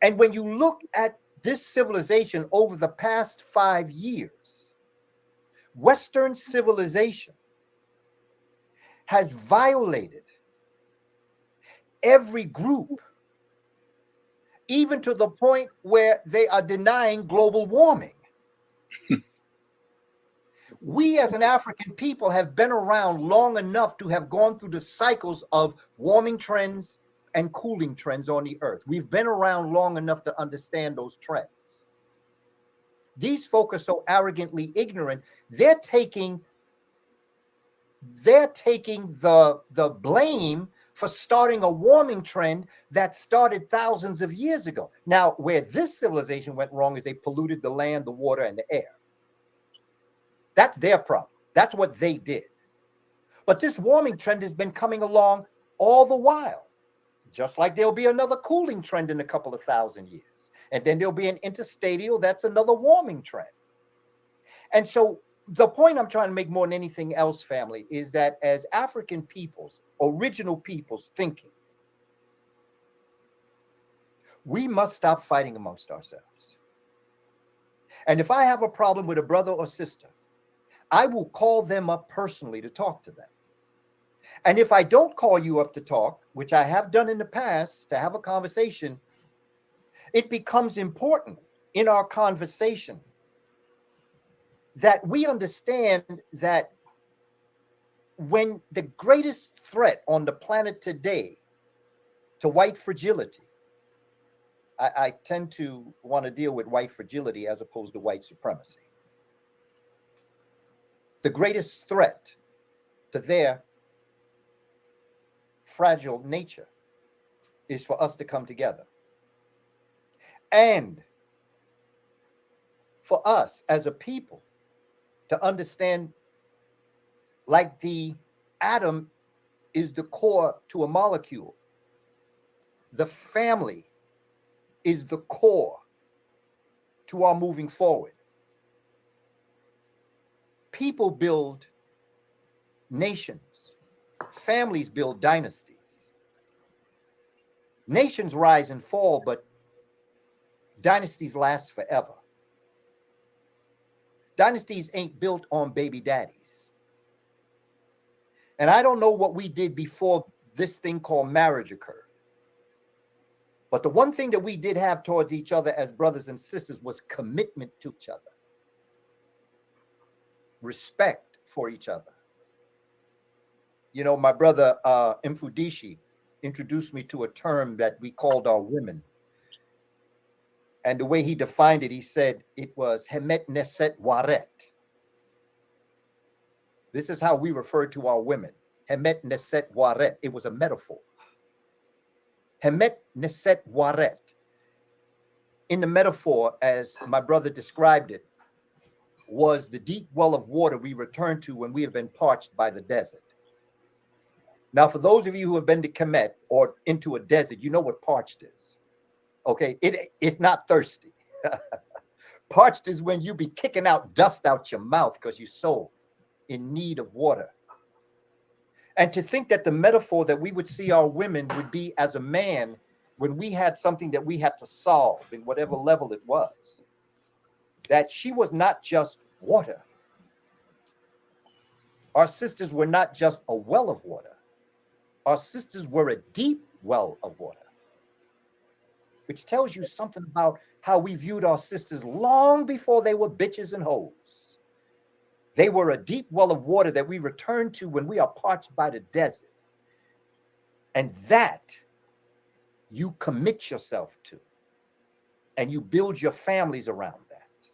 And when you look at this civilization over the past 5 years, Western civilization has violated every group, even to the point where they are denying global warming. We as an African people have been around long enough to have gone through the cycles of warming trends and cooling trends on the earth. We've been around long enough to understand those trends. These folk are so arrogantly ignorant, they're taking the blame for starting a warming trend that started thousands of years ago. Now, where this civilization went wrong is they polluted the land, the water, and the air. That's their problem. That's what they did. But this warming trend has been coming along all the while, just like there'll be another cooling trend in a couple of thousand years. And then there'll be an interstadial, that's another warming trend. And so the point I'm trying to make more than anything else, family, is that as African peoples, original peoples thinking, we must stop fighting amongst ourselves. And if I have a problem with a brother or sister, I will call them up personally to talk to them. And if I don't call you up to talk, which I have done in the past, to have a conversation, it becomes important in our conversation that we understand that when the greatest threat on the planet today to white fragility, I tend to want to deal with white fragility as opposed to white supremacy. The greatest threat to their fragile nature is for us to come together. And for us as a people to understand, like the atom is the core to a molecule, the family is the core to our moving forward. People build nations, families build dynasties. Nations rise and fall, but dynasties last forever. Dynasties ain't built on baby daddies. And I don't know what we did before this thing called marriage occurred. But the one thing that we did have towards each other as brothers and sisters was commitment to each other. Respect for each other. You know, my brother Mfudishi introduced me to a term that we called our women. And the way he defined it, he said it was Hemet Neset Waret. This is how we refer to our women. Hemet Neset Waret. It was a metaphor. Hemet Neset Waret. In the metaphor, as my brother described it, was the deep well of water we return to when we have been parched by the desert. Now, for those of you who have been to Kemet or into a desert, you know what parched is. Okay, it's not thirsty. Parched is when you be kicking out dust out your mouth because you're so in need of water. And to think that the metaphor that we would see our women would be as a man when we had something that we had to solve in whatever level it was, that she was not just water. Our sisters were not just a well of water. Our sisters were a deep well of water, which tells you something about how we viewed our sisters long before they were bitches and hoes. They were a deep well of water that we return to when we are parched by the desert. And that you commit yourself to. And you build your families around that.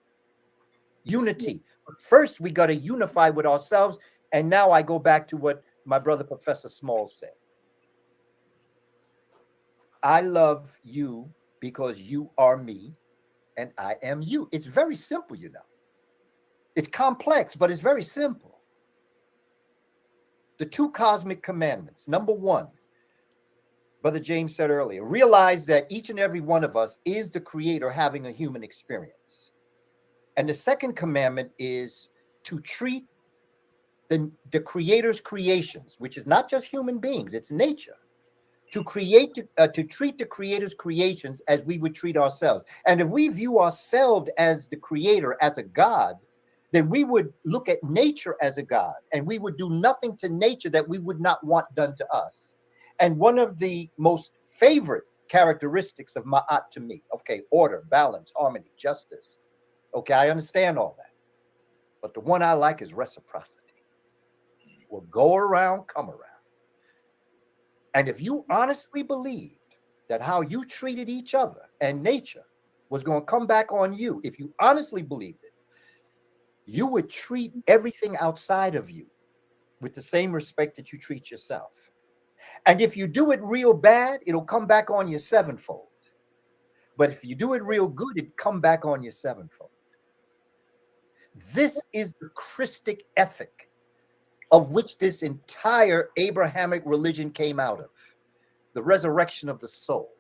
Unity. But first, we got to unify with ourselves. And now I go back to what my brother, Professor Small, said. I love you because you are me and I am you. It's very simple, you know. It's complex, but it's very simple. The two cosmic commandments. Number one, Brother James said earlier, realize that each and every one of us is the creator having a human experience. And the second commandment is to treat the creator's creations, which is not just human beings, it's nature. To treat the creator's creations as we would treat ourselves. And if we view ourselves as the creator, as a God, then we would look at nature as a God, and we would do nothing to nature that we would not want done to us. And one of the most favorite characteristics of Ma'at to me, okay, order, balance, harmony, justice. Okay, I understand all that. But the one I like is reciprocity. We'll go around, come around. And if you honestly believed that how you treated each other and nature was going to come back on you, if you honestly believed it, you would treat everything outside of you with the same respect that you treat yourself. And if you do it real bad, it'll come back on you sevenfold. But if you do it real good, it'll come back on you sevenfold. This is the Christic ethic of which this entire Abrahamic religion came out of, the resurrection of the soul.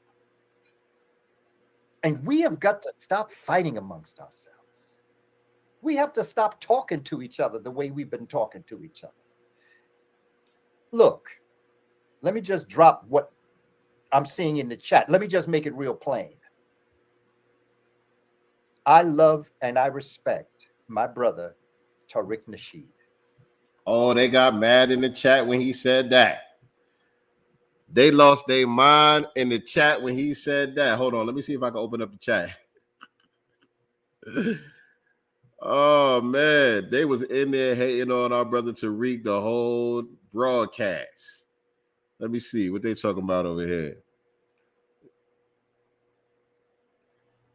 And we have got to stop fighting amongst ourselves. We have to stop talking to each other the way we've been talking to each other. Look, let me just drop what I'm seeing in the chat. Let me just make it real plain. I love and I respect my brother, Tariq Nasheed. Oh, they got mad in the chat when he said that. They lost their mind in the chat when he said that. Hold on, let me see if I can open up the chat. Oh man, they was in there hating on our brother Tariq the whole broadcast. Let me see what they talking about over here.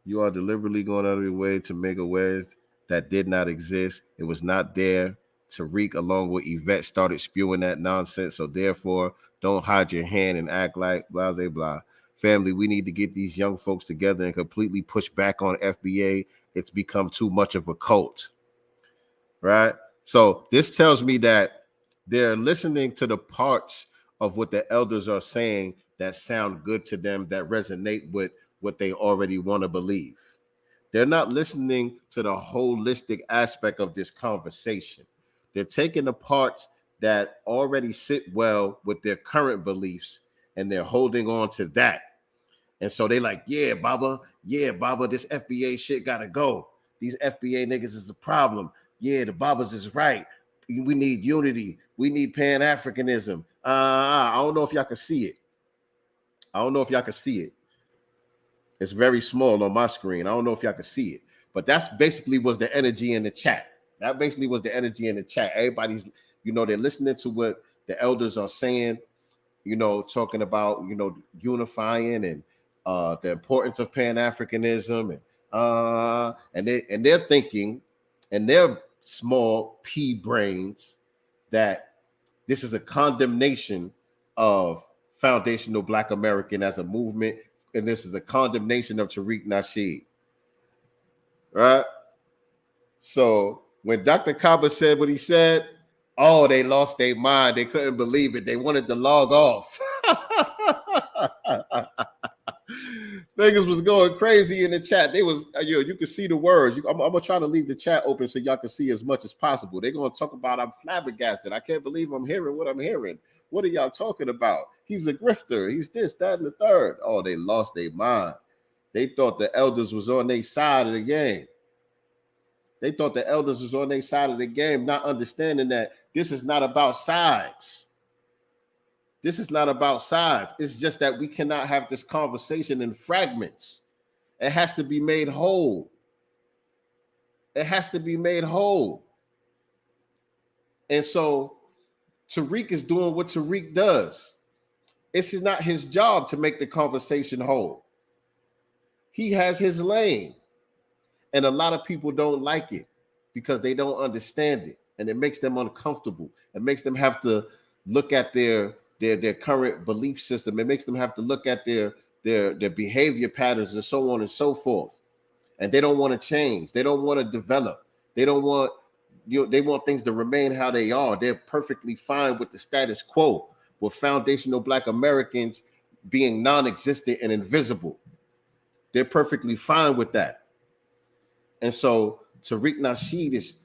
You are deliberately going out of your way to make a wedge that did not exist. It was not there. Tariq, along with Yvette, started spewing that nonsense. So therefore, don't hide your hand and act like blah, blah, blah. Family, we need to get these young folks together and completely push back on FBA. It's become too much of a cult. Right? So this tells me that they're listening to the parts of what the elders are saying that sound good to them, that resonate with what they already want to believe. They're not listening to the holistic aspect of this conversation. They're taking the parts that already sit well with their current beliefs and they're holding on to that. And so they like, yeah, Baba, this FBA shit gotta go. These FBA niggas is a problem. Yeah, the Babas is right. We need unity. We need Pan-Africanism. I don't know if y'all can see it. It's very small on my screen. I don't know if y'all can see it, but that's basically was the energy in the chat. Everybody's, they're listening to what the elders are saying, talking about, unifying and the importance of Pan-Africanism and they're thinking in their small P brains that this is a condemnation of foundational Black American as a movement, and this is a condemnation of Tariq Nasheed. Right? So when Dr. Kaba said what he said, oh, they lost their mind. They couldn't believe it. They wanted to log off. Niggas was going crazy in the chat. They was, you can see the words. I'm gonna try to leave the chat open so y'all can see as much as possible. They're gonna talk about I'm flabbergasted. I can't believe I'm hearing what I'm hearing. What are y'all talking about? He's a grifter. He's this, that, and the third. Oh, they lost their mind. They thought the elders was on their side of the game. Not understanding that this is not about sides. It's just that we cannot have this conversation in fragments. It has to be made whole. And so Tariq is doing what Tariq does. It's not his job to make the conversation whole. He has his lane. And a lot of people don't like it because they don't understand it. And it makes them uncomfortable. It makes them have to look at their current belief system. It makes them have to look at their behavior patterns and so on and so forth. And they don't want to change. They don't want to develop. They don't want, they want things to remain how they are. They're perfectly fine with the status quo, with foundational Black Americans being non-existent and invisible. They're perfectly fine with that. And so Tariq Nasheed is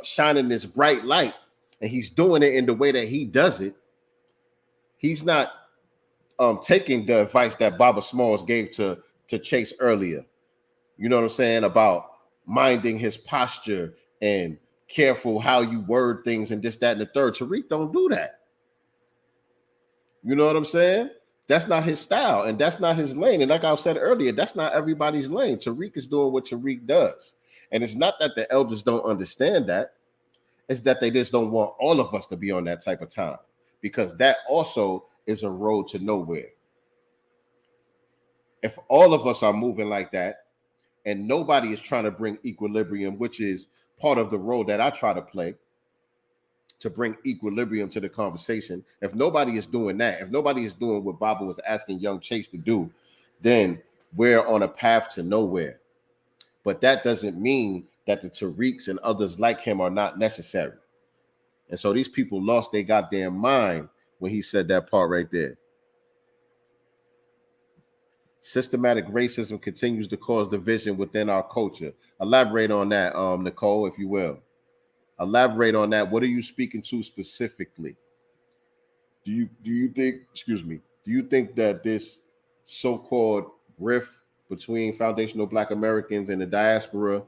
shining this bright light, and he's doing it in the way that he does it. He's not taking the advice that Baba Smalls gave to Chase earlier. You know what I'm saying? About minding his posture and careful how you word things and this, that, and the third. Tariq don't do that. You know what I'm saying? That's not his style, and that's not his lane. And like I said earlier, that's not everybody's lane. Tariq is doing what Tariq does. And it's not that the elders don't understand that. It's that they just don't want all of us to be on that type of time, because that also is a road to nowhere. If all of us are moving like that and nobody is trying to bring equilibrium, which is part of the role that I try to play, to bring equilibrium to the conversation. If nobody is doing that, if nobody is doing what Baba was asking young Chase to do, then we're on a path to nowhere. But that doesn't mean that the Tariqs and others like him are not necessary. And so these people lost their goddamn mind when he said that part right there. Systematic racism continues to cause division within our culture. Elaborate on that, Nicole, if you will. Elaborate on that. What are you speaking to specifically? Do you think, excuse me, do you think that this so-called rift between foundational Black Americans and the diaspora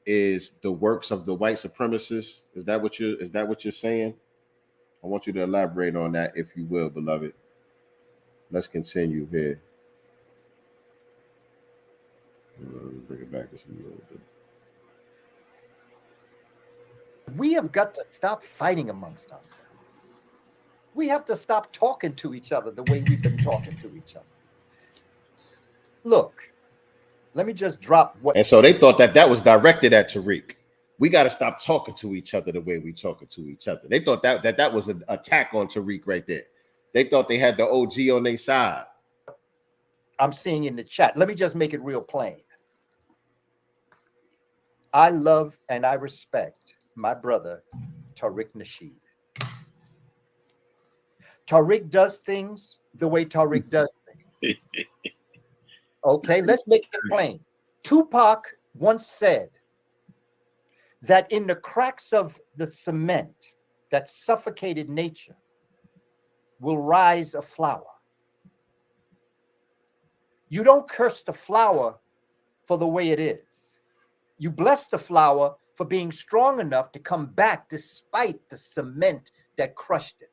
is the works of the white supremacists? Is that what you're saying? I want you to elaborate on that, if you will, beloved. Let's continue here. Bring it back just a little bit. We have got to stop fighting amongst ourselves. We have to stop talking to each other the way we've been talking to each other. Look, let me just drop what. And so they thought that was directed at Tariq. We got to stop talking to each other the way we talking to each other. They thought that was an attack on Tariq right there. They thought they had the OG on their side. I'm seeing in the chat. Let me just make it real plain. I love and I respect my brother, Tariq Nasheed. Tariq does things the way Tariq does things. Okay, let's make it plain. Tupac once said that in the cracks of the cement that suffocated nature will rise a flower. You don't curse the flower for the way it is. You bless the flower for being strong enough to come back despite the cement that crushed it.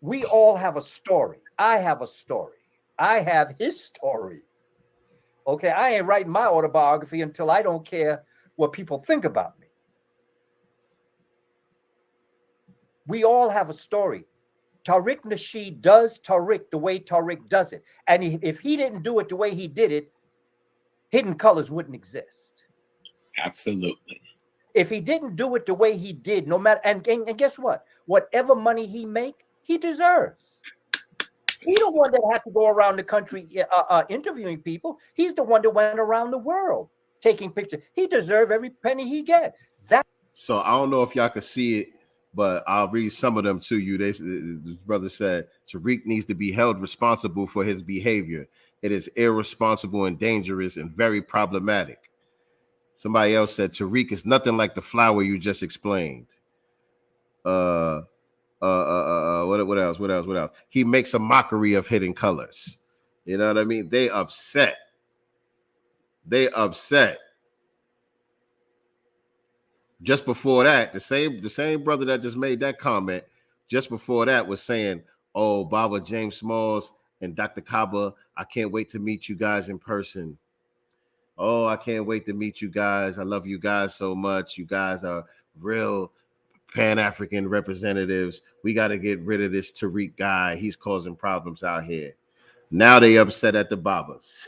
We all have a story. I have a story. I have his story. Okay, I ain't writing my autobiography until I don't care what people think about me. We all have a story. Tariq Nasheed does Tariq the way Tariq does it. And if he didn't do it the way he did it, Hidden Colors wouldn't exist. Absolutely. If he didn't do it the way he did, no matter, and guess what? Whatever money he make, he deserves. He's the one that had to go around the country interviewing people. He's the one that went around the world taking pictures. He deserves every penny he get. So I don't know if y'all can see it, but I'll read some of them to you. This brother said, Tariq needs to be held responsible for his behavior. It is irresponsible and dangerous and very problematic. Somebody else said, Tariq is nothing like the flower you just explained. What else? He makes a mockery of Hidden Colors. You know what I mean? They upset. Just before that, the same brother that just made that comment, just before that was saying, oh, Baba James Smalls and Dr. Kaba, I can't wait to meet you guys in person. Oh, I can't wait to meet you guys. I love you guys so much. You guys are real Pan-African representatives. We got to get rid of this Tariq guy. He's causing problems out here. Now they upset at the Babas.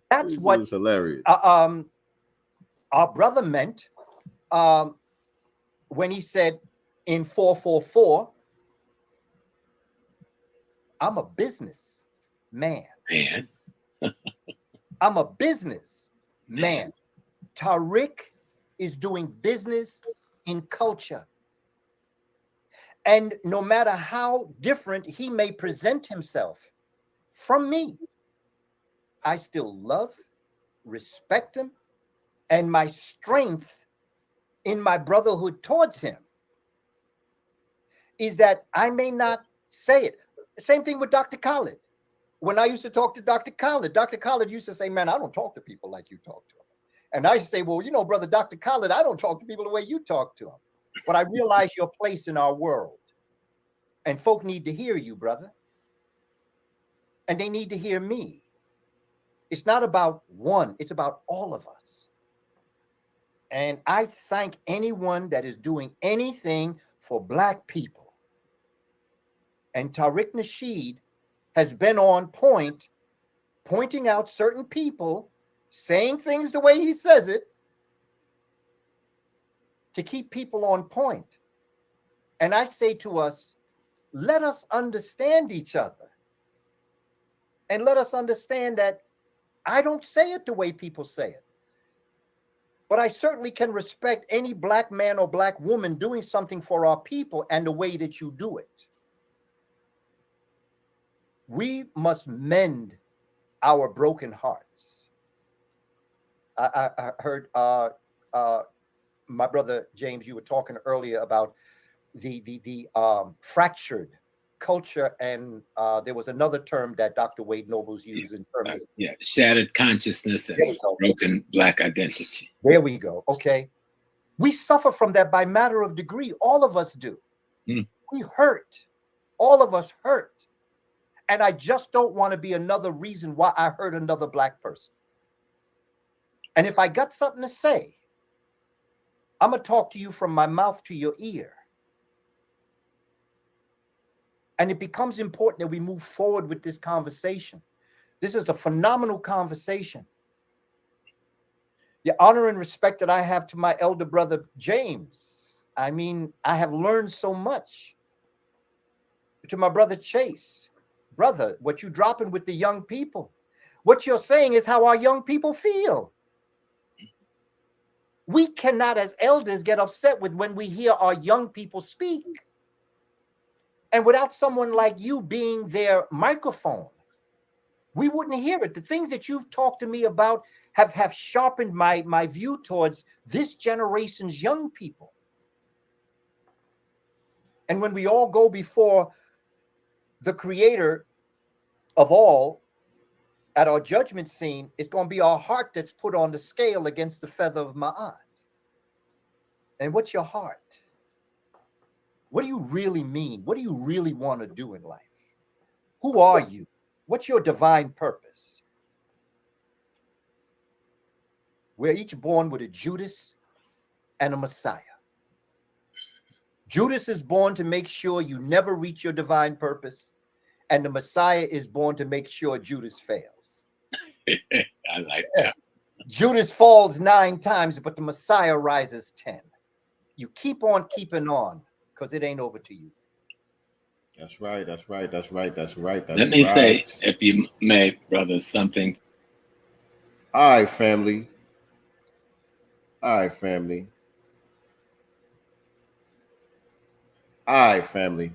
That's what is hilarious. Our brother meant when he said in 444, I'm a business man. I'm a business man. Tariq is doing business in culture. And no matter how different he may present himself from me, I still love, respect him, and my strength in my brotherhood towards him is that I may not say it. Same thing with Dr. Khalid. When I used to talk to Dr. Khalid used to say, man, I don't talk to people like you talk to them. And I used to say, well, you know, brother, Dr. Khalid, I don't talk to people the way you talk to them. But I realize your place in our world. And folk need to hear you, brother. And they need to hear me. It's not about one, it's about all of us. And I thank anyone that is doing anything for Black people. And Tariq Nasheed has been on point, pointing out certain people, saying things the way he says it, to keep people on point. And I say to us, let us understand each other. And let us understand that I don't say it the way people say it. But I certainly can respect any Black man or Black woman doing something for our people and the way that you do it. We must mend our broken hearts. I heard my brother James, you were talking earlier about the fractured culture, and there was another term that Dr. Wade Nobles used in terms of shattered consciousness and broken Black identity. There we go. Okay. We suffer from that by matter of degree. All of us do. We hurt. All of us hurt. And I just don't want to be another reason why I hurt another Black person. And if I got something to say, I'm going to talk to you from my mouth to your ear. And it becomes important that we move forward with this conversation. This is a phenomenal conversation. The honor and respect that I have to my elder brother, James. I mean, I have learned so much. To my brother, Chase. Brother, what you dropping with the young people? What you're saying is how our young people feel. We cannot, as elders, get upset with when we hear our young people speak. And without someone like you being their microphone, we wouldn't hear it. The things that you've talked to me about have sharpened my view towards this generation's young people. And when we all go before the creator of all at our judgment scene, it's going to be our heart that's put on the scale against the feather of Ma'at. And what's your heart? What do you really mean? What do you really want to do in life? Who are you? What's your divine purpose? We're each born with a Judas and a Messiah. Judas is born to make sure you never reach your divine purpose, and the Messiah is born to make sure Judas fails. I like that. Judas falls 9 times, but the Messiah rises 10. You keep on keeping on, because it ain't over to you. That's right. That's right. That's right. That's right. That's Let me right. say, if you may, brother, something. All right, family. All right, family. All right, family.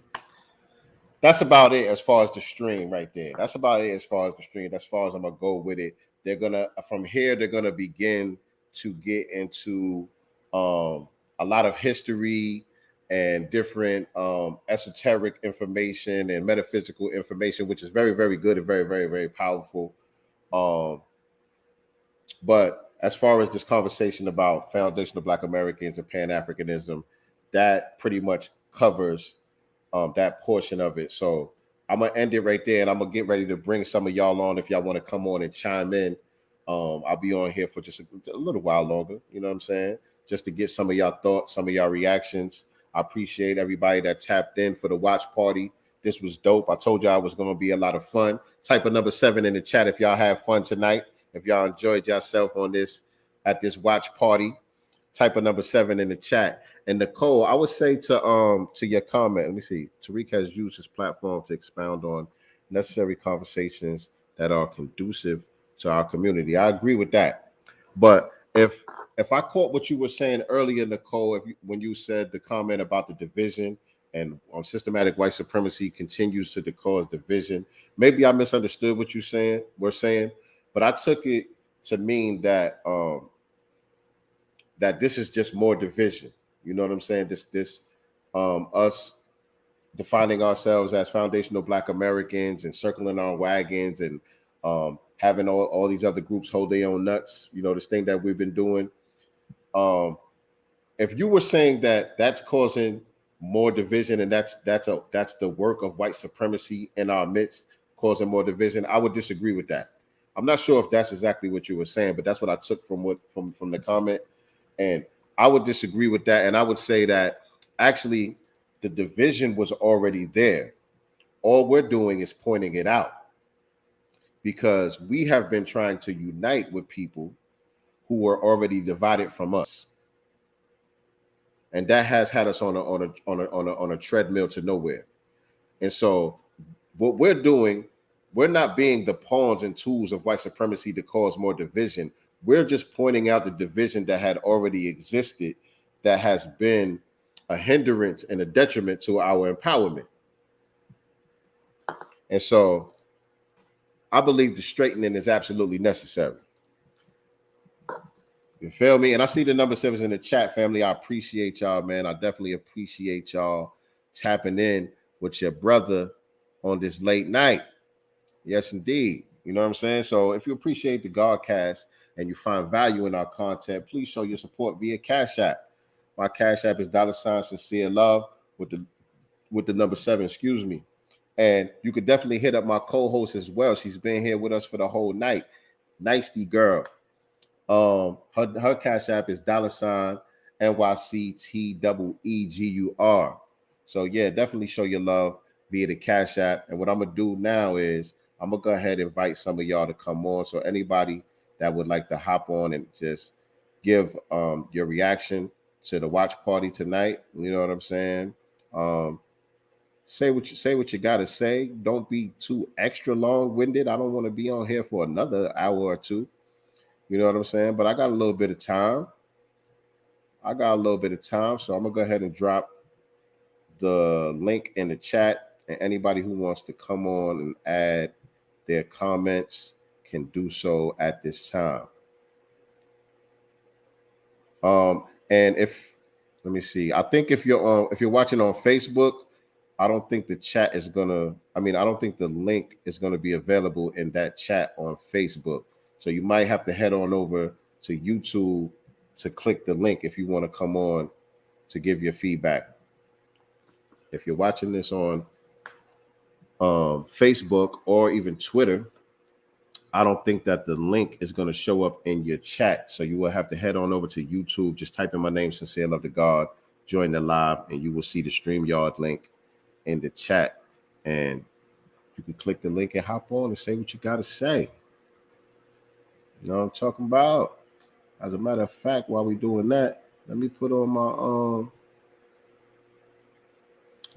That's about it as far as the stream right there. That's about it as far as the stream. As far as I'm gonna go with it. They're gonna from here. They're gonna begin to get into a lot of history and different esoteric information and metaphysical information, which is very, very good and very, very, very powerful. But as far as this conversation about foundational Black Americans and Pan-Africanism, that pretty much covers that portion of it. So I'm gonna end it right there, and I'm gonna get ready to bring some of y'all on if y'all want to come on and chime in. I'll be on here for just a little while longer, you know what I'm saying? Just to get some of y'all thoughts, some of y'all reactions. I appreciate everybody that tapped in for the watch party. This was dope. I told y'all it was going to be a lot of fun. Type a number 7 in the chat if y'all have fun tonight. If y'all enjoyed yourself on this at this watch party, type a number 7 in the chat. And Nicole, I would say to your comment, let me see. Tariq has used his platform to expound on necessary conversations that are conducive to our community. I agree with that. But if I caught what you were saying earlier, Nicole, when you said the comment about the division and systematic white supremacy continues to cause division, maybe I misunderstood what you were saying, but I took it to mean that that this is just more division. You know what I'm saying? This us defining ourselves as foundational Black Americans and circling our wagons and having all these other groups hold their own nuts. You know, this thing that we've been doing. If you were saying that that's causing more division and that's the work of white supremacy in our midst causing more division, I would disagree with that. I'm not sure if that's exactly what you were saying, but that's what I took from the comment, and I would disagree with that. And I would say that actually the division was already there. All we're doing is pointing it out because we have been trying to unite with people who were already divided from us, and that has had us on a treadmill to nowhere. And so, what we're doing, we're not being the pawns and tools of white supremacy to cause more division. We're just pointing out the division that had already existed, that has been a hindrance and a detriment to our empowerment. And so, I believe the straightening is absolutely necessary. You feel me? And I see the number 7s in the chat, family. I appreciate y'all, man. I definitely appreciate y'all tapping in with your brother on this late night. Yes, indeed. You know what I'm saying? So if you appreciate the GodCast and you find value in our content, please show your support via Cashapp. My Cashapp is $SincereLove with the number 7, excuse me. And you could definitely hit up my co-host as well. She's been here with us for the whole night. Nyctegur. Her Cashapp is $NYCTEEGUR. So yeah, definitely show your love via the Cashapp. And what I'm gonna do now is I'm gonna go ahead and invite some of y'all to come on. So anybody that would like to hop on and just give your reaction to the watch party tonight, you know what I'm saying? Say what you gotta say. Don't be too extra long-winded. I don't want to be on here for another hour or two. You know what I'm saying? But I got a little bit of time. So I'm gonna go ahead and drop the link in the chat, and anybody who wants to come on and add their comments can do so at this time. And let me see. I think if you're watching on Facebook, I don't think the chat is gonna. I don't think the link is gonna be available in that chat on Facebook. So you might have to head on over to YouTube to click the link if you want to come on to give your feedback. If you're watching this on Facebook or even Twitter, I don't think that the link is going to show up in your chat. So you will have to head on over to YouTube. Just type in my name, Sincere Love to God, join the live, and you will see the StreamYard link in the chat. And you can click the link and hop on and say what you got to say. You know what I'm talking about? As a matter of fact, while we're doing that, let me put on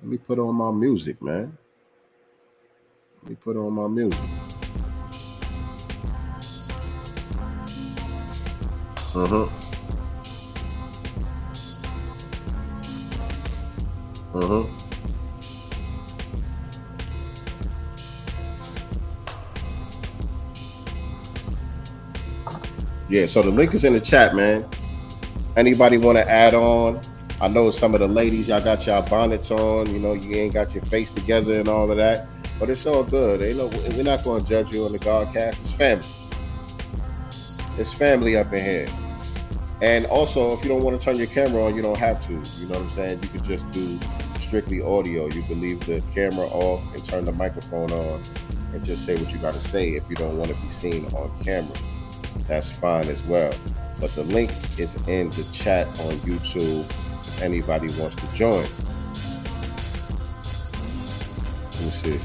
my music, man. Let me put on my music. Yeah, so the link is in the chat, man. Anybody want to add on? I know some of the ladies, y'all got y'all bonnets on. You know, you ain't got your face together and all of that. But it's all good. We're not going to judge you on the GodCast. It's family. It's family up in here. And also, if you don't want to turn your camera on, you don't have to. You know what I'm saying? You could just do strictly audio. You could leave the camera off and turn the microphone on and just say what you got to say if you don't want to be seen on camera. That's fine as well. But the link is in the chat on YouTube if anybody wants to join. Let me see.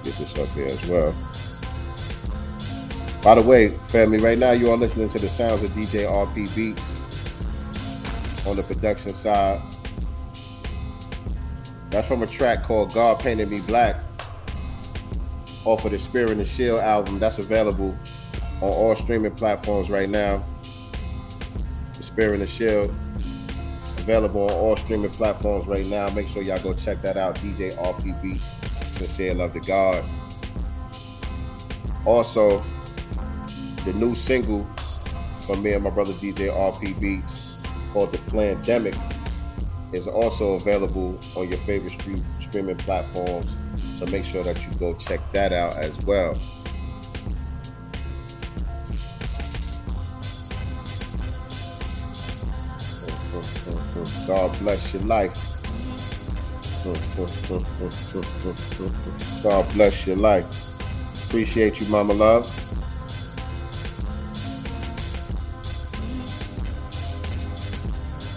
Get this up here as well. By the way, family, right now you are listening to the sounds of DJ RP Beats on the production side. That's from a track called God Painted Me Black, off of the Spirit and the Shield album. That's available on all streaming platforms right now. The Spirit and the Shield, available on all streaming platforms right now. Make sure y'all go check that out. DJ RP Beats, Sincere Love to God. Also, the new single from me and my brother DJ RP Beats called The Plandemic is also available on your favorite streaming platforms. So make sure that you go check that out as well. God bless your life. God bless your life. Appreciate you, Mama Love.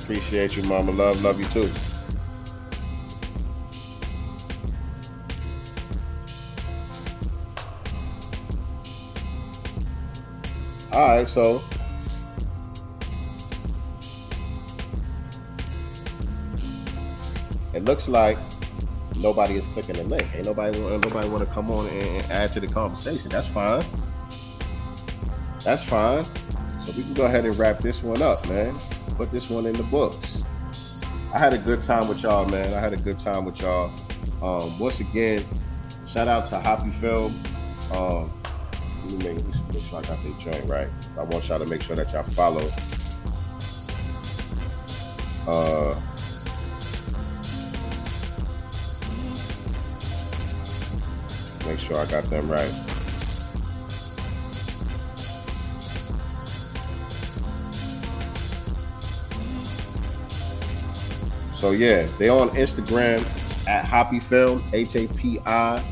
Appreciate you, Mama Love. Love you too. All right, so it looks like nobody is clicking the link. Ain't nobody want to come on and add to the conversation. That's fine. That's fine. So we can go ahead and wrap this one up, man. Put this one in the books. I had a good time with y'all, man. I had a good time with y'all. Once again, shout out to Hapi Film. Let me make sure I got their joint right. I want y'all to make sure that y'all follow. Make sure I got them right. So yeah, they on Instagram at Hapi Film, HAPIFILM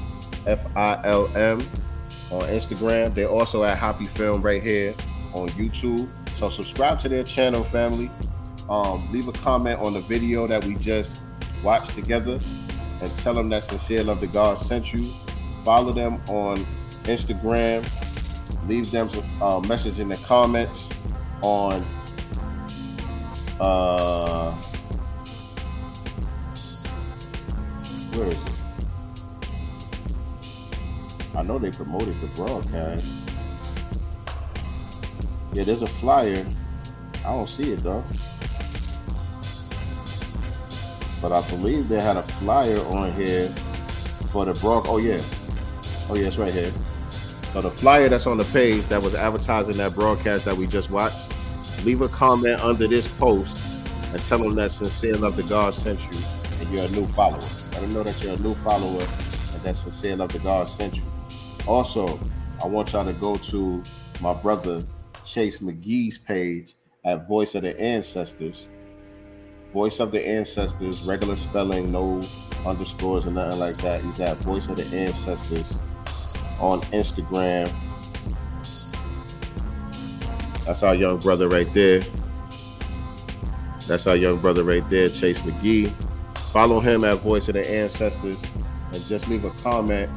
on Instagram. They're also at Hapi Film right here on YouTube. So subscribe to their channel, family. Leave a comment on the video that we just watched together and tell them that Sincere Love the God sent you. Follow them on Instagram. Leave them a message in the comments on where is it? I know they promoted the broadcast. Yeah, there's a flyer. I don't see it though. But I believe they had a flyer on here for the broadcast. Oh yeah, it's right here. So the flyer that's on the page that was advertising that broadcast that we just watched, leave a comment under this post and tell them that Sincere Love the God sent you and you're a new follower. Let them know that you're a new follower and that Sincere Love the God sent you. Also, I want y'all to go to my brother Chase McGhee's page at Voice of the Ancestors. Voice of the Ancestors, regular spelling, no underscores or nothing like that. He's at Voice of the Ancestors on Instagram. That's our young brother right there. Chase McGhee. Follow him at Voice of the Ancestors and just leave a comment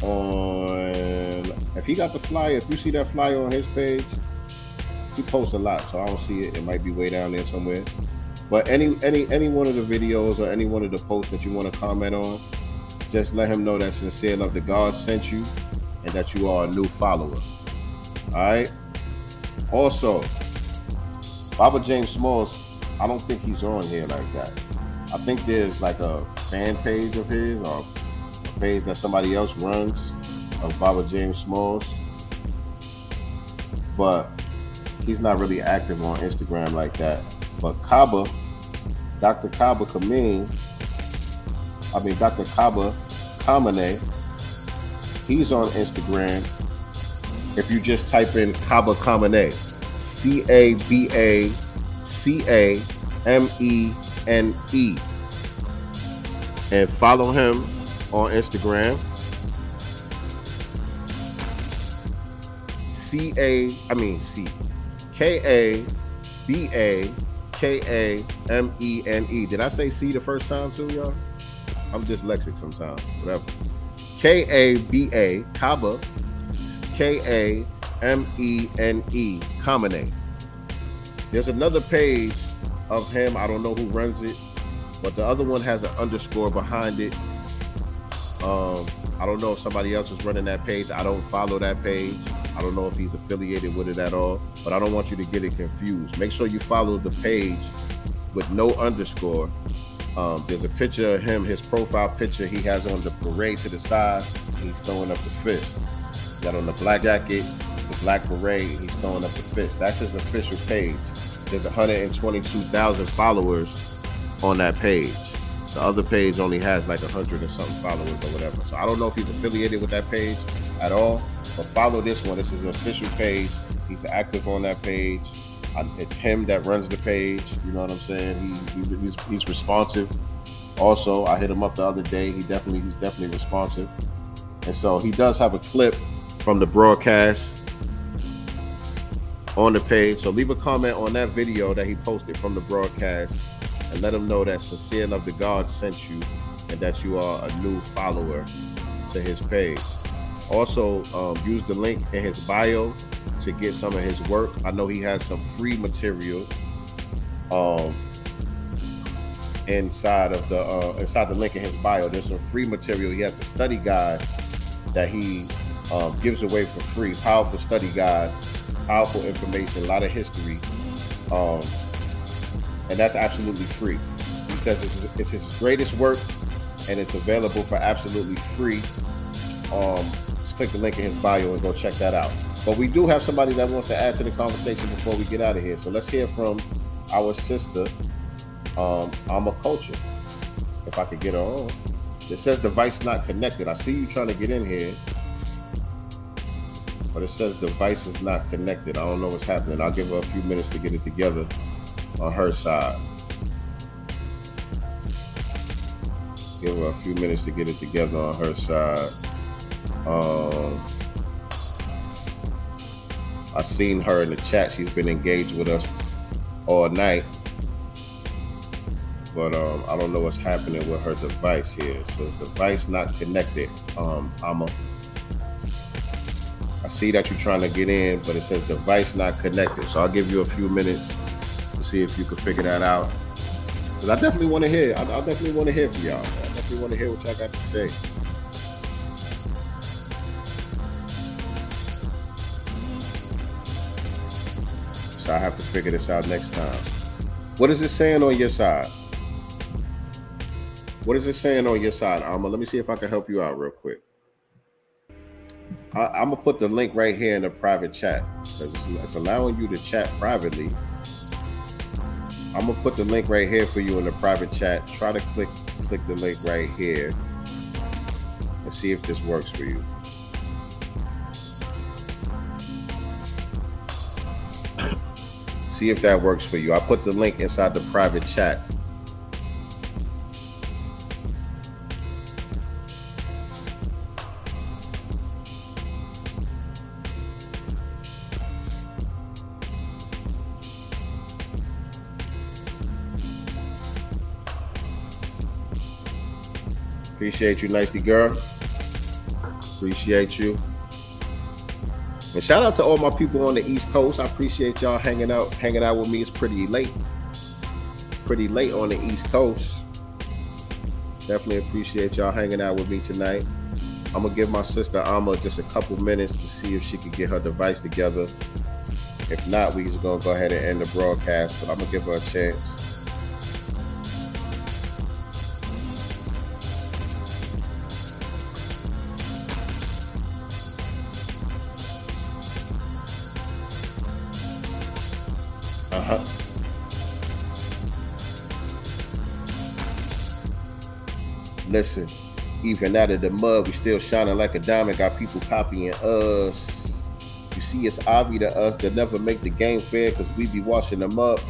on, if he got the flyer, if you see that flyer on his page, he posts a lot, so I don't see it. It might be way down there somewhere. But any one of the videos or any one of the posts that you want to comment on, just let him know that Sincere Love the God sent you and that you are a new follower. All right. Also, Baba James Smalls, I don't think he's on here like that. I think there's like a fan page of his or a page that somebody else runs of Baba James Smalls, but he's not really active on Instagram like that. But Dr. Kaba Kamene, he's on Instagram. If you just type in Kaba Kamene, CABACAMENE, and follow him on Instagram. KABAKAMENE. Did I say C the first time too, y'all? I'm dyslexic sometimes. Whatever. KABA, Kaba, KAMENE, Kamene. There's another page of him. I don't know who runs it, but the other one has an underscore behind it. I don't know if somebody else is running that page. I don't follow that page. I don't know if he's affiliated with it at all, but I don't want you to get it confused. Make sure you follow the page with no underscore. There's a picture of him, his profile picture. He has on the beret to the side. He's throwing up the fist. He got on the black jacket, the black beret. He's throwing up the fist. That's his official page. There's 122,000 followers on that page. The other page only has like 100 or something followers or whatever. So I don't know if he's affiliated with that page at all, but follow this one. This is an official page. He's active on that page. It's him that runs the page. You know what I'm saying? He's responsive. Also, I hit him up the other day. He's definitely responsive. And so he does have a clip from the broadcast on the page. So leave a comment on that video that he posted from the broadcast and let him know that Sincere Love the God sent you and that you are a new follower to his page. Also, use the link in his bio to get some of his work. I know he has some free material inside the link in his bio. There's some free material. He has a study guide that he gives away for free. Powerful study guide, powerful information, a lot of history, and that's absolutely free. He says it's his greatest work and it's available for absolutely free. Just click the link in his bio and go check that out. But we do have somebody that wants to add to the conversation before we get out of here. So let's hear from our sister, I'm a Culture. If I could get her on. It says device not connected. I see you trying to get in here, but it says device is not connected. I don't know what's happening. I'll give her a few minutes to get it together on her side. Give her a few minutes to get it together on her side. I seen her in the chat. She's been engaged with us all night, but I don't know what's happening with her device here. So device not connected. I see that you're trying to get in, but it says device not connected. So I'll give you a few minutes to see if you can figure that out. Because I definitely want to hear. I definitely want to hear from y'all. I definitely want to hear what y'all got to say. So I have to figure this out next time. What is it saying on your side? What is it saying on your side, Alma? Let me see if I can help you out real quick. I'm gonna put the link right here in the private chat because it's allowing you to chat privately. I'm gonna put the link right here for you in the private chat. Try to click the link right here and see if this works for you. See if that works for you. I put the link inside the private chat. Appreciate you, nyctegur. Appreciate you. And shout out to all my people on the East Coast. I appreciate y'all hanging out with me. It's pretty late on the East Coast. Definitely appreciate y'all hanging out with me tonight. I'm gonna give my sister Alma just a couple minutes to see if she can get her device together. If not, we just gonna go ahead and end the broadcast, but I'm gonna give her a chance. Listen, even out of the mud, we still shining like a diamond. Got people copying us. You see, it's obvious to us that never make the game fair because we be washing them up.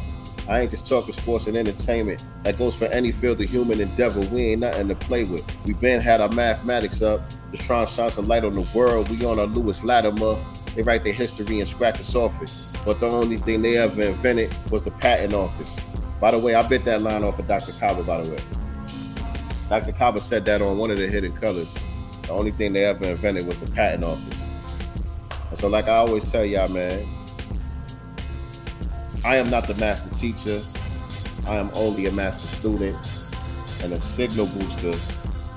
I ain't just talking sports and entertainment. That goes for any field of human endeavor. We ain't nothing to play with. We been had our mathematics up. Just trying to shine some light on the world. We on our Lewis Latimer. They write their history and scratch us off it. But the only thing they ever invented was the patent office. By the way, I bit that line off of Dr. Kaba, by the way. Dr. Kaba said that on one of the Hidden Colors. The only thing they ever invented was the patent office. And so like I always tell y'all, man, I am not the master teacher. I am only a master student and a signal booster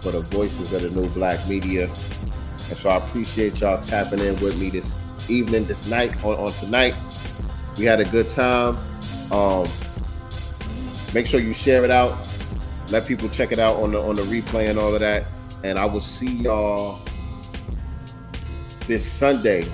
for the voices of the new Black media. And so I appreciate y'all tapping in with me this evening, this night, on tonight. We had a good time. Make sure you share it out. Let people check it out on the replay and all of that. And I will see y'all this Sunday,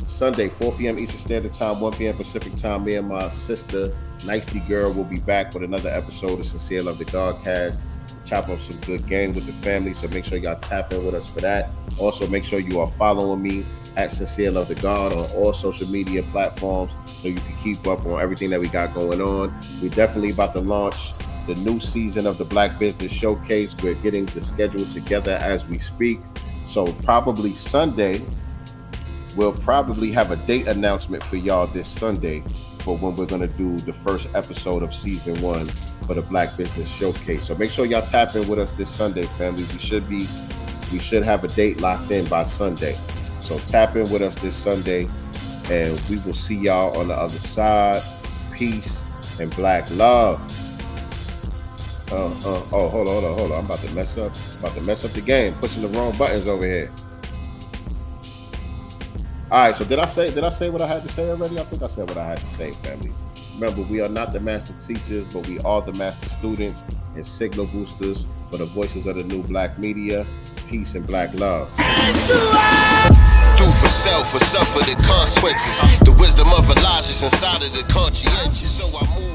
4 p.m. Eastern Standard Time, 1 p.m. Pacific Time. Me and my sister, nyctegur, will be back with another episode of Sincere Love the Godcast. Chop up some good game with the family, so make sure y'all tap in with us for that. Also, make sure you are following me at Sincere Love the God on all social media platforms so you can keep up on everything that we got going on. We're definitely about to launch the new season of the Black Business Showcase. We're getting the schedule together as we speak. So probably Sunday, we'll probably have a date announcement for y'all this Sunday for when we're gonna do the first episode of season 1 for the Black Business Showcase. So make sure y'all tap in with us this Sunday, family. We should have a date locked in by Sunday. So tap in with us this Sunday and we will see y'all on the other side. Peace and Black love. Hold on. I'm about to mess up the game. Pushing the wrong buttons over here. All right, so did I say what I had to say already? I think I said what I had to say, family. Remember, we are not the master teachers, but we are the master students. and signal boosters for the voices of the new black media. Peace and black love. Do for self or suffer the consequences. The wisdom of Elijah's inside of the conscientious. So I move